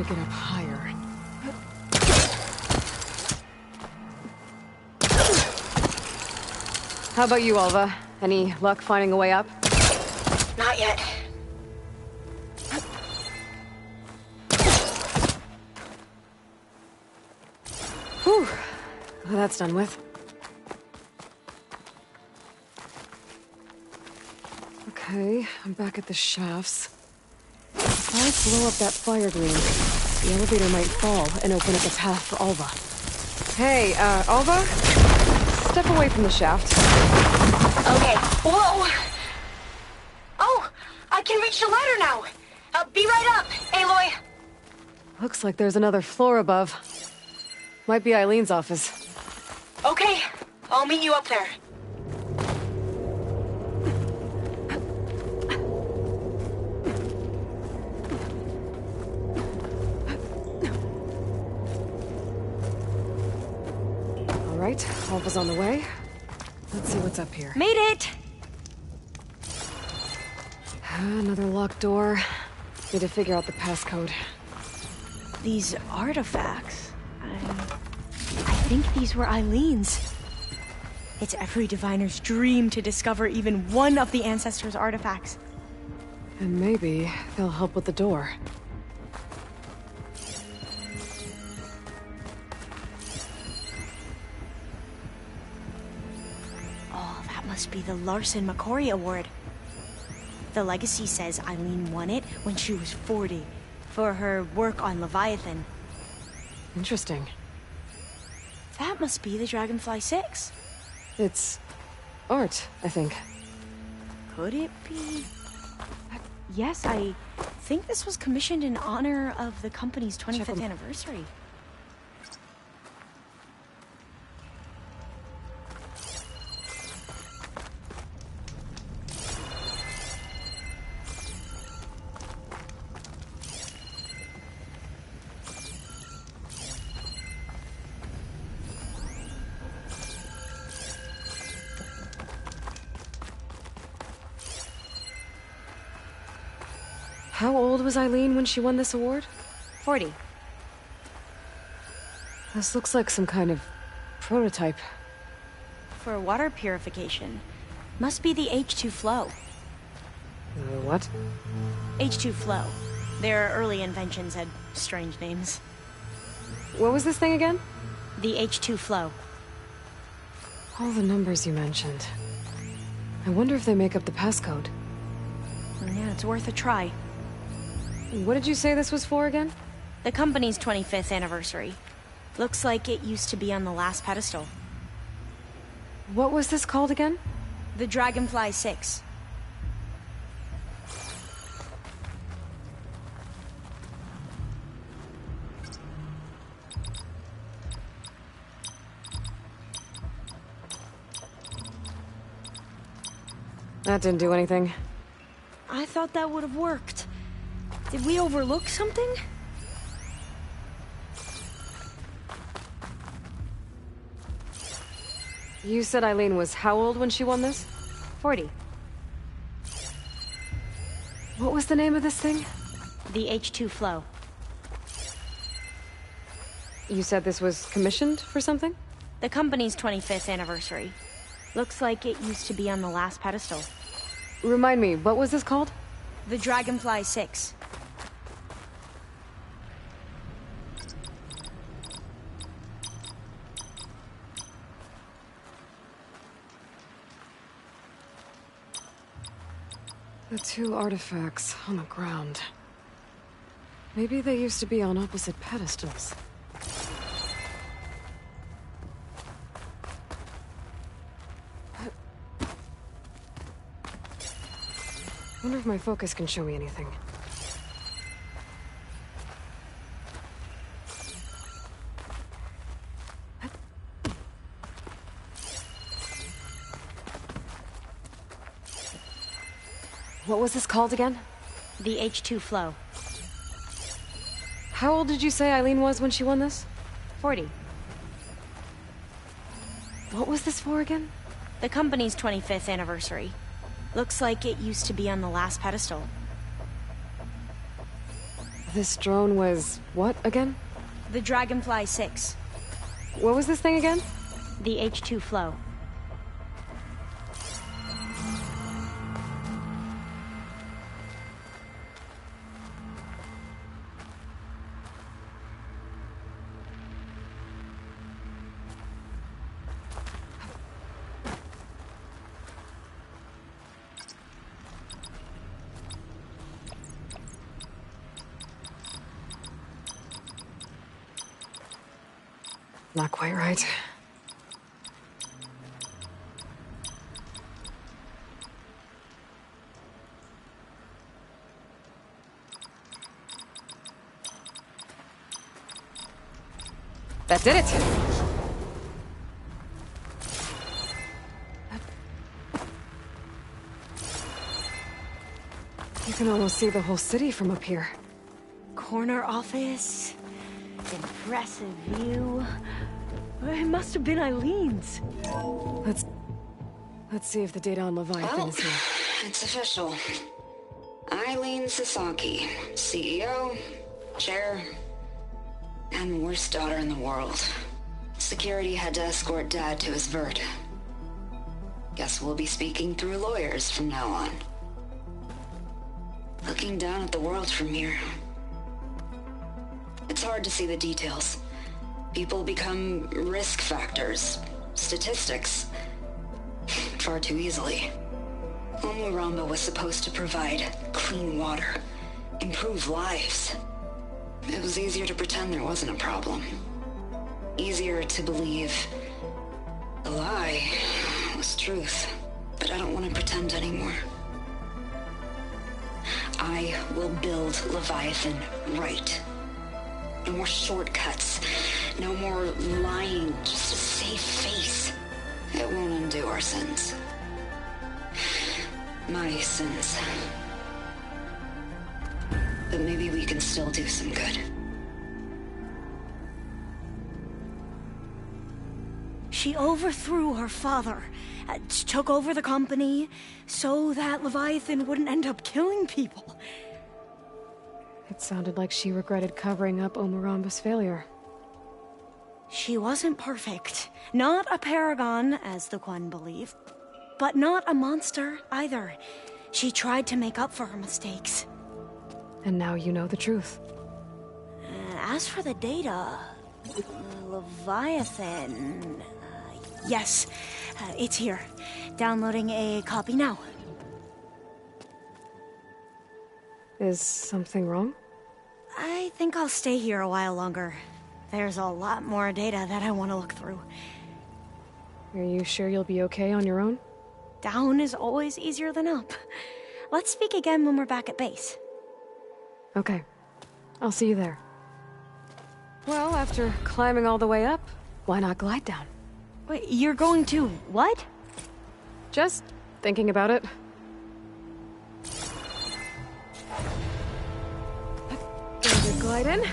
Get up higher. How about you, Alva? Any luck finding a way up? Not yet. Whew. Well, that's done with. Okay, I'm back at the shafts. If I blow up that fire green, the elevator might fall and open up a path for Alva. Hey, Alva? Step away from the shaft. Okay. Whoa! Oh! I can reach the ladder now! Be right up, Aloy! Looks like there's another floor above. Might be Eileen's office. Okay, I'll meet you up there. All right, Alpha's on the way. Let's see what's up here. Made it! Another locked door. Need to figure out the passcode. These artifacts... I think these were Eileen's. It's every diviner's dream to discover even one of the Ancestors' artifacts. And maybe they'll help with the door. Oh, that must be the Larson McCory Award. The legacy says Eileen won it when she was 40 for her work on Leviathan. Interesting. That must be the Dragonfly 6. It's art, I think. Could it be? Yes, I think this was commissioned in honor of the company's 25th anniversary. How old was Eileen when she won this award? 40. This looks like some kind of prototype. For water purification. Must be the H2 flow. What? H2 flow. Their early inventions had strange names. What was this thing again? The H2 flow. All the numbers you mentioned. I wonder if they make up the passcode. Yeah, it's worth a try. What did you say this was for again? The company's 25th anniversary. Looks like it used to be on the last pedestal. What was this called again? The Dragonfly 6. That didn't do anything. I thought that would have worked. Did we overlook something? You said Eileen was how old when she won this? 40. What was the name of this thing? The H2 flow. You said this was commissioned for something? The company's 25th anniversary. Looks like it used to be on the last pedestal. Remind me, what was this called? The Dragonfly 6. The two artifacts on the ground. Maybe they used to be on opposite pedestals. Wonder if my focus can show me anything. What was this called again? The H2 flow. How old did you say Eileen was when she won this? 40. What was this for again? The company's 25th anniversary. Looks like it used to be on the last pedestal. This drone was what again? The Dragonfly 6. What was this thing again? The H2 flow. Not quite right. That did it! You can almost see the whole city from up here. Corner office. Impressive view. It must have been Eileen's. Let's see if the data on Leviathan is here. It's official. Eileen Sasaki, CEO, chair, and the worst daughter in the world. Security had to escort Dad to his vert. Guess we'll be speaking through lawyers from now on. Looking down at the world from here. It's hard to see the details. People become risk factors, statistics, far too easily. Omuramba was supposed to provide clean water, improve lives. It was easier to pretend there wasn't a problem. Easier to believe the lie was truth. But I don't want to pretend anymore. I will build Leviathan right. No more shortcuts. No more lying just to save face. It won't undo our sins. My sins. But maybe we can still do some good. She overthrew her father, took over the company, so that Leviathan wouldn't end up killing people. It sounded like she regretted covering up Omuramba's failure. She wasn't perfect. Not a paragon, as the Quan believe. But not a monster, either. She tried to make up for her mistakes. And now you know the truth. As for the data... Leviathan... yes, it's here. Downloading a copy now. Is something wrong? I think I'll stay here a while longer. There's a lot more data that I want to look through. Are you sure you'll be okay on your own? Down is always easier than up. Let's speak again when we're back at base. Okay. I'll see you there. Well, after climbing all the way up, why not glide down? Wait, you're going to what? Just thinking about it. Going to glide in.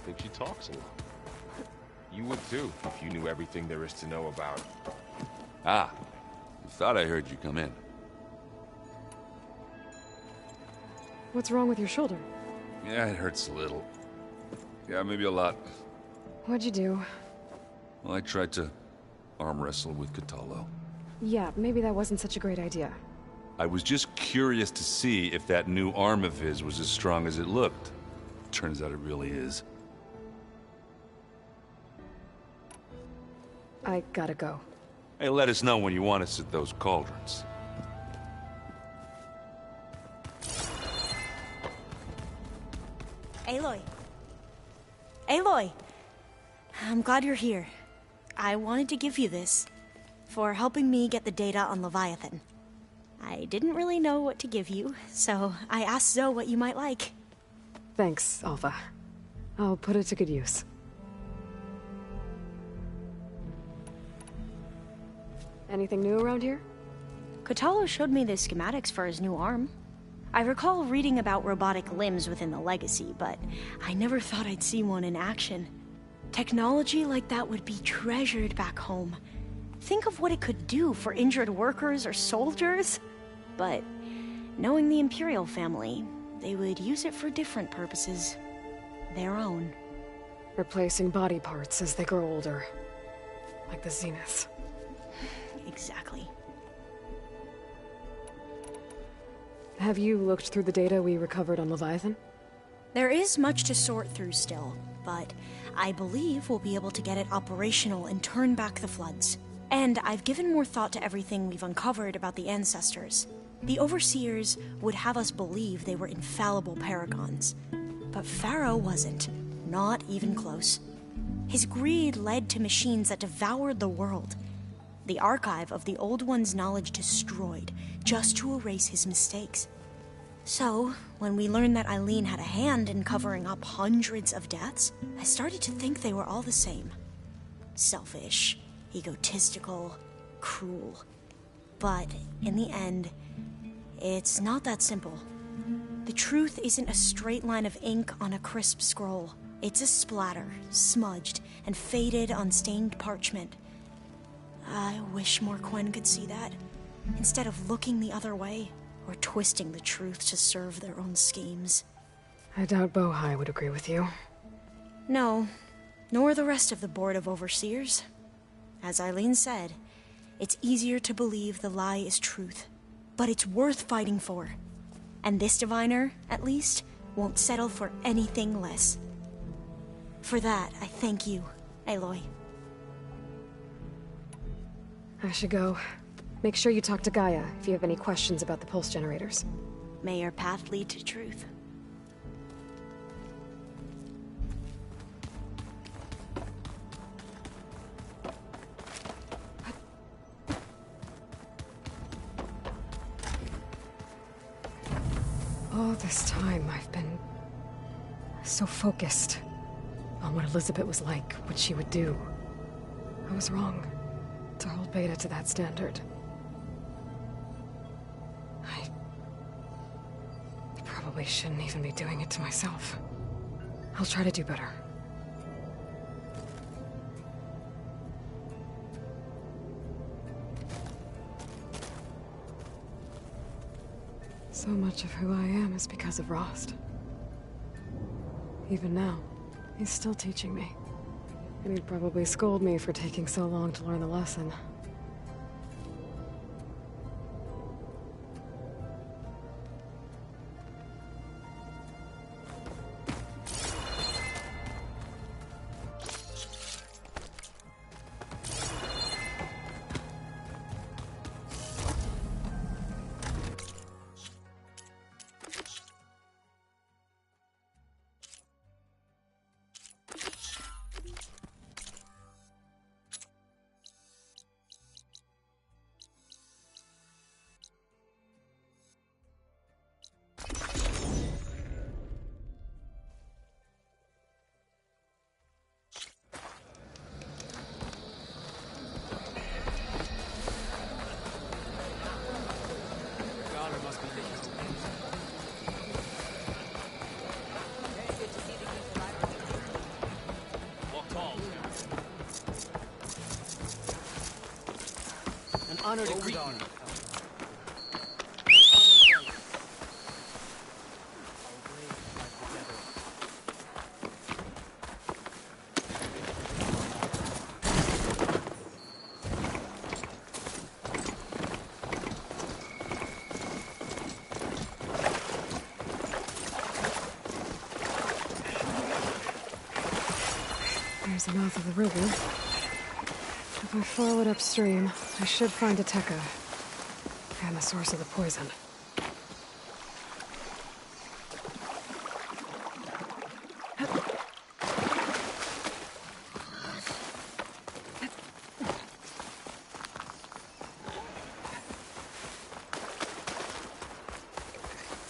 think she talks a lot. You would too, if you knew everything there is to know about her. Ah, I thought I heard you come in. What's wrong with your shoulder? Yeah, it hurts a little. Yeah, maybe a lot. What'd you do? Well, I tried to arm wrestle with Kotallo. Yeah, maybe that wasn't such a great idea. I was just curious to see if that new arm of his was as strong as it looked. Turns out it really is. I gotta go. Hey, let us know when you want us at those cauldrons. Aloy. Aloy! I'm glad you're here. I wanted to give you this for helping me get the data on Leviathan. I didn't really know what to give you, so I asked Zoe what you might like. Thanks, Alpha. I'll put it to good use. Anything new around here? Kotallo showed me the schematics for his new arm. I recall reading about robotic limbs within the Legacy, but I never thought I'd see one in action. Technology like that would be treasured back home. Think of what it could do for injured workers or soldiers. But knowing the Imperial family, they would use it for different purposes. Their own. Replacing body parts as they grow older. Like the Zeniths. Exactly. Have you looked through the data we recovered on Leviathan? There is much to sort through still, but I believe we'll be able to get it operational and turn back the floods. And I've given more thought to everything we've uncovered about the ancestors. The Overseers would have us believe they were infallible paragons. But Pharaoh wasn't. Not even close. His greed led to machines that devoured the world. The archive of the Old One's knowledge destroyed, just to erase his mistakes. So, when we learned that Eileen had a hand in covering up hundreds of deaths, I started to think they were all the same. Selfish, egotistical, cruel. But, in the end, it's not that simple. The truth isn't a straight line of ink on a crisp scroll. It's a splatter, smudged and faded on stained parchment. I wish more Quen could see that, instead of looking the other way, or twisting the truth to serve their own schemes. I doubt Bohai would agree with you. No, nor the rest of the Board of Overseers. As Eileen said, it's easier to believe the lie is truth, but it's worth fighting for. And this diviner, at least, won't settle for anything less. For that, I thank you, Aloy. I should go. Make sure you talk to Gaia if you have any questions about the pulse generators. May your path lead to truth. All this time, I've been so focused on what Elizabeth was like, what she would do. I was wrong to hold Beta to that standard. I probably shouldn't even be doing it to myself. I'll try to do better. So much of who I am is because of Rost. Even now, he's still teaching me. And he'd probably scold me for taking so long to learn the lesson. Honor to greet you. There's the mouth of the river. If I follow it upstream, I should find Ateca and the source of the poison.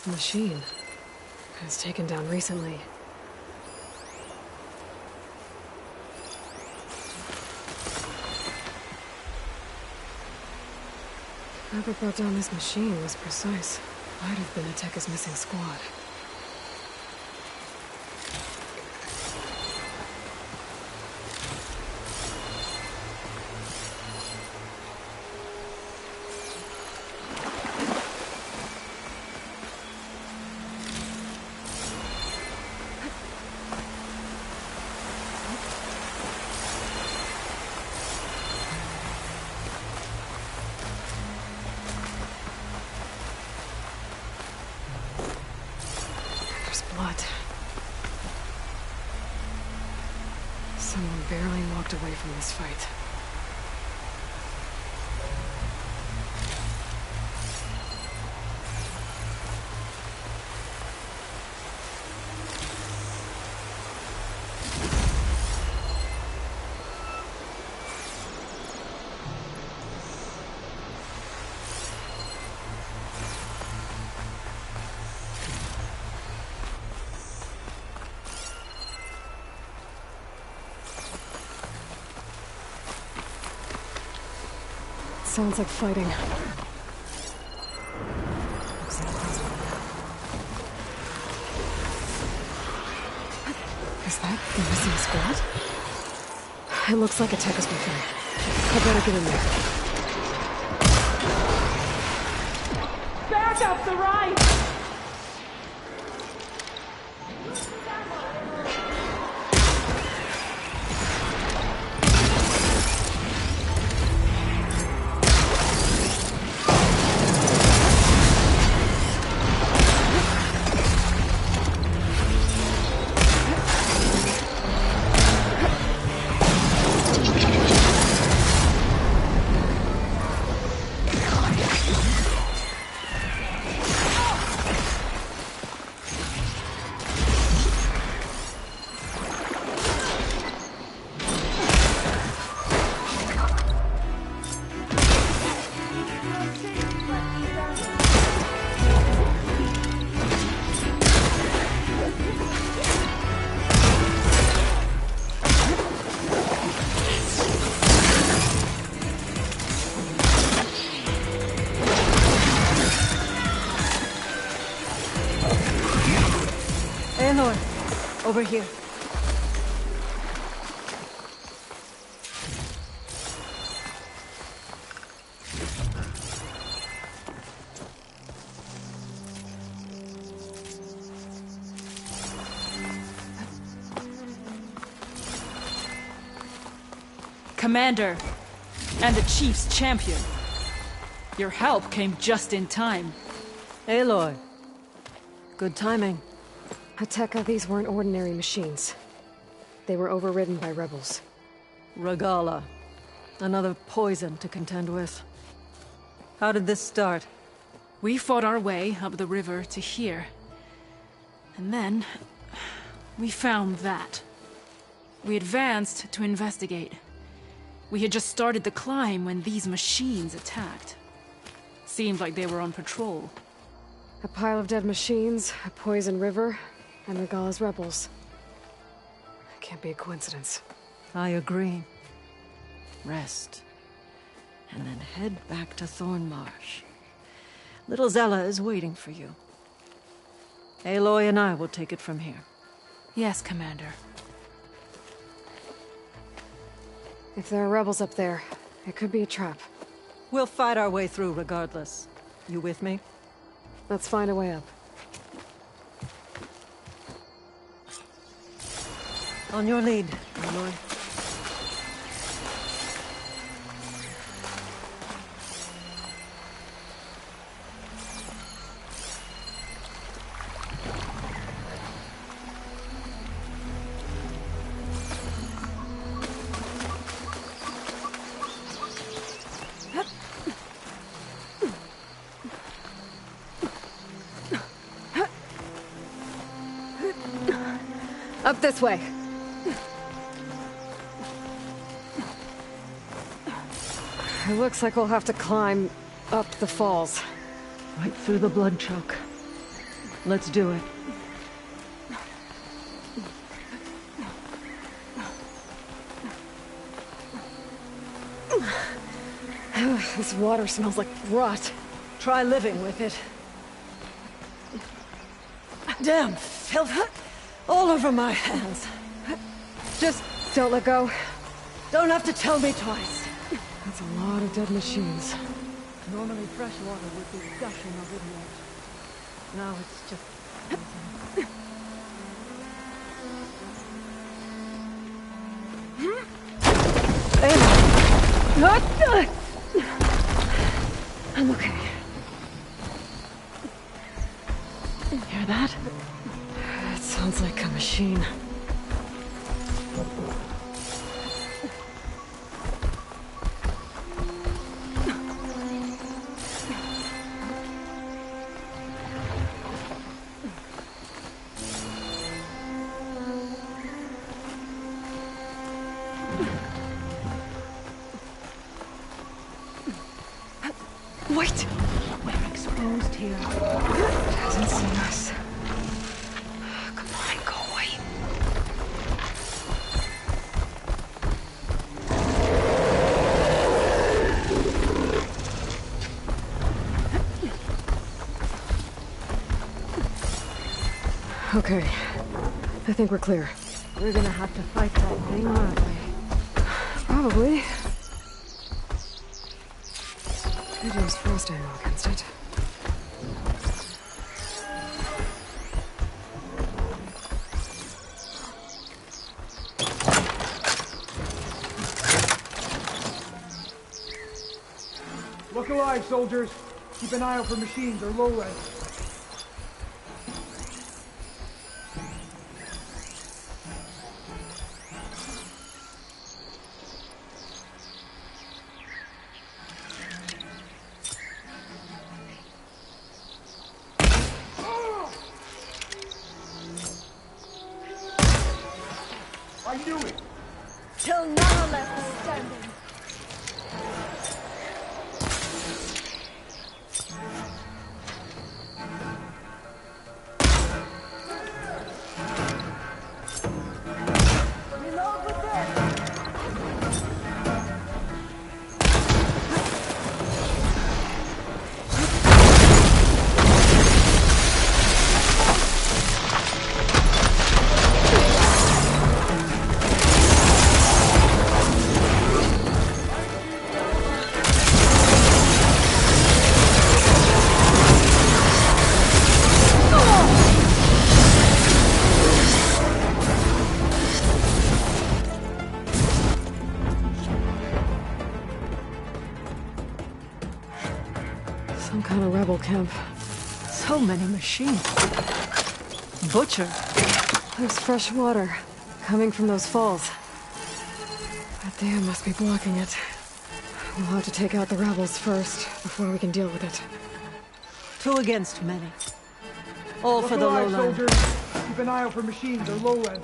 The machine. It was taken down recently. Whoever brought down this machine was precise. Might have been Ateca's missing squad. Blood. Someone barely walked away from this fight. Sounds like fighting. Is that the missing squad? It looks like Ateca's with them. I better get in there. Back up the right! Aloy, over here. Commander, and the Chief's champion. Your help came just in time. Aloy. Good timing. Ateca, these weren't ordinary machines. They were overridden by rebels. Regalla. Another poison to contend with. How did this start? We fought our way up the river to here. And then, we found that. We advanced to investigate. We had just started the climb when these machines attacked. Seemed like they were on patrol. A pile of dead machines, a poison river, and Regalla's rebels. It can't be a coincidence. I agree. Rest. And then head back to Thornmarsh. Little Zella is waiting for you. Aloy and I will take it from here. Yes, Commander. If there are rebels up there, it could be a trap. We'll fight our way through regardless. You with me? Let's find a way up. On your lead, Aloy. Up this way. It looks like we'll have to climb up the falls. Right through the blood choke. Let's do it. This water smells like rot. Try living with it. Damn filth! All over my hands. Just don't let go. Don't have to tell me twice. That's a lot of dead machines. Normally fresh water would be gushing over the edge. Now it's just... I'm okay. Hear that? It sounds like a machine. Wait! We're exposed here. It hasn't seen us. Come on, go away. Okay. I think we're clear. We're gonna have to fight that thing, aren't we? Probably. Could use frost ammo against it. Look alive, soldiers. Keep an eye out for machines or lowlands. I knew it! Till none are left standing. Reload with this! Some kind of rebel camp. So many machines. Butcher. There's fresh water coming from those falls. That dam must be blocking it. We'll have to take out the rebels first before we can deal with it. 2 against many. All Look for the alive, lowland. soldiers. Keep an eye out for machines or lowlanders.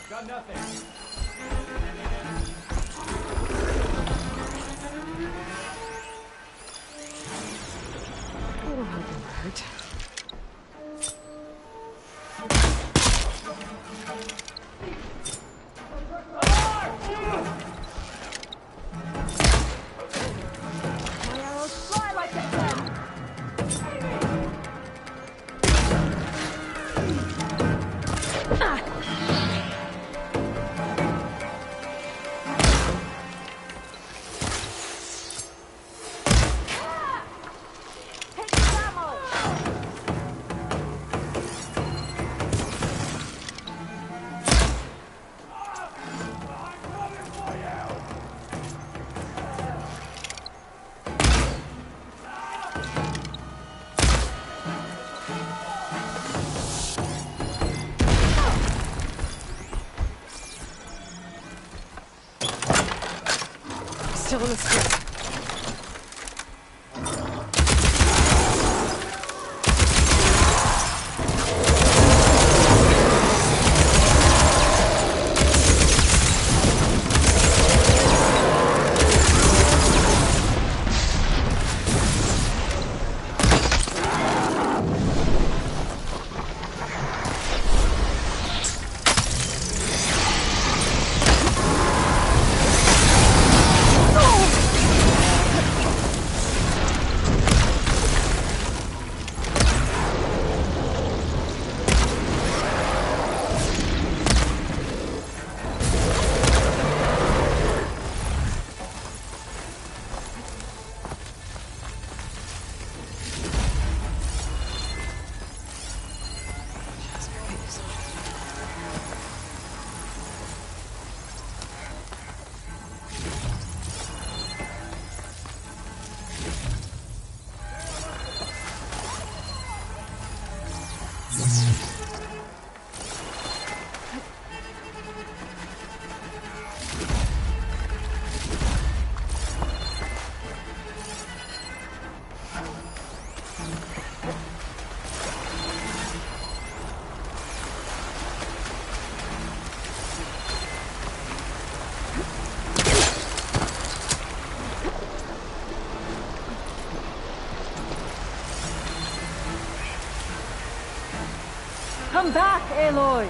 Got nothing. It'll help him hurt. Let's go. Come back, Aloy!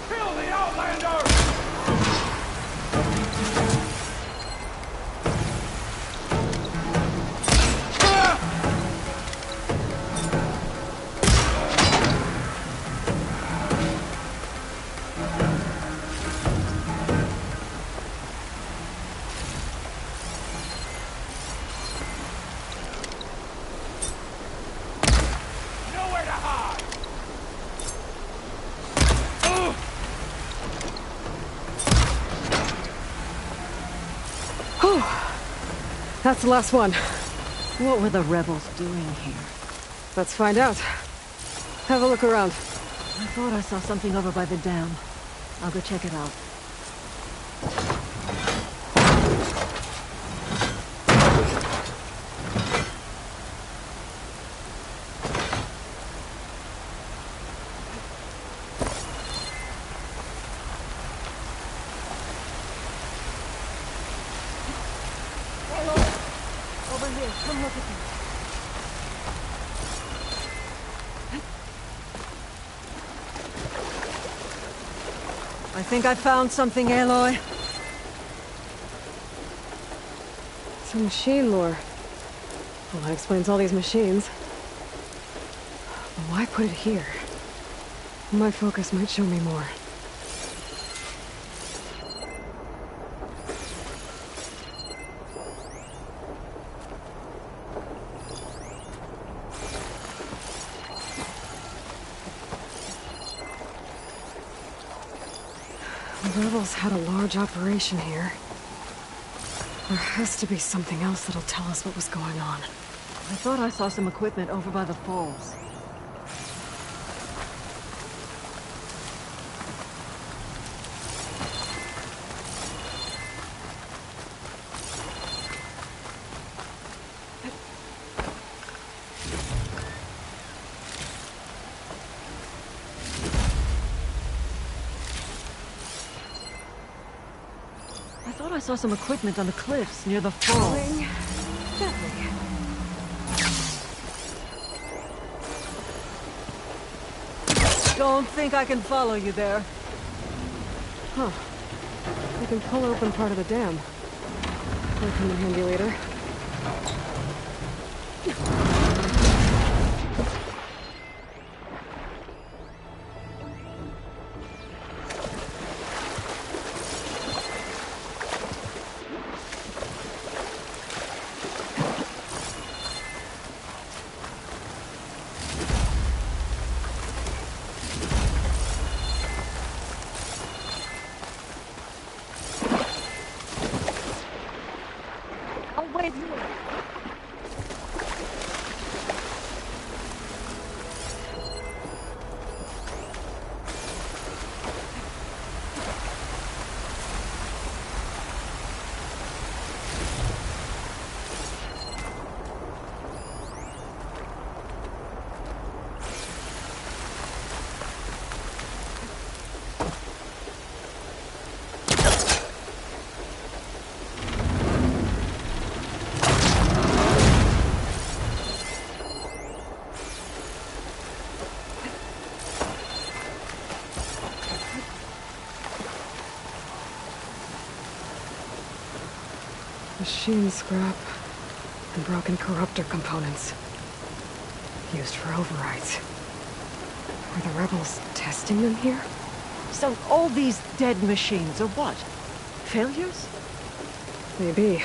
Kill the Outlander! Nowhere to hide! Whew. That's the last one. What were the rebels doing here? Let's find out. Have a look around. I thought I saw something over by the dam. I'll go check it out. Over here, come look at me. I think I found something, Aloy. Some machine lore. Well, that explains all these machines. But why put it here? My focus might show me more. The rebels had a large operation here. There has to be something else that'll tell us what was going on. I thought I saw some equipment over by the falls. I thought I saw some equipment on the cliffs near the falls. Gently. Don't think I can follow you there. Huh. We can pull open part of the dam. That'll come in handy later. I'll wait here. Machine scrap and broken corruptor components. Used for overrides. Were the rebels testing them here? So all these dead machines are what? Failures? Maybe.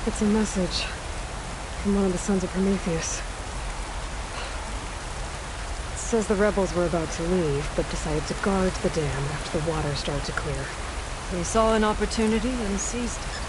It's a message from one of the Sons of Prometheus. It says the rebels were about to leave, but decided to guard the dam after the water started to clear. They saw an opportunity and seized it.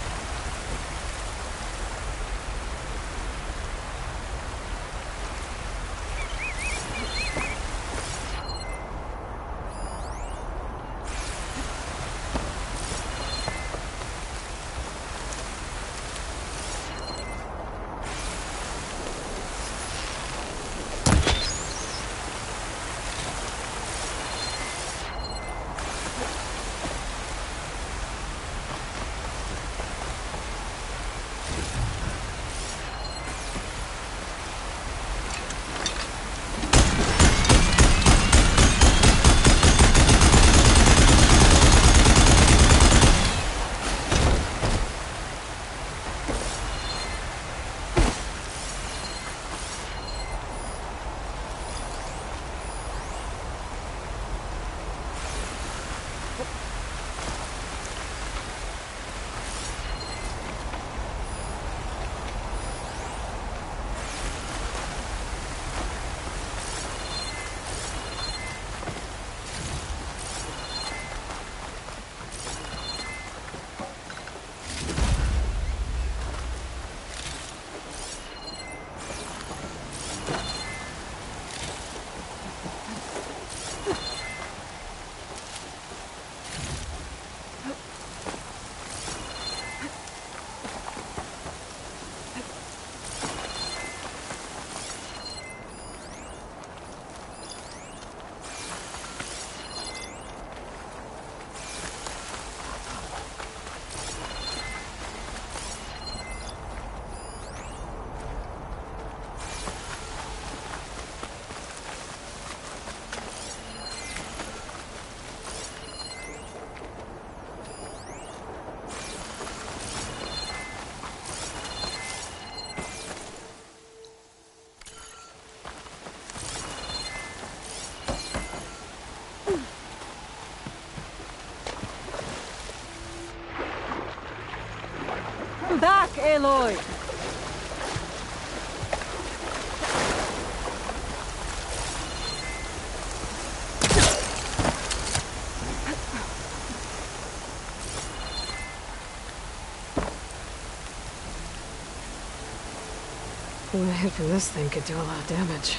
Come back, Aloy! One hit from this thing could do a lot of damage.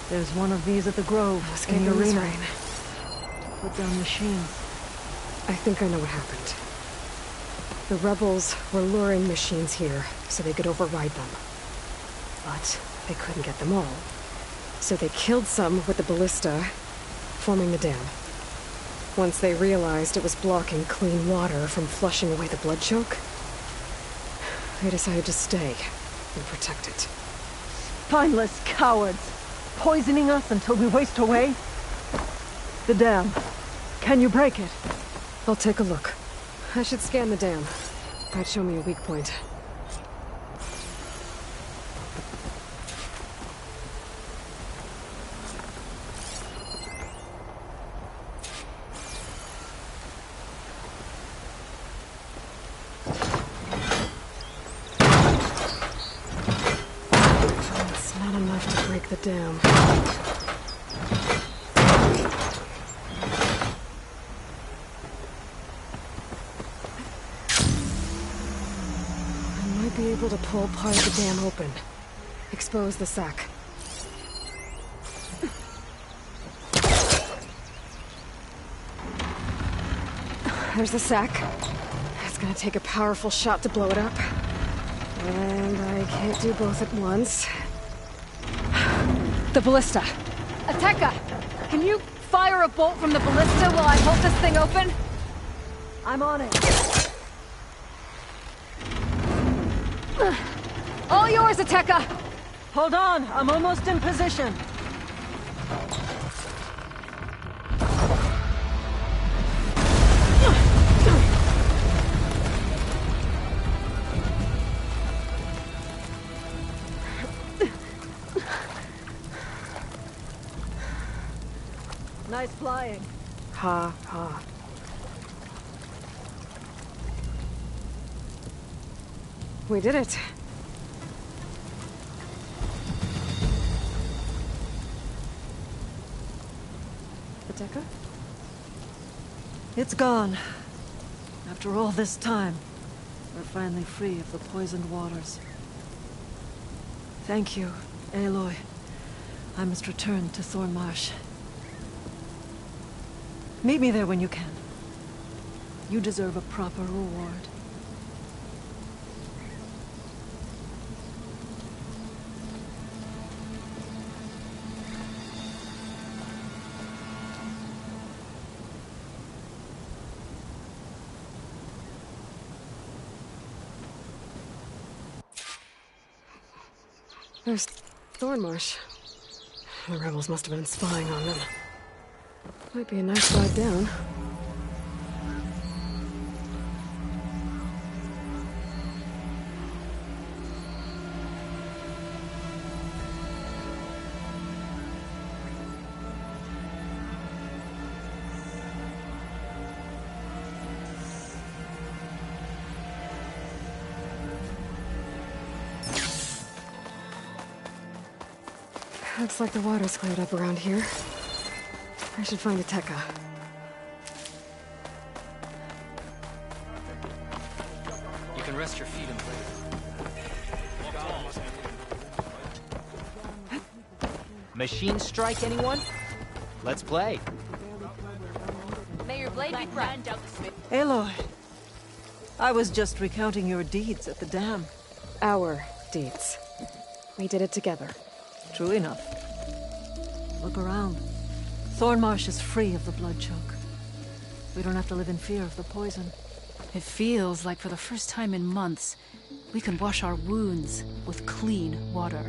There's one of these at the Grove, Escape in the arena. rain. Put down machines. I think I know what happened. The rebels were luring machines here so they could override them. But they couldn't get them all. So they killed some with the ballista, forming the dam. Once they realized it was blocking clean water from flushing away the blood choke, they decided to stay and protect it. Spineless cowards! Poisoning us until we waste away? The dam. Can you break it? I'll take a look. I should scan the dam. Might show me a weak point. It's not enough to break the dam. I might be able to pull part of the dam open. Expose the sack. There's the sack. It's gonna take a powerful shot to blow it up. And I can't do both at once. The ballista. Ateka! Can you fire a bolt from the ballista while I hold this thing open? I'm on it. All yours, Ateka! Hold on, I'm almost in position. Nice flying. Ha, ha. We did it. Ateka? It's gone. After all this time, we're finally free of the poisoned waters. Thank you, Aloy. I must return to Thornmarsh. Meet me there when you can. You deserve a proper reward. There's Thornmarsh. The rebels must have been spying on them. Might be a nice ride down. Looks like the water's cleared up around here. I should find Ateka. You can rest your feet in place. Machine strike, anyone? Let's play. May your blade be bright. Aloy, I was just recounting your deeds at the dam. Our deeds. We did it together. True enough. Look around. Thornmarsh is free of the blood choke. We don't have to live in fear of the poison. It feels like for the first time in months, we can wash our wounds with clean water.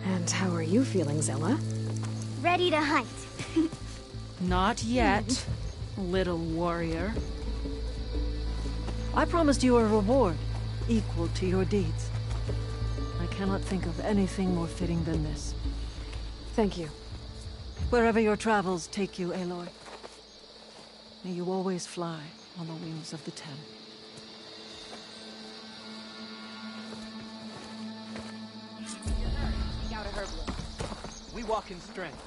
And how are you feeling, Zella? Ready to hunt. Not yet, little warrior. I promised you a reward equal to your deeds. I cannot think of anything more fitting than this. Thank you. Wherever your travels take you, Aloy, may you always fly on the wings of the Ten. We walk in strength.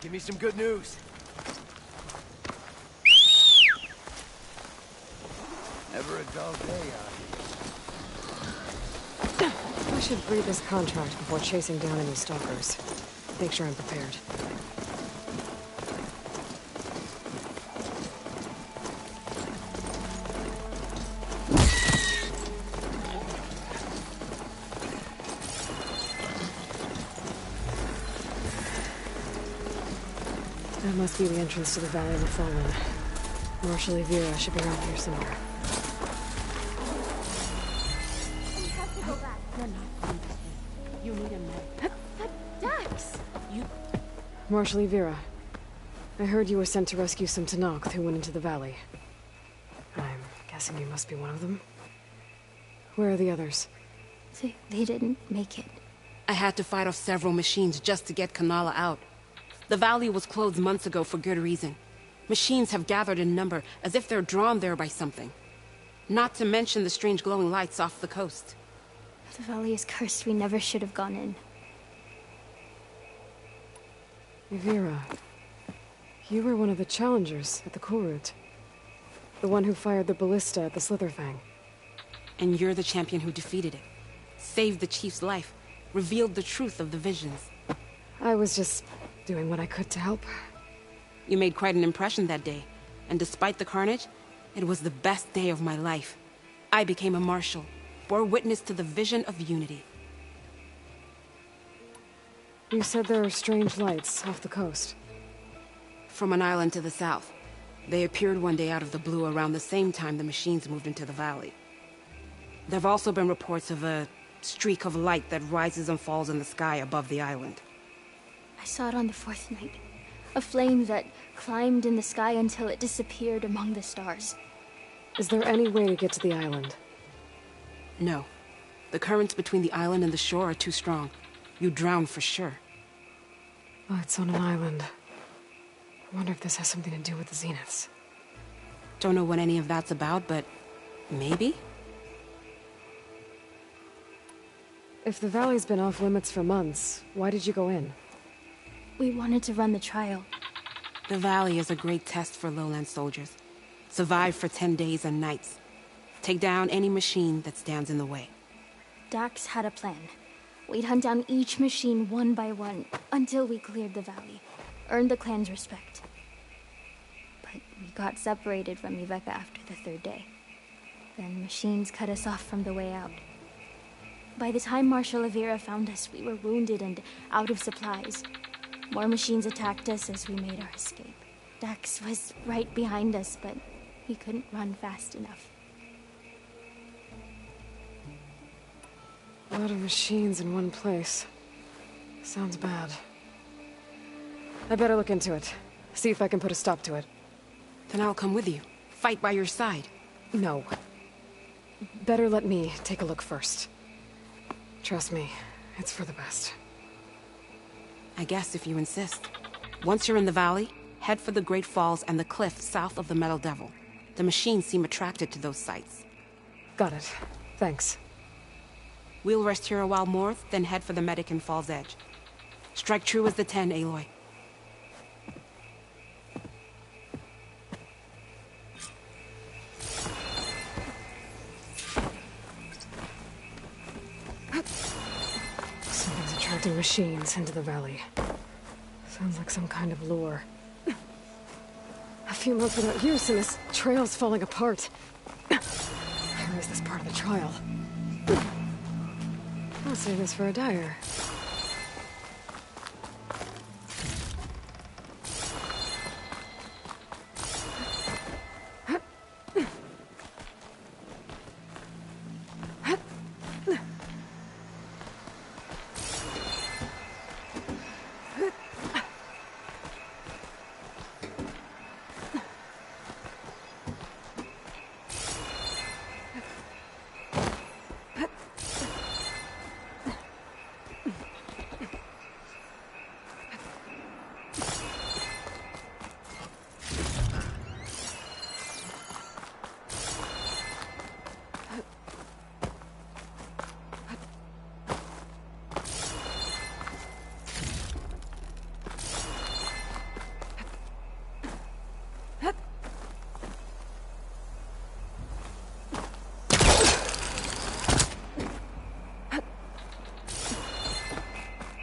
Give me some good news. Never a dull day out I should read this contract before chasing down any stalkers. Make sure I'm prepared. That must be the entrance to the Valley of the Fallen. Marshal Vera should be around here somewhere. We have to go back. You're not going to stay. You need a med. But Dax! Marshal Vera, I heard you were sent to rescue some Tenakth who went into the valley. I'm guessing you must be one of them. Where are the others? They didn't make it. I had to fight off several machines just to get Kanala out. The valley was closed months ago for good reason. Machines have gathered in number, as if they're drawn there by something. Not to mention the strange glowing lights off the coast. The valley is cursed. We never should have gone in. Vera, you were one of the challengers at the Korut. The one who fired the ballista at the Slitherfang. And you're the champion who defeated it. Saved the chief's life. Revealed the truth of the visions. I was just doing what I could to help. You made quite an impression that day. And despite the carnage, it was the best day of my life. I became a marshal. Bore witness to the vision of unity. You said there are strange lights off the coast. From an island to the south. They appeared one day out of the blue around the same time the machines moved into the valley. There have also been reports of a streak of light that rises and falls in the sky above the island. I saw it on the fourth night. A flame that climbed in the sky until it disappeared among the stars. Is there any way to get to the island? No. The currents between the island and the shore are too strong. You'd drown for sure. Oh, it's on an island. I wonder if this has something to do with the Zeniths. Don't know what any of that's about, but maybe? If the valley's been off limits for months, why did you go in? We wanted to run the trial. The valley is a great test for lowland soldiers. Survive for 10 days and nights. Take down any machine that stands in the way. Dax had a plan. We'd hunt down each machine one by one until we cleared the valley. Earned the clan's respect. But we got separated from Iveka after the third day. Then machines cut us off from the way out. By the time Marshal Vera found us, we were wounded and out of supplies. More machines attacked us as we made our escape. Dax was right behind us, but he couldn't run fast enough. A lot of machines in one place. Sounds bad. I better look into it. See if I can put a stop to it. Then I'll come with you. Fight by your side. No. Better let me take a look first. Trust me, it's for the best. I guess if you insist. Once you're in the valley, head for the Great Falls and the cliff south of the Metal Devil. The machines seem attracted to those sites. Got it. Thanks. We'll rest here a while more, then head for the medic in Fall's Edge. Strike true as the 10, Aloy. Something's attracting machines into the valley. Sounds like some kind of lure. A few months without use and this trail's falling apart. Or is this part of the trial? I'll save this for a dyer.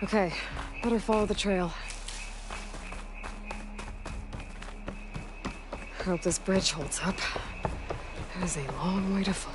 Okay, better follow the trail. Hope this bridge holds up. There's a long way to fall.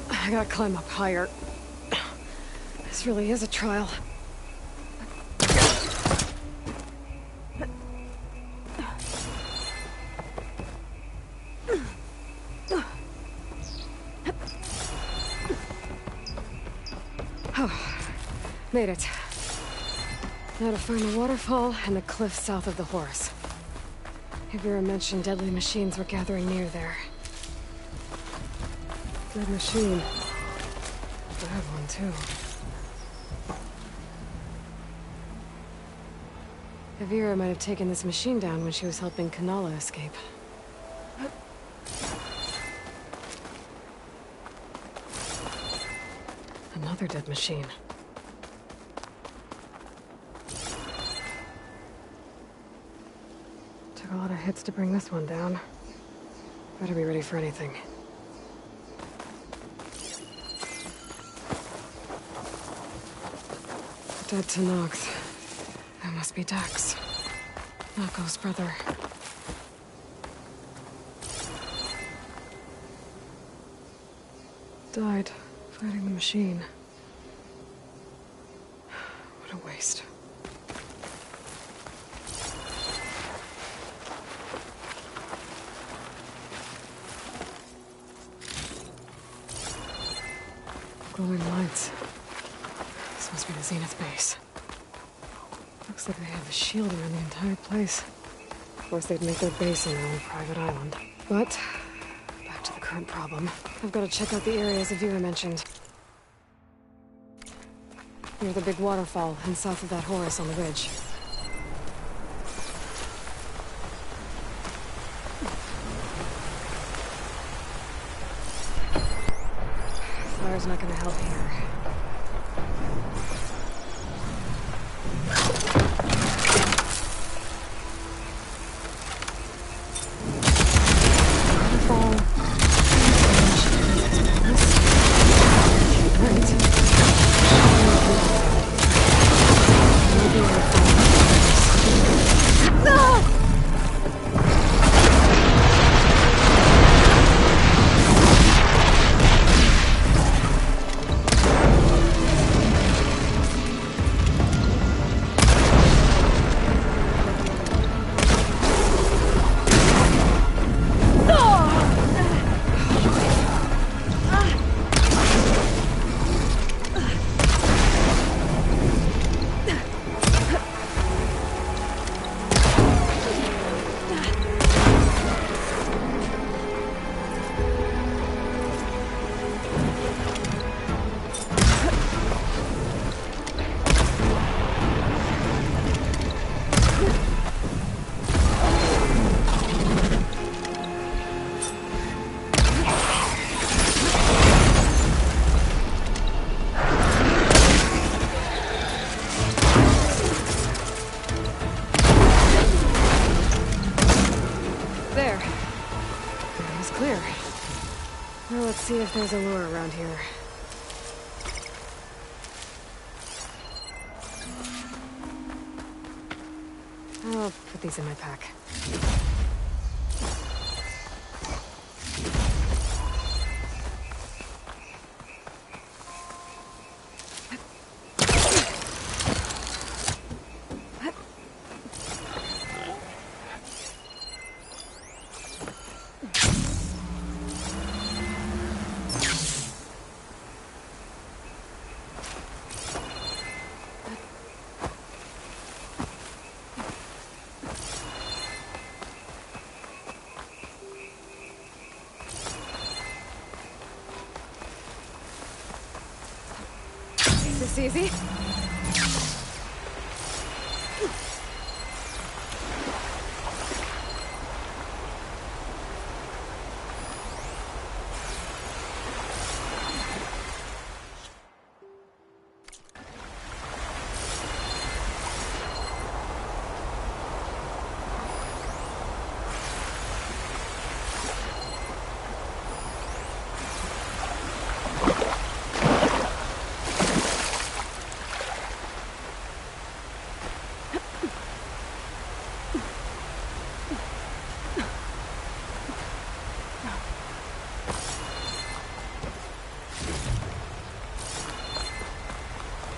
I gotta climb up higher. This really is a trial. Oh, made it. Now to find the waterfall and the cliff south of the Horus. Vera mentioned deadly machines were gathering near there. Good machine. Bad one, too. Avira might have taken this machine down when she was helping Kanala escape. Another dead machine. Took a lot of hits to bring this one down. Better be ready for anything. Dead to Nox. That must be Dax. Nako's brother. Died fighting the machine. What a waste. Glowing lights. This must be the Zenith base. Looks like they have a shield around the entire place. Of course, they'd make their base on their own private island. But, back to the current problem. I've got to check out the areas Avira mentioned. Near the big waterfall, and south of that Horus on the ridge. Fire's not gonna help here. See if there's a lure around here. I'll put these in my pack. this easy.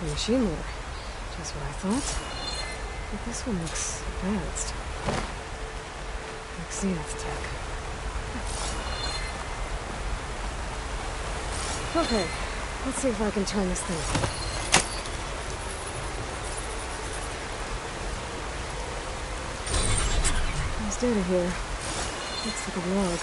Machine loader. Just what I thought. But this one looks advanced. Like Zenith tech. Okay, let's see if I can turn this thing on. There's data here. Looks like a log.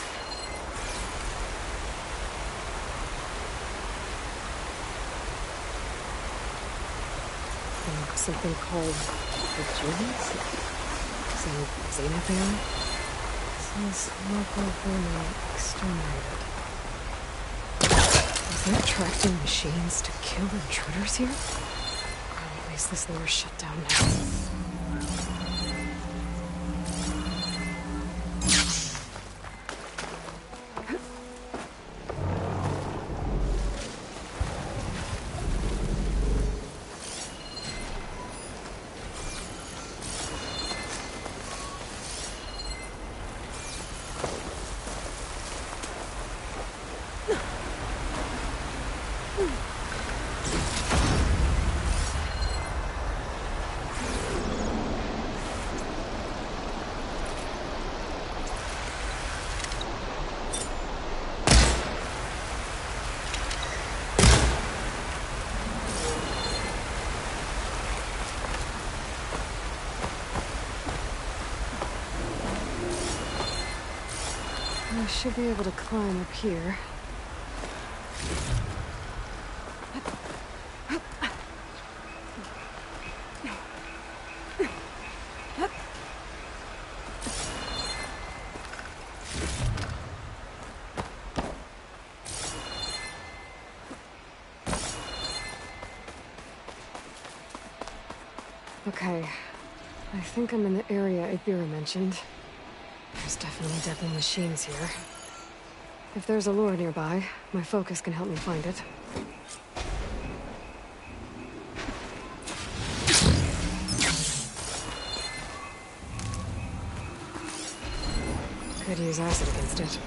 Something called the Jones? Some Zenith era? Says local vermin exterminated. Is there tracking machines to kill intruders here? Or at least this lower's shut down now. I should be able to climb up here. Okay, I think I'm in the area Ibira mentioned. There's definitely deadly machines here. If there's a lure nearby, my focus can help me find it. Could use acid against it.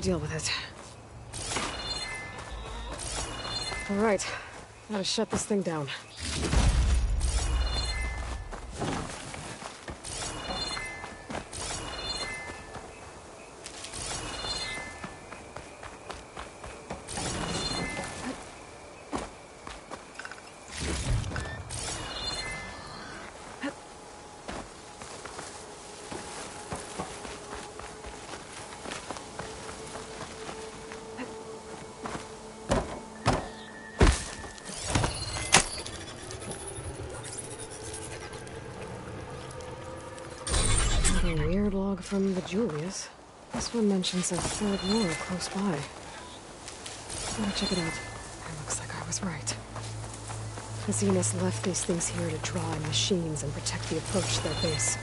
deal with it. All right, gotta shut this thing down. A weird log from the Julius. This one mentions a third war close by. Gotta check it out. It looks like I was right. Zenas left these things here to draw in machines and protect the approach to their base.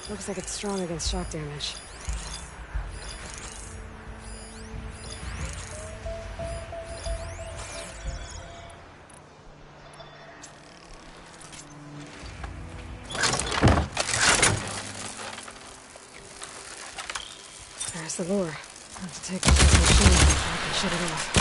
Looks like it's strong against shock damage. There's the lure. I'll have to take off this machine before I can shut it off.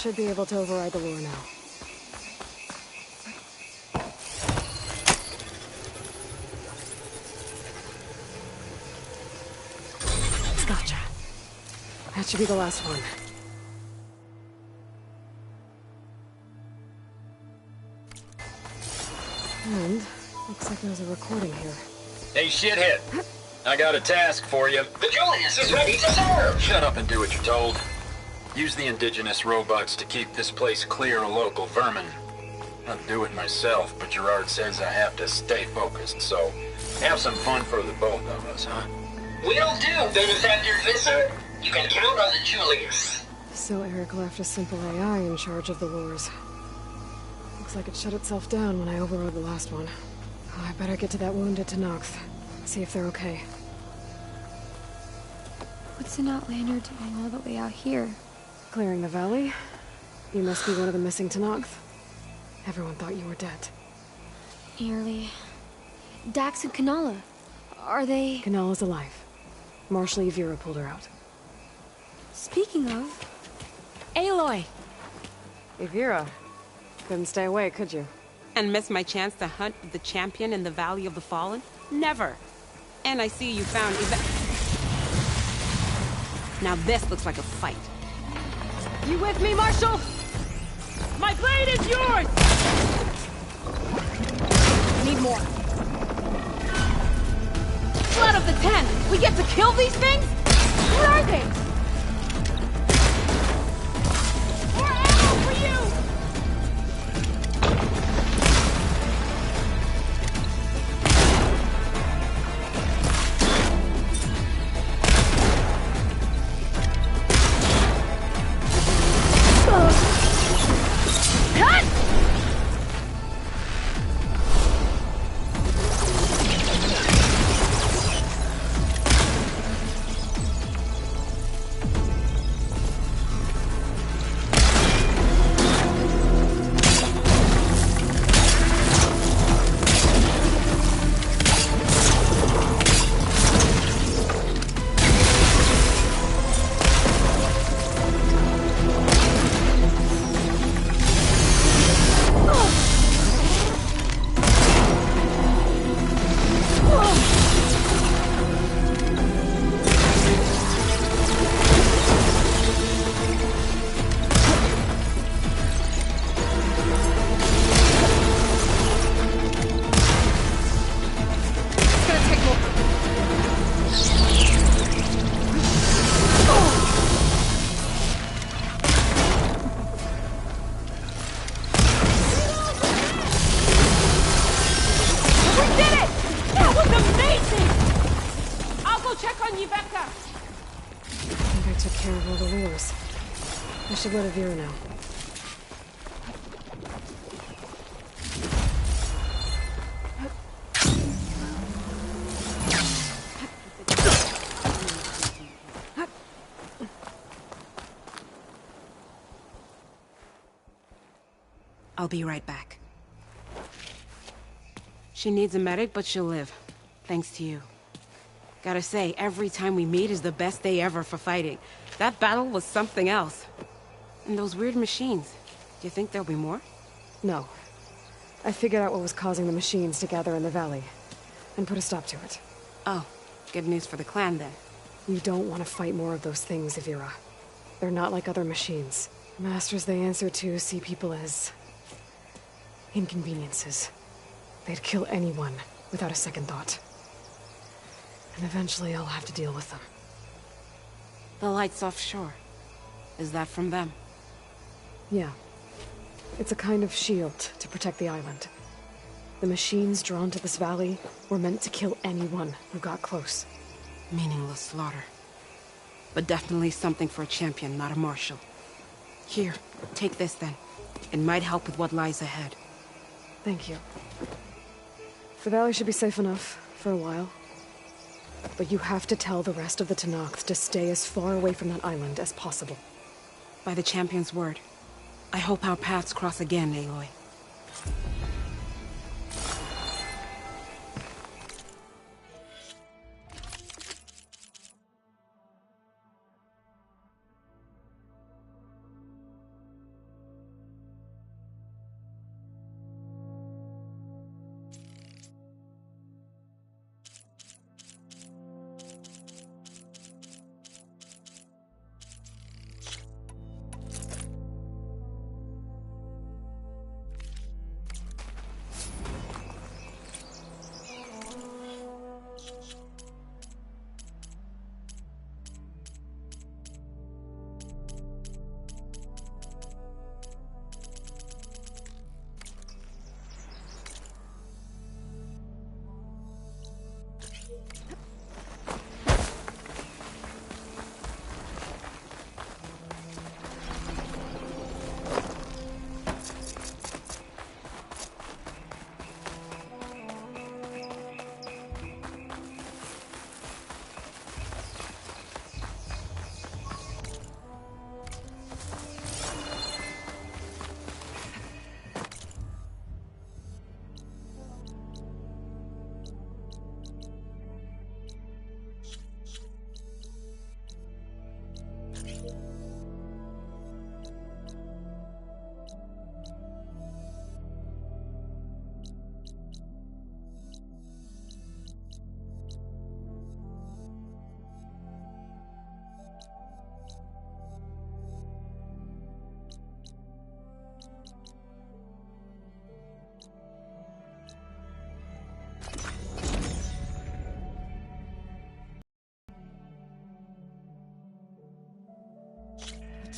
Should be able to override the lure now. Scott, That should be the last one. And looks like there's a recording here. Hey, shithead. I got a task for you. The Julius is ready to serve! Shut up and do what you're told. Use the indigenous robots to keep this place clear of local vermin. I'll do it myself, but Gerard says I have to stay focused, so have some fun for the both of us, huh? Will do, Benefactor Visser. You can count on the Julius. So Eric left a simple AI in charge of the wars. Looks like it shut itself down when I overrode the last one. Oh, I better get to that wounded Tenakth. See if they're okay. What's an outlander doing all the way out here? Clearing the valley? You must be one of the missing Tenakth. Everyone thought you were dead. Nearly. Dax and Kanala. Are they... Kanala's alive. Marshal Yvira pulled her out. Speaking of... Aloy! Yvira. Couldn't stay away, could you? And miss my chance to hunt the champion in the Valley of the Fallen? Never! And I see you found Now this looks like a fight. You with me, Marshal? My blade is yours! Need more. Blood of the Ten! We get to kill these things? Where are they? More ammo for you! I should let Yvira know. I'll be right back. She needs a medic, but she'll live. Thanks to you. Gotta say, every time we meet is the best day ever for fighting. That battle was something else. And those weird machines. Do you think there'll be more? No. I figured out what was causing the machines to gather in the valley, and put a stop to it. Oh, good news for the clan then. You don't want to fight more of those things, Yvira. They're not like other machines. Masters they answer to see people as... inconveniences. They'd kill anyone without a second thought. And eventually I'll have to deal with them. The lights offshore. Is that from them? Yeah. It's a kind of shield to protect the island. The machines drawn to this valley were meant to kill anyone who got close. Meaningless slaughter. But definitely something for a champion, not a marshal. Here, take this then. It might help with what lies ahead. Thank you. The valley should be safe enough, for a while. But you have to tell the rest of the Tenakth to stay as far away from that island as possible. By the champion's word. I hope our paths cross again, Aloy.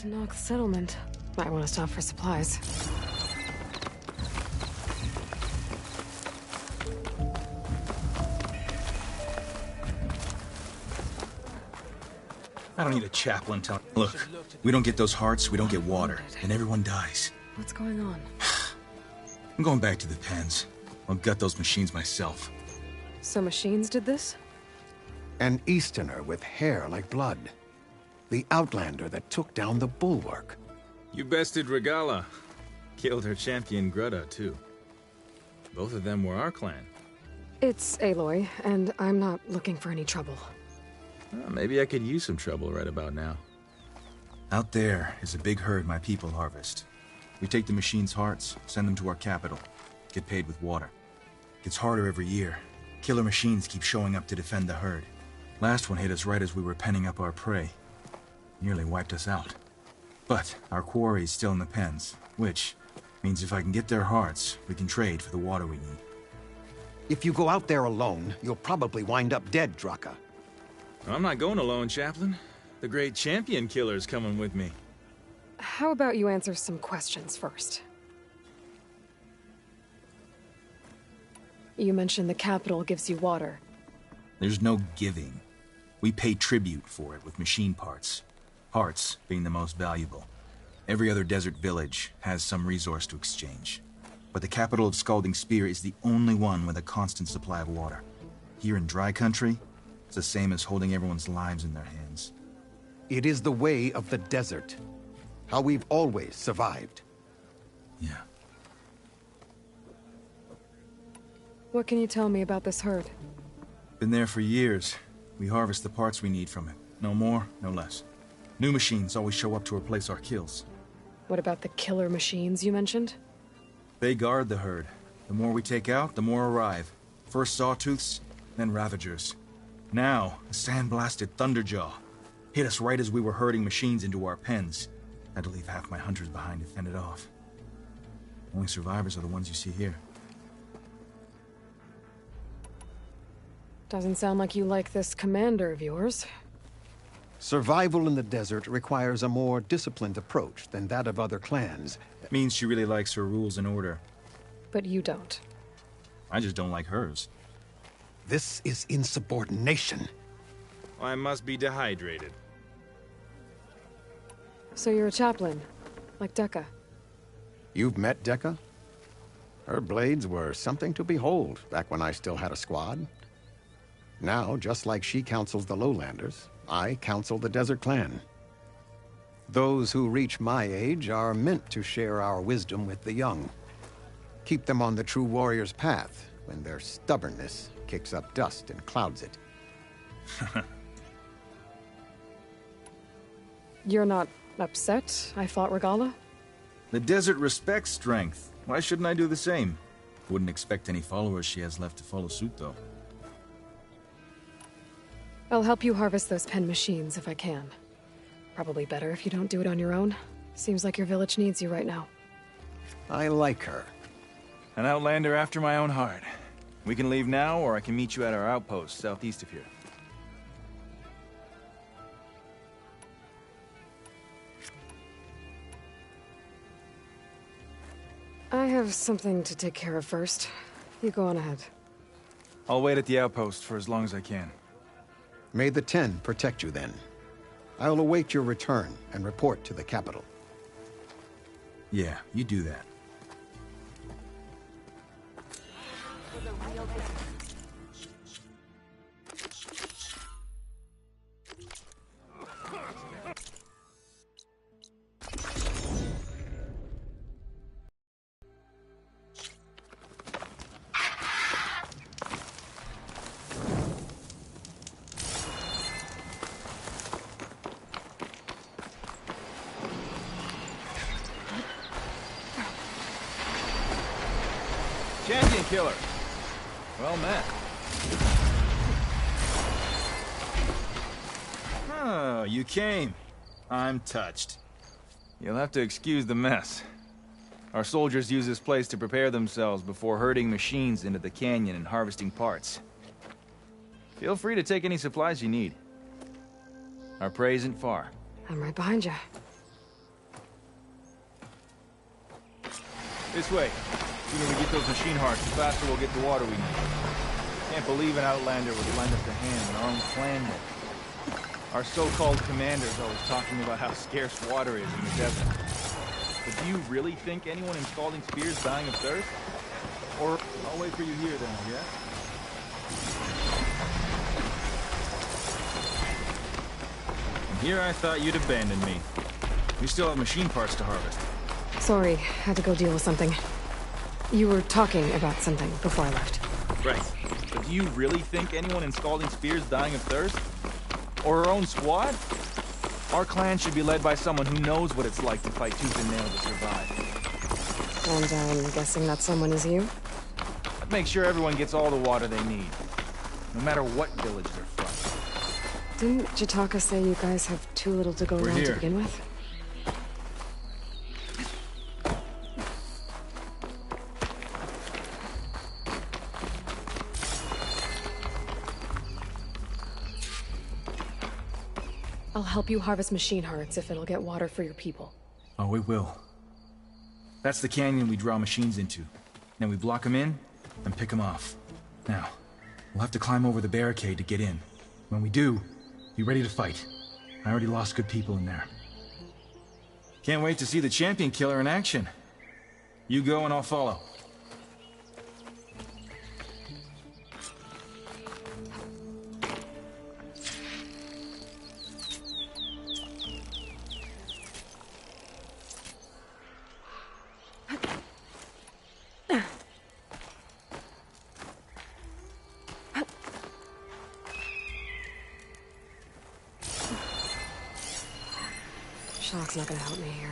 to Nox settlement. Might want to stop for supplies. I don't need a chaplain telling. Look, we don't get those hearts, we don't get water, and everyone dies. What's going on? I'm going back to the pens. I'll gut those machines myself. So machines did this? An Easterner with hair like blood. The Outlander that took down the Bulwark. You bested Regala. Killed her champion Greta, too. Both of them were our clan. It's Aloy, and I'm not looking for any trouble. Well, maybe I could use some trouble right about now. Out there is a big herd my people harvest. We take the machines' hearts, send them to our capital, get paid with water. Gets harder every year. Killer machines keep showing up to defend the herd. Last one hit us right as we were penning up our prey. Nearly wiped us out. But our quarry is still in the pens, which means if I can get their hearts, we can trade for the water we need. If you go out there alone, you'll probably wind up dead, Draka. I'm not going alone, Chaplain. The great champion killer's coming with me. How about you answer some questions first? You mentioned the capital gives you water. There's no giving. We pay tribute for it with machine parts. Hearts being the most valuable. Every other desert village has some resource to exchange. But the capital of Scalding Spear is the only one with a constant supply of water. Here in dry country, it's the same as holding everyone's lives in their hands. It is the way of the desert. How we've always survived. Yeah. What can you tell me about this herd? Been there for years. We harvest the parts we need from it. No more, no less. New machines always show up to replace our kills. What about the killer machines you mentioned? They guard the herd. The more we take out, the more arrive. First Sawtooths, then Ravagers. Now, a sandblasted Thunderjaw. Hit us right as we were herding machines into our pens. Had to leave half my hunters behind to fend it off. Only survivors are the ones you see here. Doesn't sound like you like this commander of yours. Survival in the desert requires a more disciplined approach than that of other clans. That means she really likes her rules and order. But you don't. I just don't like hers. This is insubordination. I must be dehydrated. So you're a chaplain, like Dekka. You've met Dekka? Her blades were something to behold back when I still had a squad. Now, just like she counsels the Lowlanders, I counsel the Desert Clan. Those who reach my age are meant to share our wisdom with the young. Keep them on the true warrior's path when their stubbornness kicks up dust and clouds it. You're not upset I fought Regala? The desert respects strength. Why shouldn't I do the same? Wouldn't expect any followers she has left to follow suit, though. I'll help you harvest those pen machines if I can. Probably better if you don't do it on your own. Seems like your village needs you right now. I like her. An Outlander after my own heart. We can leave now, or I can meet you at our outpost southeast of here. I have something to take care of first. You go on ahead. I'll wait at the outpost for as long as I can. May the Ten protect you then. I'll await your return and report to the capital. Yeah, you do that. Champion killer. Well met. Oh, you came. I'm touched. You'll have to excuse the mess. Our soldiers use this place to prepare themselves before herding machines into the canyon and harvesting parts. Feel free to take any supplies you need. Our prey isn't far. I'm right behind you. This way. The sooner we get those machine hearts, the faster we'll get the water we need. Can't believe an Outlander would lend us a hand when our own clan did. Our so-called commander's always talking about how scarce water is in the desert. But do you really think anyone in Scalding Spear's dying of thirst? Or I'll wait for you here then, I guess. And here I thought you'd abandon me. We still have machine parts to harvest. Sorry, had to go deal with something. You were talking about something before I left. Right. But do you really think anyone in Scalding Spear's dying of thirst? Or our own squad? Our clan should be led by someone who knows what it's like to fight tooth and nail to survive. And I'm guessing that someone is you? I'd make sure everyone gets all the water they need, no matter what village they're from. Didn't Jataka say you guys have too little to go We're around here. to begin with? I'll help you harvest machine hearts if it'll get water for your people. Oh, it will. That's the canyon we draw machines into. Then we block them in, and pick them off. Now, we'll have to climb over the barricade to get in. When we do, be ready to fight. I already lost good people in there. Can't wait to see the champion killer in action. You go and I'll follow. Shock's not gonna help me here.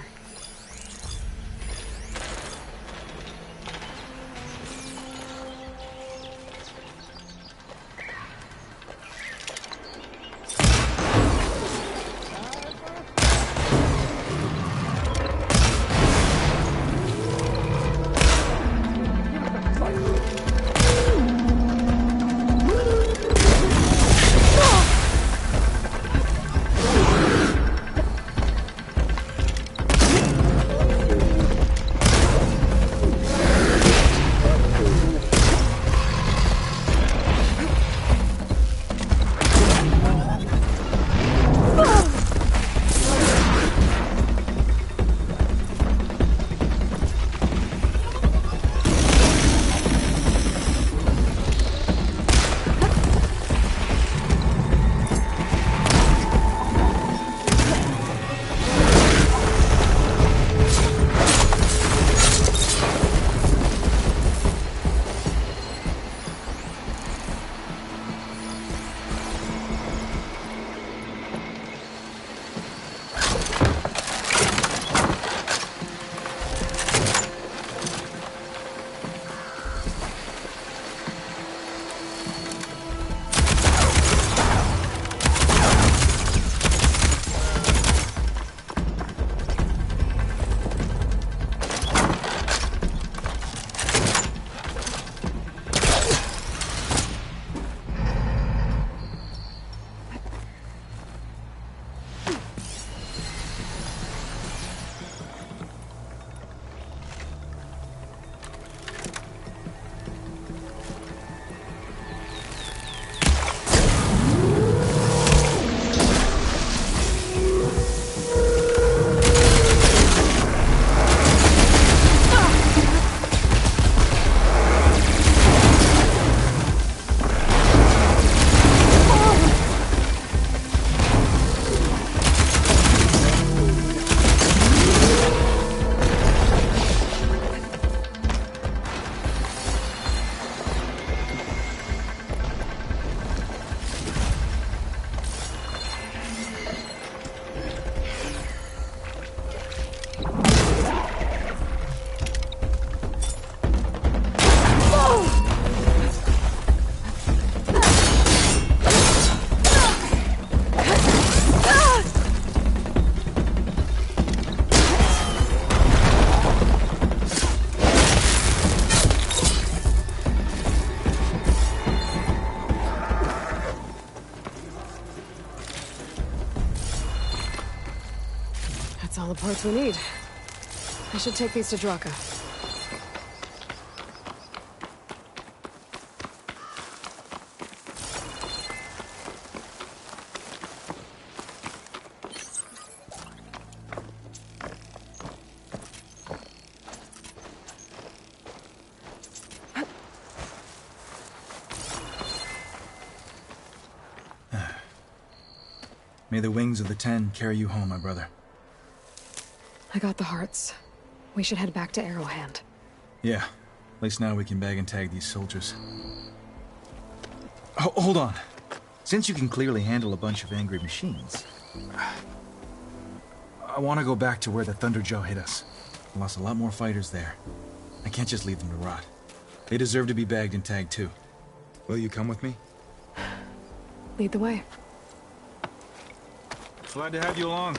That's all the parts we need. I should take these to Draka. May the wings of the Ten carry you home, my brother. I got the hearts. We should head back to Arrowhand. Yeah. At least now we can bag and tag these soldiers. Hold on. Since you can clearly handle a bunch of angry machines, I want to go back to where the Thunderjaw hit us. I lost a lot more fighters there. I can't just leave them to rot. They deserve to be bagged and tagged too. Will you come with me? Lead the way. Glad to have you along.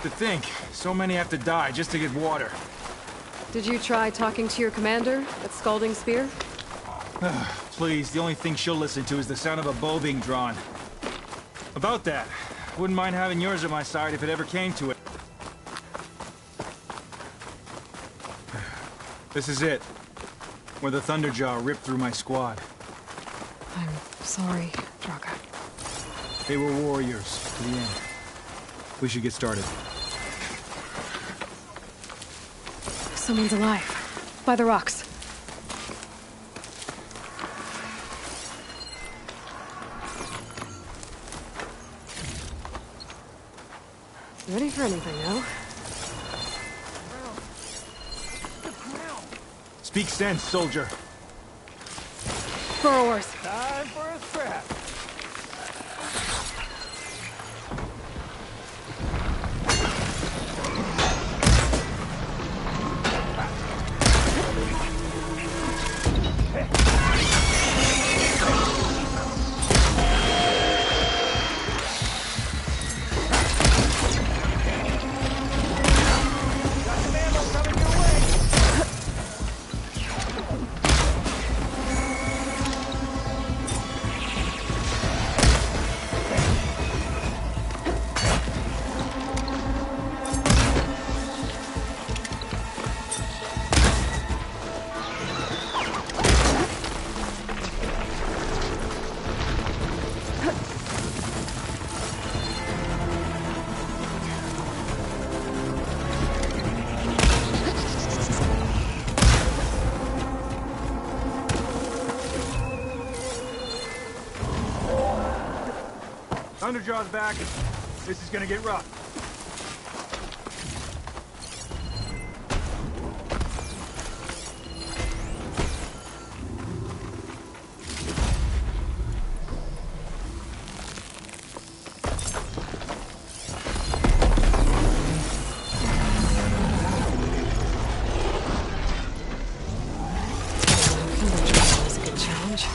To think, so many have to die just to get water. Did you try talking to your commander at Scalding Spear? Please, the only thing she'll listen to is the sound of a bow being drawn. About that, wouldn't mind having yours at my side if it ever came to it. This is it. Where the Thunderjaw ripped through my squad. I'm sorry, Draka. They were warriors to the end. We should get started. Someone's alive. By the rocks. Ready for anything now? Speak sense, soldier. Burrowers. Time for a scrap. Thunderjaw's back. This is gonna get rough. That was a good challenge.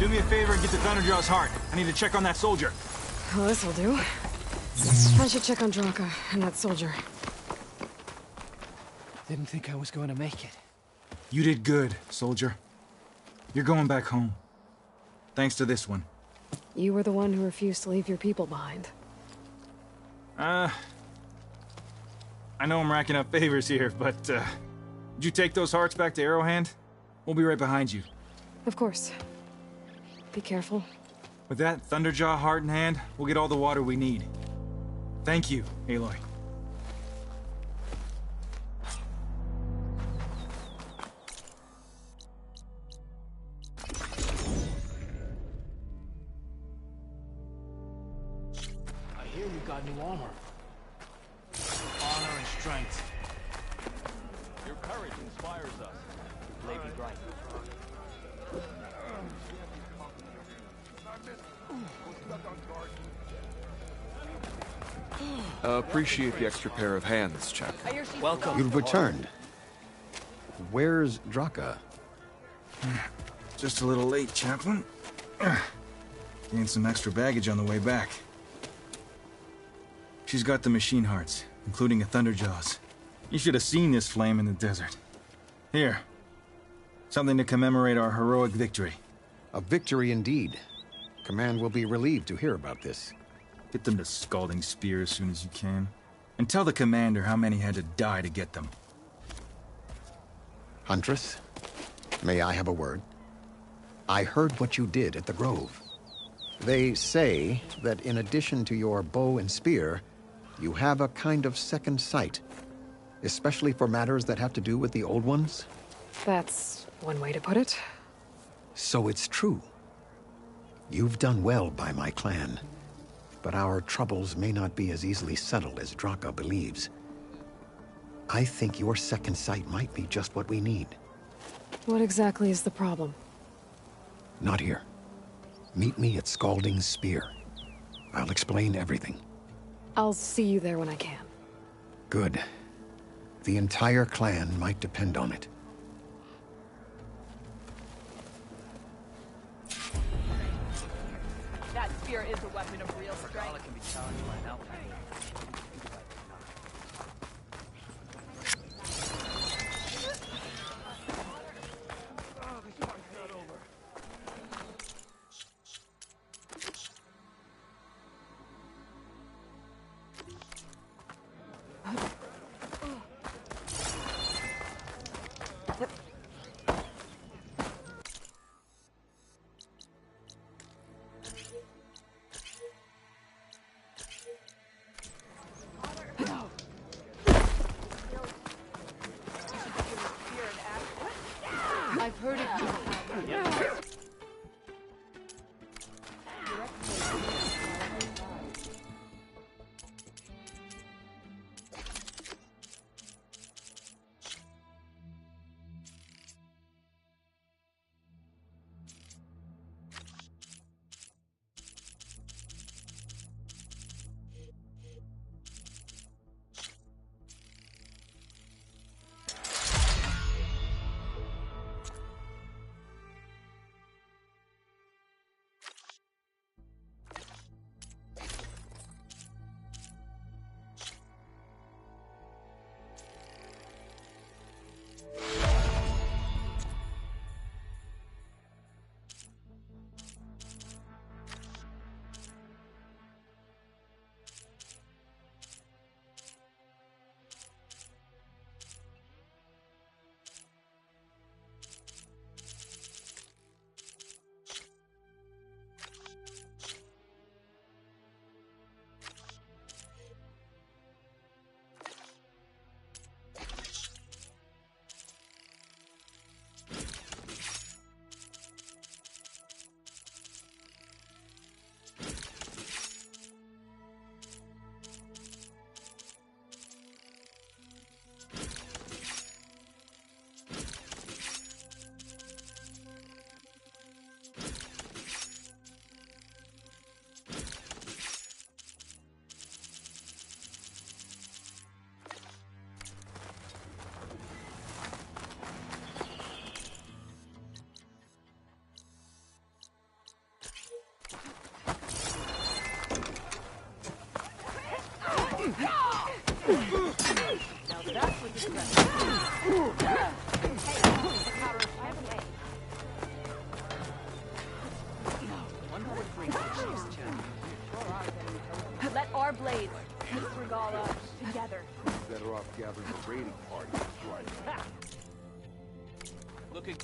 Do me a favor and get to Thunderjaw's heart. I need to check on that soldier. Well, this'll do. I should check on Draka and that soldier. Didn't think I was going to make it. You did good, soldier. You're going back home. Thanks to this one. You were the one who refused to leave your people behind. I know I'm racking up favors here, but, would you take those hearts back to Arrowhand? We'll be right behind you. Of course. Be careful. With that Thunderjaw heart in hand, we'll get all the water we need. Thank you, Aloy. I hear you got new armor. Honor and strength. Your courage inspires us, Lady Bright. Appreciate the extra pair of hands, Chuck. Welcome. You've returned. Where's Draka? Just a little late, Chaplain. Gained some extra baggage on the way back. She's got the machine hearts, including a Thunderjaws. You should have seen this flame in the desert. Here. Something to commemorate our heroic victory. A victory indeed. Command will be relieved to hear about this. Get them to Scalding Spear as soon as you can. And tell the commander how many had to die to get them. Huntress, may I have a word? I heard what you did at the Grove. They say that in addition to your bow and spear, you have a kind of second sight, especially for matters that have to do with the old ones. That's one way to put it. So it's true. You've done well by my clan, but our troubles may not be as easily settled as Draka believes. I think your second sight might be just what we need. What exactly is the problem? Not here. Meet me at Scalding Spear. I'll explain everything. I'll see you there when I can. Good. The entire clan might depend on it. That spear is a weapon of real strength. Can be challenged by an outlaw. I've heard of you. Let our blades kiss Regala together. better off gathering a raiding party right now. Looking.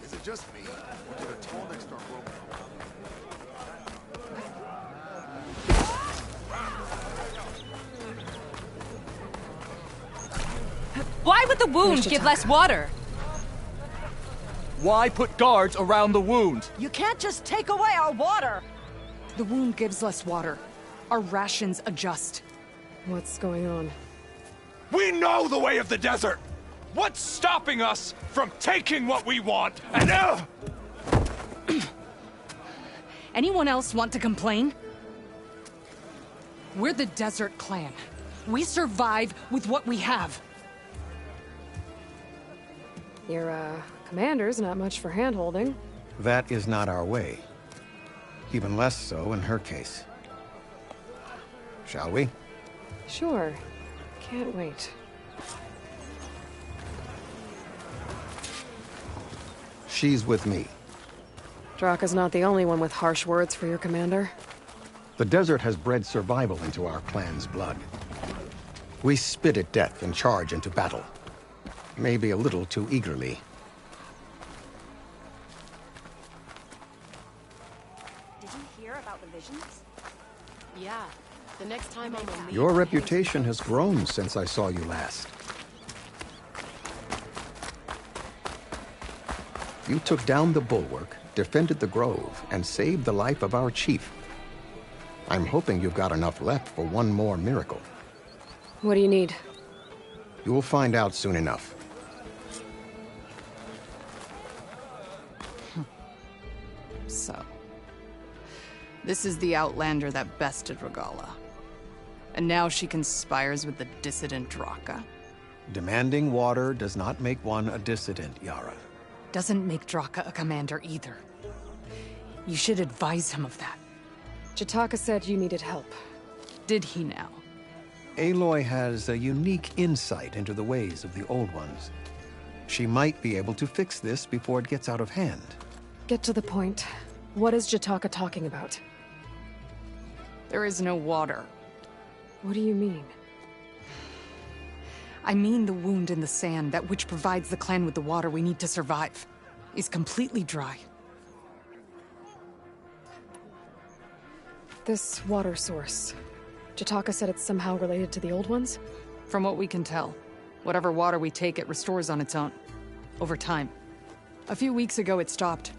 Is it just me? Or did a tall next start roaming around? Why would the wound give less water? Why put guards around the wound? You can't just take away our water! The wound gives less water. Our rations adjust. What's going on? We know the way of the desert! What's stopping us from taking what we want and Anyone else want to complain? We're the Desert Clan. We survive with what we have. Your, commander's not much for hand-holding. That is not our way. Even less so in her case. Shall we? Sure. Can't wait. She's with me. Draka's not the only one with harsh words for your commander. The desert has bred survival into our clan's blood. We spit at death and charge into battle. Maybe a little too eagerly. Did you hear about the visions? Yeah. The next time I'm on leave, Your reputation has grown since I saw you last. You took down the bulwark, defended the grove, and saved the life of our chief. I'm hoping you've got enough left for one more miracle. What do you need? You will find out soon enough. So, this is the Outlander that bested Regalla. And now she conspires with the dissident Draka. Demanding water does not make one a dissident, Yara. Doesn't make Draka a commander either. You should advise him of that. Jataka said you needed help. Did he now? Aloy has a unique insight into the ways of the Old Ones. She might be able to fix this before it gets out of hand. Get to the point. What is Jataka talking about? There is no water. What do you mean? I mean the wound in the sand, that which provides the clan with the water we need to survive, is completely dry. This water source. Jataka said it's somehow related to the Old Ones? From what we can tell, whatever water we take, it restores on its own. Over time. A few weeks ago, it stopped.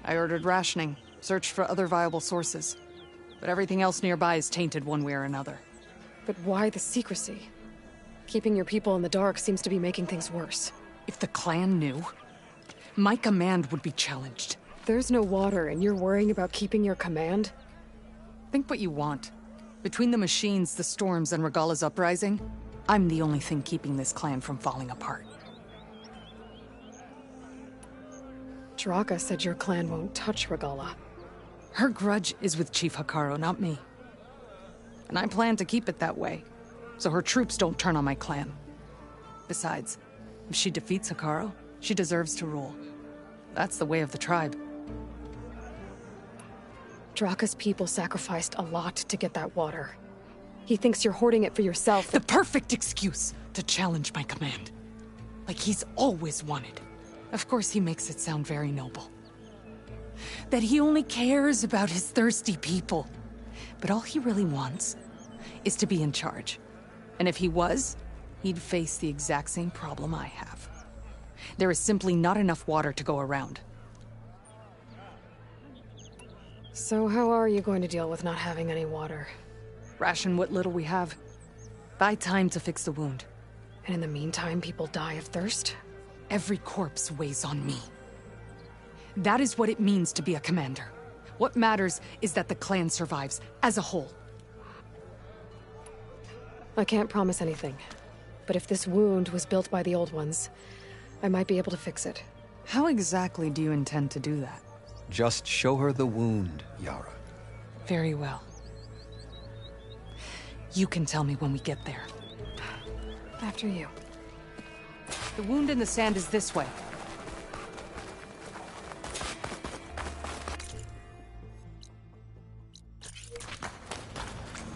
I ordered rationing, searched for other viable sources. But everything else nearby is tainted one way or another. But why the secrecy? Keeping your people in the dark seems to be making things worse. If the clan knew, my command would be challenged. There's no water and you're worrying about keeping your command? Think what you want. Between the machines, the storms, and Regalla's uprising, I'm the only thing keeping this clan from falling apart. Draka said your clan won't touch Regalla. Her grudge is with Chief Hekarro, not me. And I plan to keep it that way, so her troops don't turn on my clan. Besides, if she defeats Hekarro, she deserves to rule. That's the way of the tribe. Draka's people sacrificed a lot to get that water. He thinks you're hoarding it for yourself. The perfect excuse to challenge my command. Like he's always wanted. Of course he makes it sound very noble. That he only cares about his thirsty people. But all he really wants is to be in charge. And if he was, he'd face the exact same problem I have. There is simply not enough water to go around. So how are you going to deal with not having any water? Ration what little we have. Buy time to fix the wound. And in the meantime, people die of thirst? Every corpse weighs on me. That is what it means to be a commander. What matters is that the clan survives, as a whole. I can't promise anything. But if this wound was built by the Old Ones, I might be able to fix it. How exactly do you intend to do that? Just show her the wound, Yara. Very well. You can tell me when we get there. After you. The wound in the sand is this way.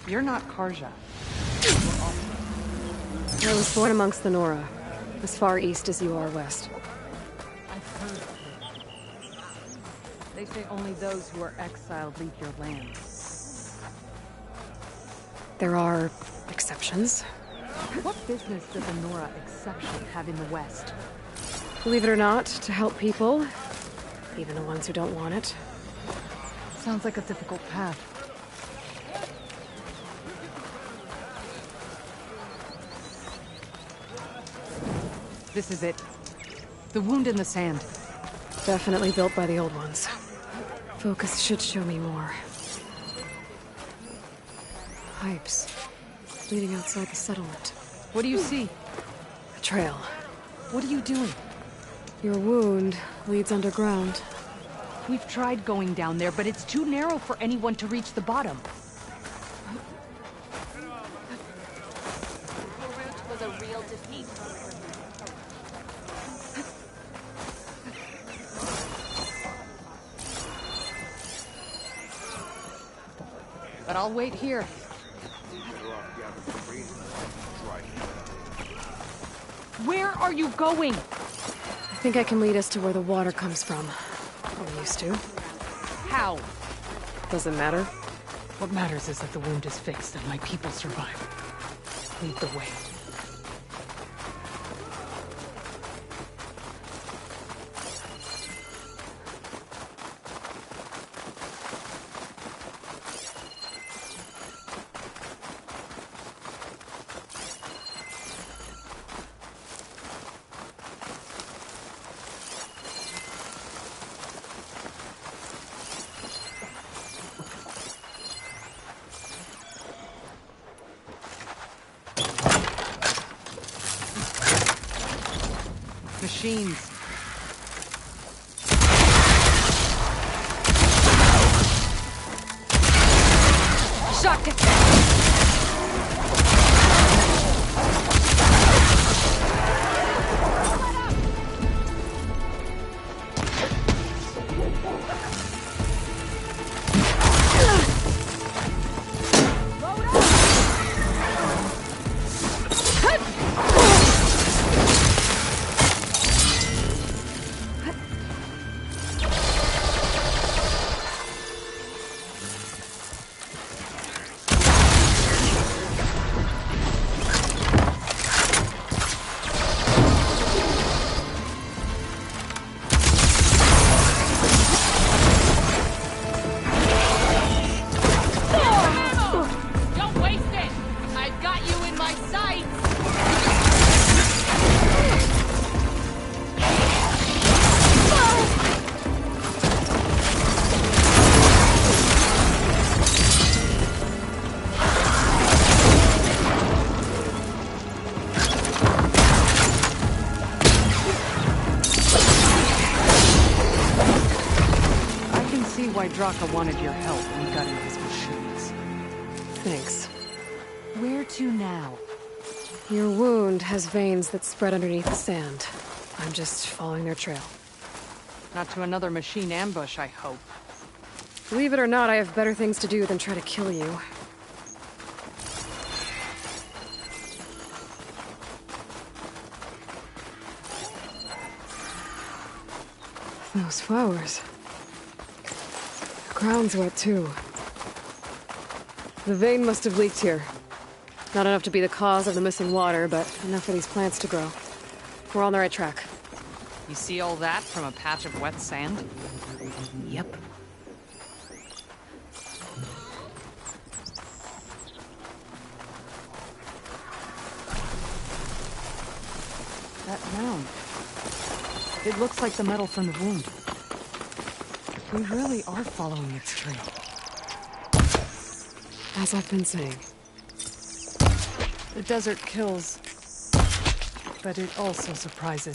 You're not Karja. I was born amongst the Nora, as far east as you are west. I've heard of it. They say only those who are exiled leave your land. There are exceptions. What business does a Nora exception have in the West? Believe it or not, to help people, even the ones who don't want it. Sounds like a difficult path. This is it. The wound in the sand. Definitely built by the old ones. Focus should show me more. Pipes. Leading outside the settlement. What do you see? A trail. What are you doing? Your wound leads underground. We've tried going down there, but it's too narrow for anyone to reach the bottom. Was a real defeat. But I'll wait here. Where are you going? I think I can lead us to where the water comes from. Or used to. How? Doesn't matter. What matters is that the wound is fixed and my people survive. Lead the way. Machines. Shock it! Don't waste it! I've got you in my sights! I can see why Draka wanted your help when he got into his machines. Thanks. Where to now? Your wound has veins that spread underneath the sand. I'm just following their trail. Not to another machine ambush, I hope. Believe it or not, I have better things to do than try to kill you. Those flowers. The ground's wet too. The vein must have leaked here. Not enough to be the cause of the missing water, but enough for these plants to grow. We're on the right track. You see all that from a patch of wet sand? Yep. That mound. It looks like the metal from the wound. We really are following its trail. As I've been saying. The desert kills, but it also surprises.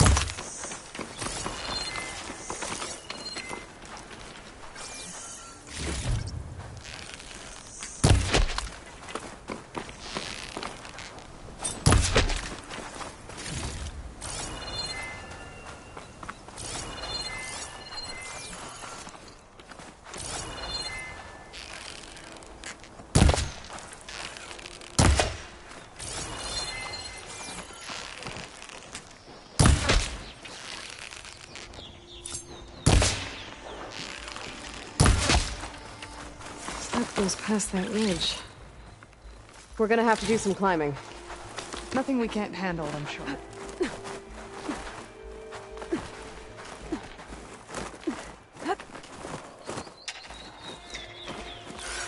goes past that ridge. We're gonna have to do some climbing. Nothing we can't handle, I'm sure.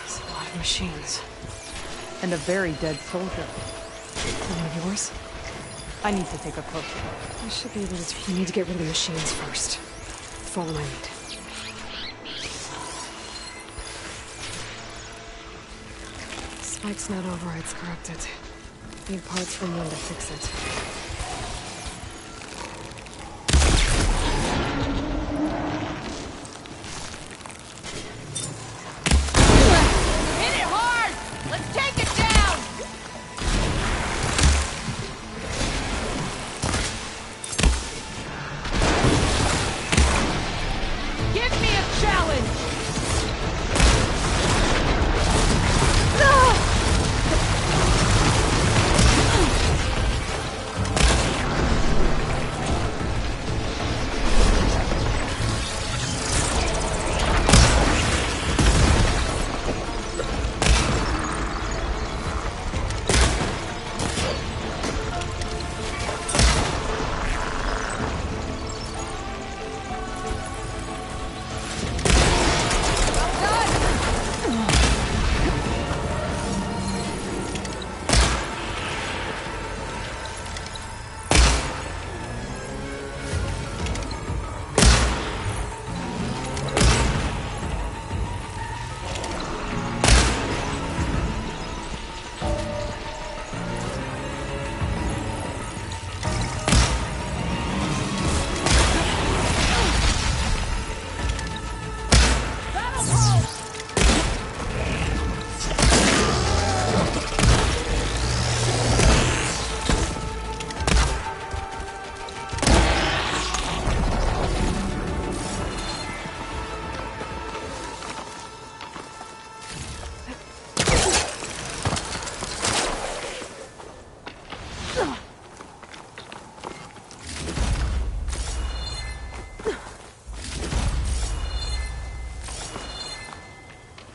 There's a lot of machines. And a very dead soldier. One of yours? I need to take a closer look. I should be able to... We need to get rid of the machines first. Follow my lead. Spike's not overrides corrupted. Need parts from one to fix it. Hit it hard! Let's take it down! Give me a challenge!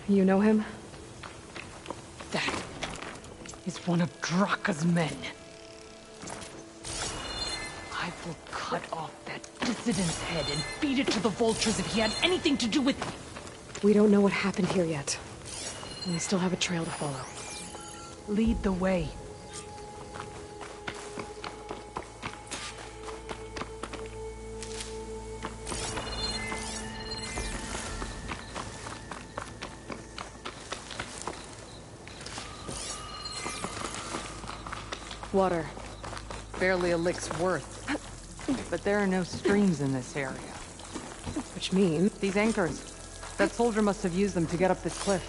You know him? That is one of Draka's men. I will cut off that dissident's head and feed it to the vultures if he had anything to do with it. We don't know what happened here yet. And we still have a trail to follow. Lead the way. Water. Barely a lick's worth. But there are no streams in this area. Which means? These anchors. That soldier must have used them to get up this cliff.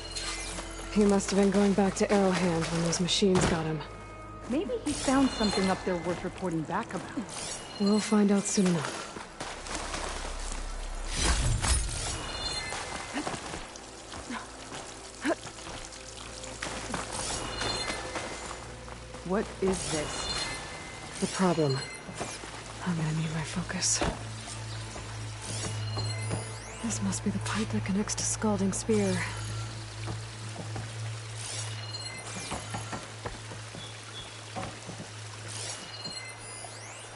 He must have been going back to Arrowhand when those machines got him. Maybe he found something up there worth reporting back about. We'll find out soon enough. What is this? The problem. I'm gonna need my focus. This must be the pipe that connects to Scalding Spear.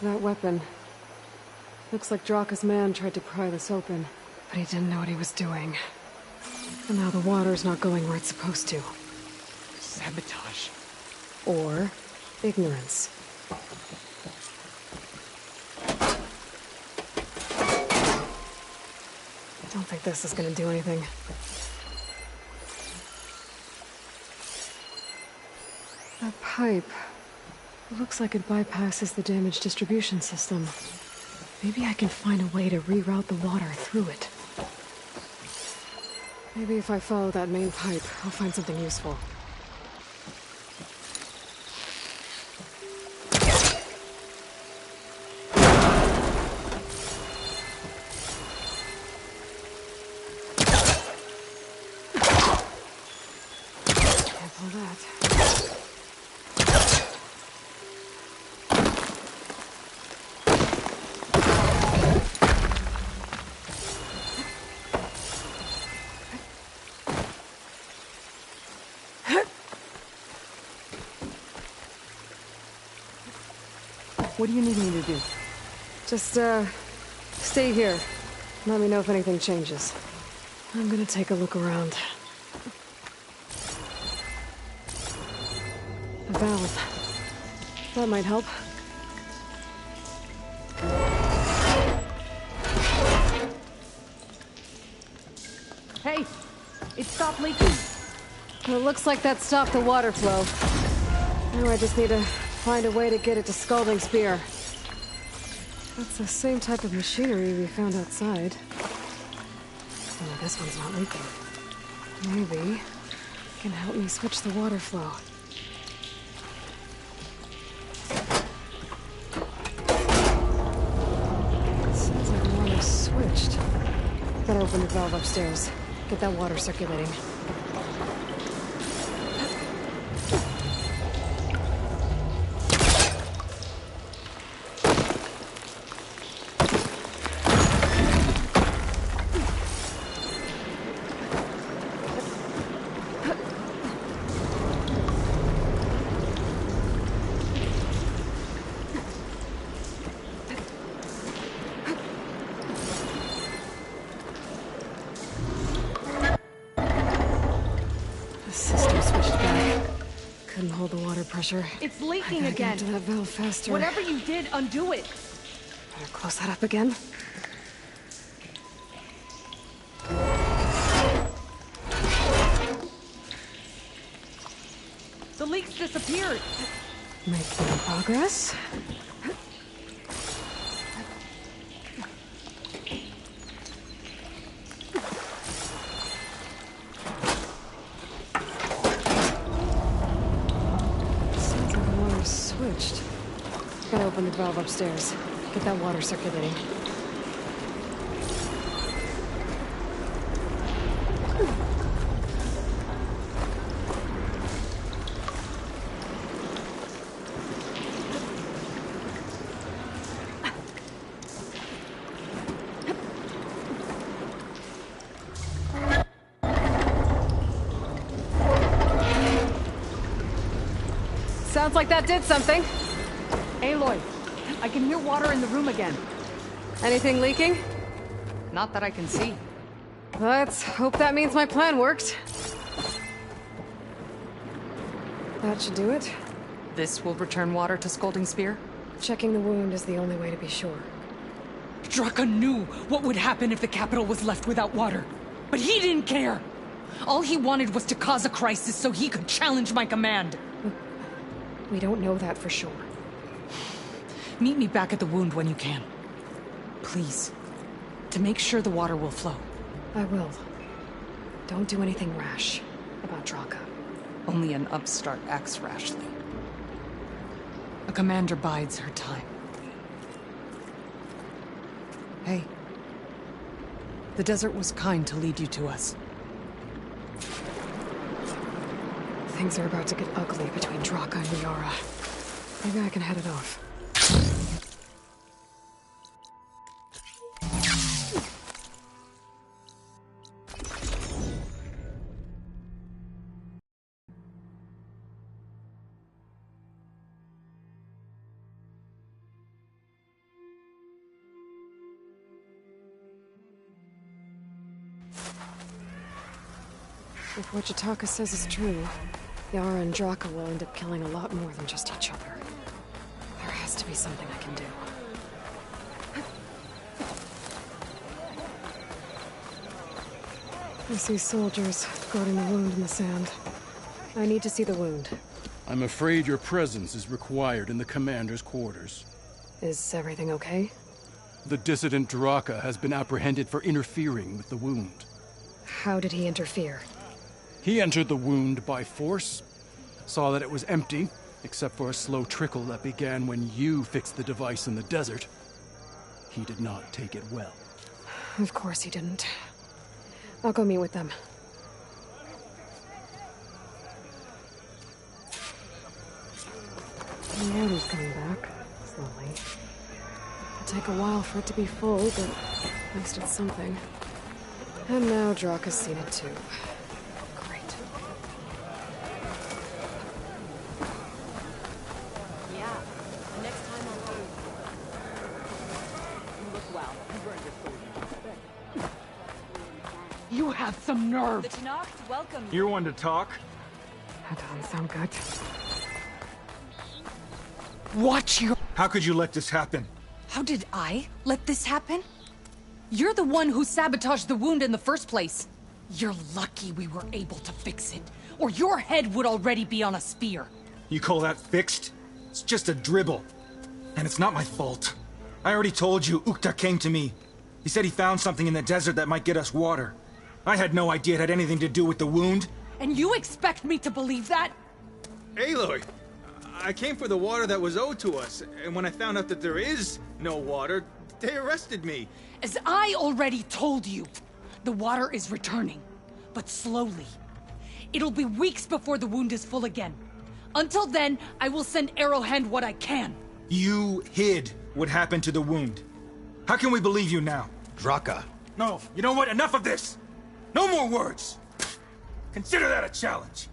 That weapon. Looks like Draka's man tried to pry this open, but he didn't know what he was doing. And now the water's not going where it's supposed to. Sabotage. Or ignorance. I don't think this is gonna do anything. That pipe. It looks like it bypasses the damaged distribution system. Maybe I can find a way to reroute the water through it. Maybe if I follow that main pipe, I'll find something useful. What do you need me to do? Just, stay here. Let me know if anything changes. I'm gonna take a look around. A valve. That might help. Hey! It stopped leaking! Well, it looks like that stopped the water flow. Now I just need to find a way to get it to Scalding Spear. That's the same type of machinery we found outside. Only this one's not leaking. Maybe it can help me switch the water flow. It sounds like the water's switched. Gotta open the valve upstairs. Get that water circulating. Pressure. It's leaking I again. Get into that valve faster. Whatever you did, undo it. Better close that up again. The leaks disappeared. Making progress. Gotta open the valve upstairs. Get that water circulating. Sounds like that did something. Aloy, I can hear water in the room again. Anything leaking? Not that I can see. Let's hope that means my plan worked. That should do it. This will return water to Scalding Spear? Checking the wound is the only way to be sure. Draka knew what would happen if the capital was left without water. But he didn't care! All he wanted was to cause a crisis so he could challenge my command. We don't know that for sure. Meet me back at the wound when you can. Please. To make sure the water will flow. I will. Don't do anything rash about Draka. Only an upstart acts rashly. A commander bides her time. Hey. The desert was kind to lead you to us. Things are about to get ugly between Draka and Liara. Maybe I can head it off. If what Jataka says is true, Yara and Draka will end up killing a lot more than just each other. There has to be something I can do. I see soldiers guarding the wound in the sand. I need to see the wound. I'm afraid your presence is required in the commander's quarters. Is everything okay? The dissident Draka has been apprehended for interfering with the wound. How did he interfere? He entered the wound by force, saw that it was empty, except for a slow trickle that began when you fixed the device in the desert. He did not take it well. Of course he didn't. I'll go meet with them. The Annie's coming back, slowly. It'll take a while for it to be full, but at least it's something. And now Draka's seen it too. Yeah, next time I'll go. has some nerve. The Tenakth welcome you. You're one to talk. That doesn't sound good. Watch your... How could you let this happen? How did I let this happen? You're the one who sabotaged the wound in the first place. You're lucky we were able to fix it, or your head would already be on a spear. You call that fixed? It's just a dribble. And it's not my fault. I already told you, Ukta came to me. He said he found something in the desert that might get us water. I had no idea it had anything to do with the wound. And you expect me to believe that? Aloy, I came for the water that was owed to us, and when I found out that there is no water, they arrested me. As I already told you, the water is returning, but slowly. It'll be weeks before the wound is full again. Until then, I will send Arrowhand what I can. You hid what happened to the wound. How can we believe you now? Draka. No, you know what? Enough of this! No more words! Consider that a challenge.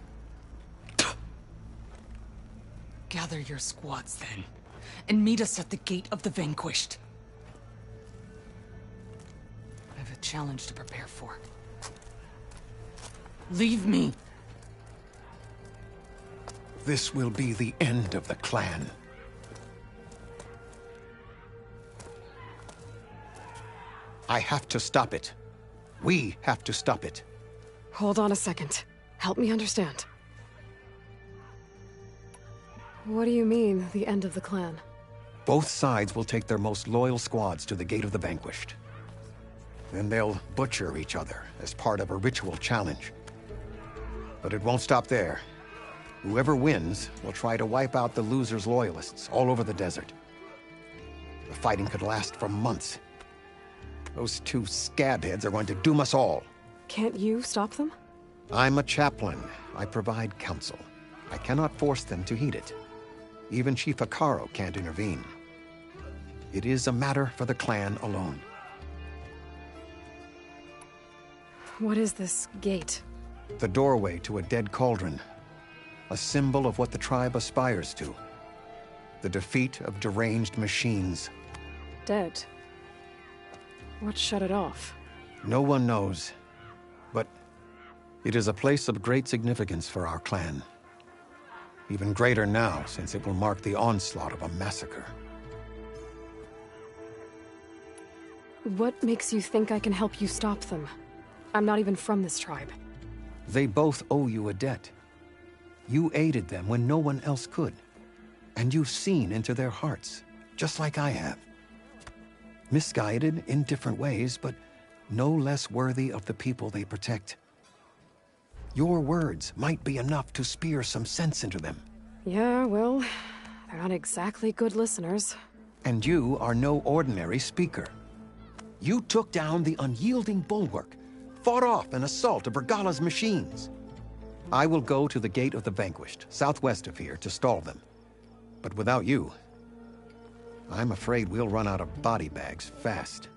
Gather your squads then, and meet us at the Gate of the Vanquished. I have a challenge to prepare for. Leave me. This will be the end of the clan. I have to stop it. We have to stop it. Hold on a second. Help me understand. What do you mean, the end of the clan? Both sides will take their most loyal squads to the Gate of the Vanquished. Then they'll butcher each other as part of a ritual challenge. But it won't stop there. Whoever wins will try to wipe out the loser's loyalists all over the desert. The fighting could last for months. Those two scabheads are going to doom us all. Can't you stop them? I'm a chaplain. I provide counsel. I cannot force them to heed it. Even Chief Hekarro can't intervene. It is a matter for the clan alone. What is this gate? The doorway to a dead cauldron. A symbol of what the tribe aspires to. The defeat of deranged machines. Dead. What shut it off? No one knows. But it is a place of great significance for our clan. Even greater now, since it will mark the onslaught of a massacre. What makes you think I can help you stop them? I'm not even from this tribe. They both owe you a debt. You aided them when no one else could. And you've seen into their hearts, just like I have. Misguided in different ways, but no less worthy of the people they protect. Your words might be enough to spear some sense into them. Yeah, well, they're not exactly good listeners. And you are no ordinary speaker. You took down the unyielding bulwark, fought off an assault of Regala's machines. I will go to the Gate of the Vanquished, southwest of here, to stall them. But without you, I'm afraid we'll run out of body bags fast.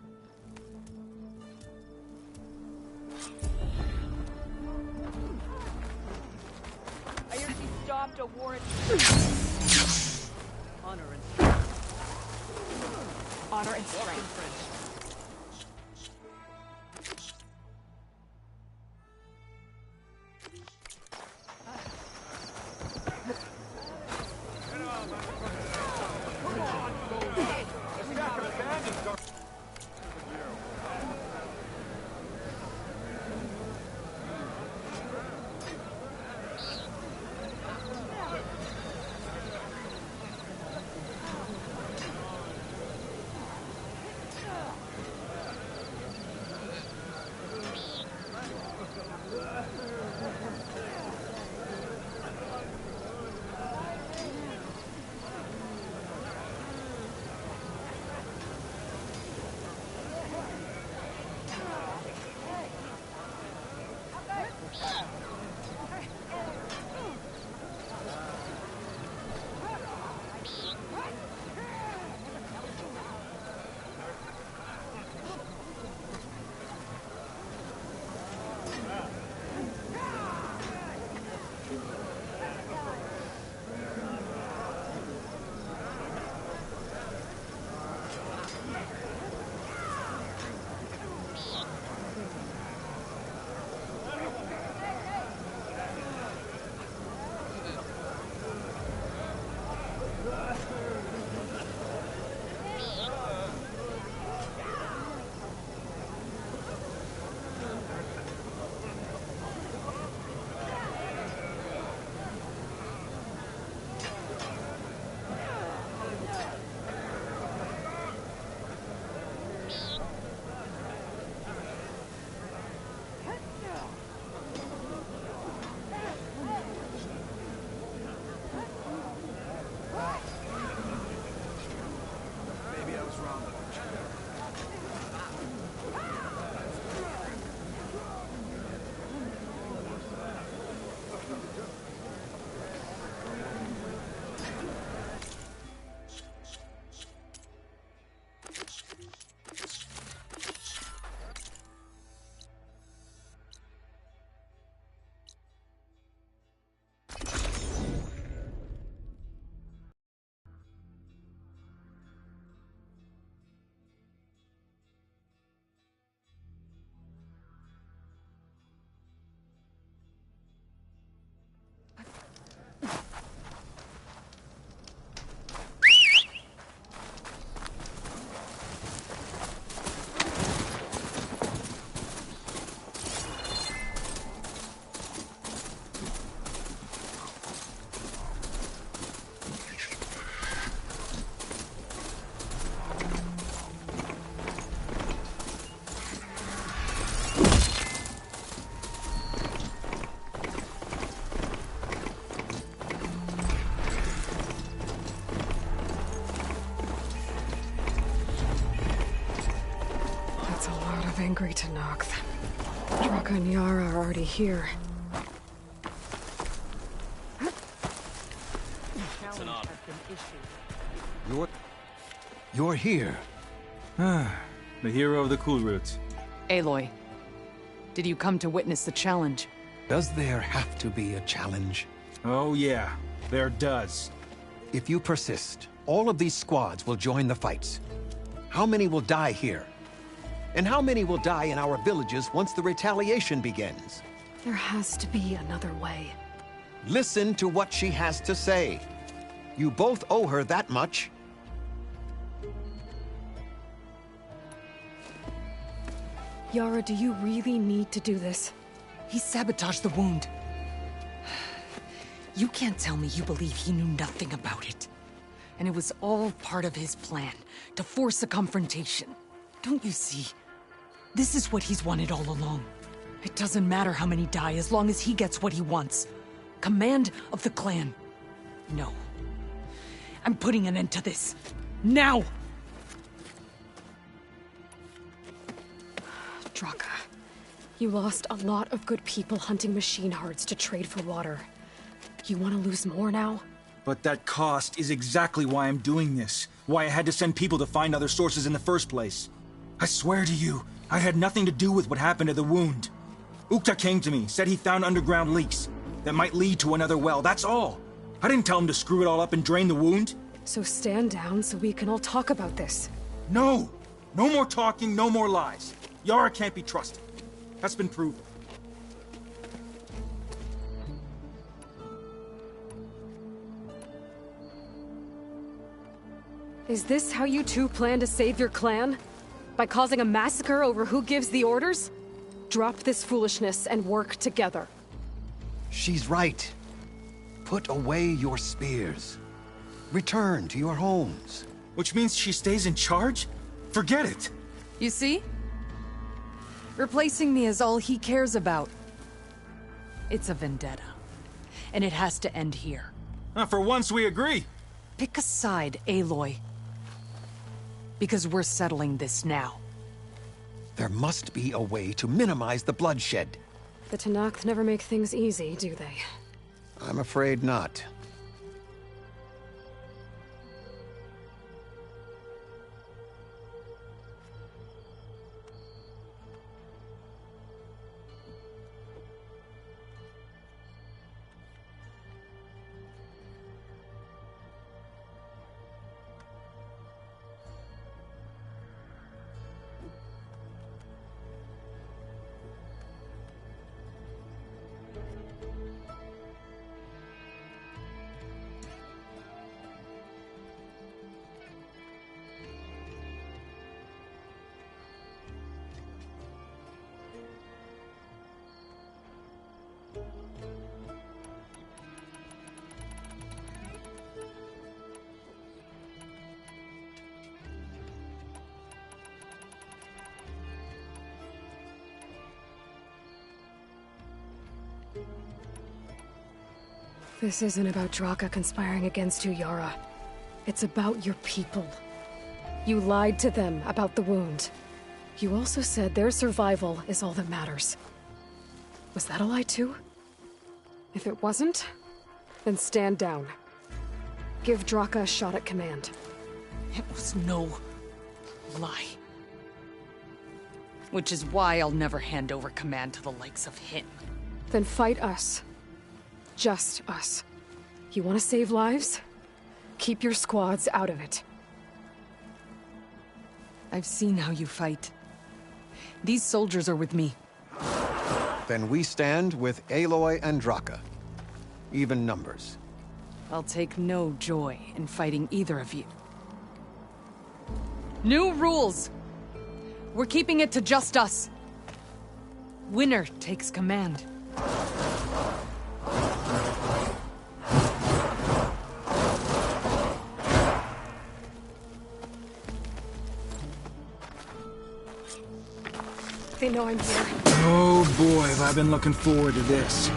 I heard you stopped a warrant. Honor and strength. Honor and strength. Great to knock. Draka and Yara are already here. You're here. The hero of the Cool Roots. Aloy, did you come to witness the challenge? Does there have to be a challenge? Oh yeah, there does. If you persist, all of these squads will join the fights. How many will die here? And how many will die in our villages once the retaliation begins? There has to be another way. Listen to what she has to say. You both owe her that much. Yara, do you really need to do this? He sabotaged the wound. You can't tell me you believe he knew nothing about it. And it was all part of his plan, to force a confrontation. Don't you see? This is what he's wanted all along. It doesn't matter how many die as long as he gets what he wants. Command of the clan. No. I'm putting an end to this. Now! Draka, you lost a lot of good people hunting machine hearts to trade for water. You want to lose more now? But that cost is exactly why I'm doing this. Why I had to send people to find other sources in the first place. I swear to you, I had nothing to do with what happened to the wound. Ukta came to me, said he found underground leaks that might lead to another well, that's all. I didn't tell him to screw it all up and drain the wound. So stand down so we can all talk about this. No! No more talking, no more lies. Yara can't be trusted. That's been proven. Is this how you two plan to save your clan? By causing a massacre over who gives the orders? Drop this foolishness and work together. She's right. Put away your spears. Return to your homes. Which means she stays in charge? Forget it. You see? Replacing me is all he cares about. It's a vendetta. And it has to end here. For once we agree. Pick a side, Aloy. Because we're settling this now. There must be a way to minimize the bloodshed. The Tenakth never make things easy, do they? I'm afraid not. This isn't about Draka conspiring against you, Yara. It's about your people. You lied to them about the wound. You also said their survival is all that matters. Was that a lie too? If it wasn't, then stand down. Give Draka a shot at command. It was no lie. Which is why I'll never hand over command to the likes of him. Then fight us. Just us. You want to save lives? Keep your squads out of it. I've seen how you fight. These soldiers are with me. Then we stand with Aloy and Draka. Even numbers. I'll take no joy in fighting either of you. New rules! We're keeping it to just us. Winner takes command. They know I'm here. Oh boy, have I been looking forward to this.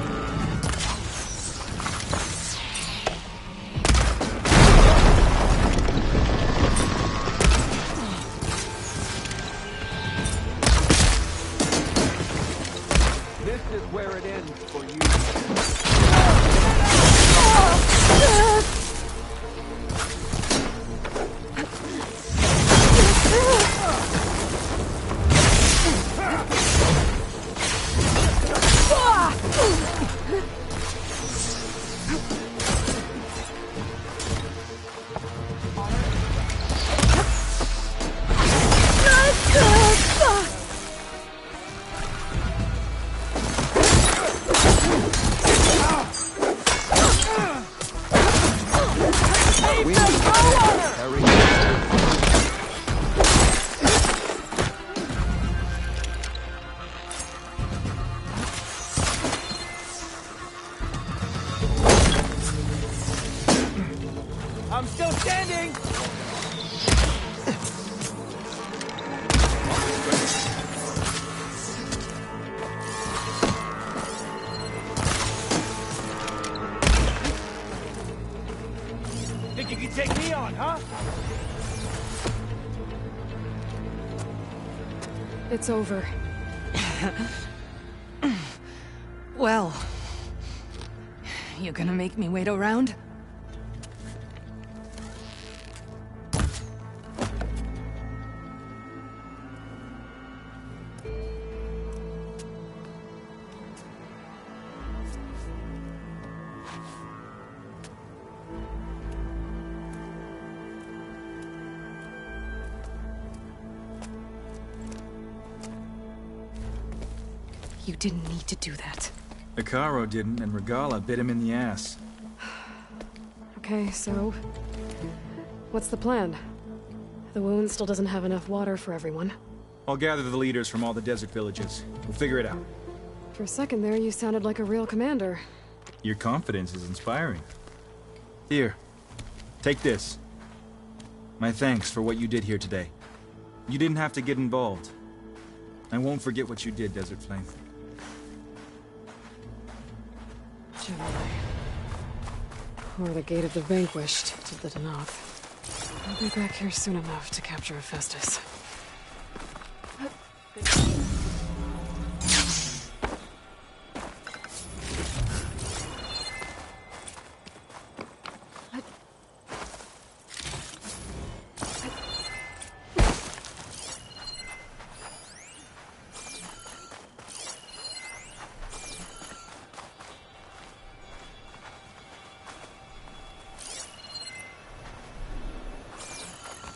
Keep that bow on her! I'm still standing! Think you can take me on, huh? It's over. Well, you gonna make me wait around? You didn't need to do that. Hekarro didn't, and Regalla bit him in the ass. Okay, so... what's the plan? The wound still doesn't have enough water for everyone. I'll gather the leaders from all the desert villages. We'll figure it out. For a second there, you sounded like a real commander. Your confidence is inspiring. Here, take this. My thanks for what you did here today. You didn't have to get involved. I won't forget what you did, Desert Flame. Gemini. Or the Gate of the Vanquished to the Danoth. I'll be back here soon enough to capture Hephaestus.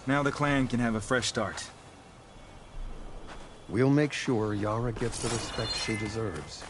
Now the clan can have a fresh start. We'll make sure Yara gets the respect she deserves.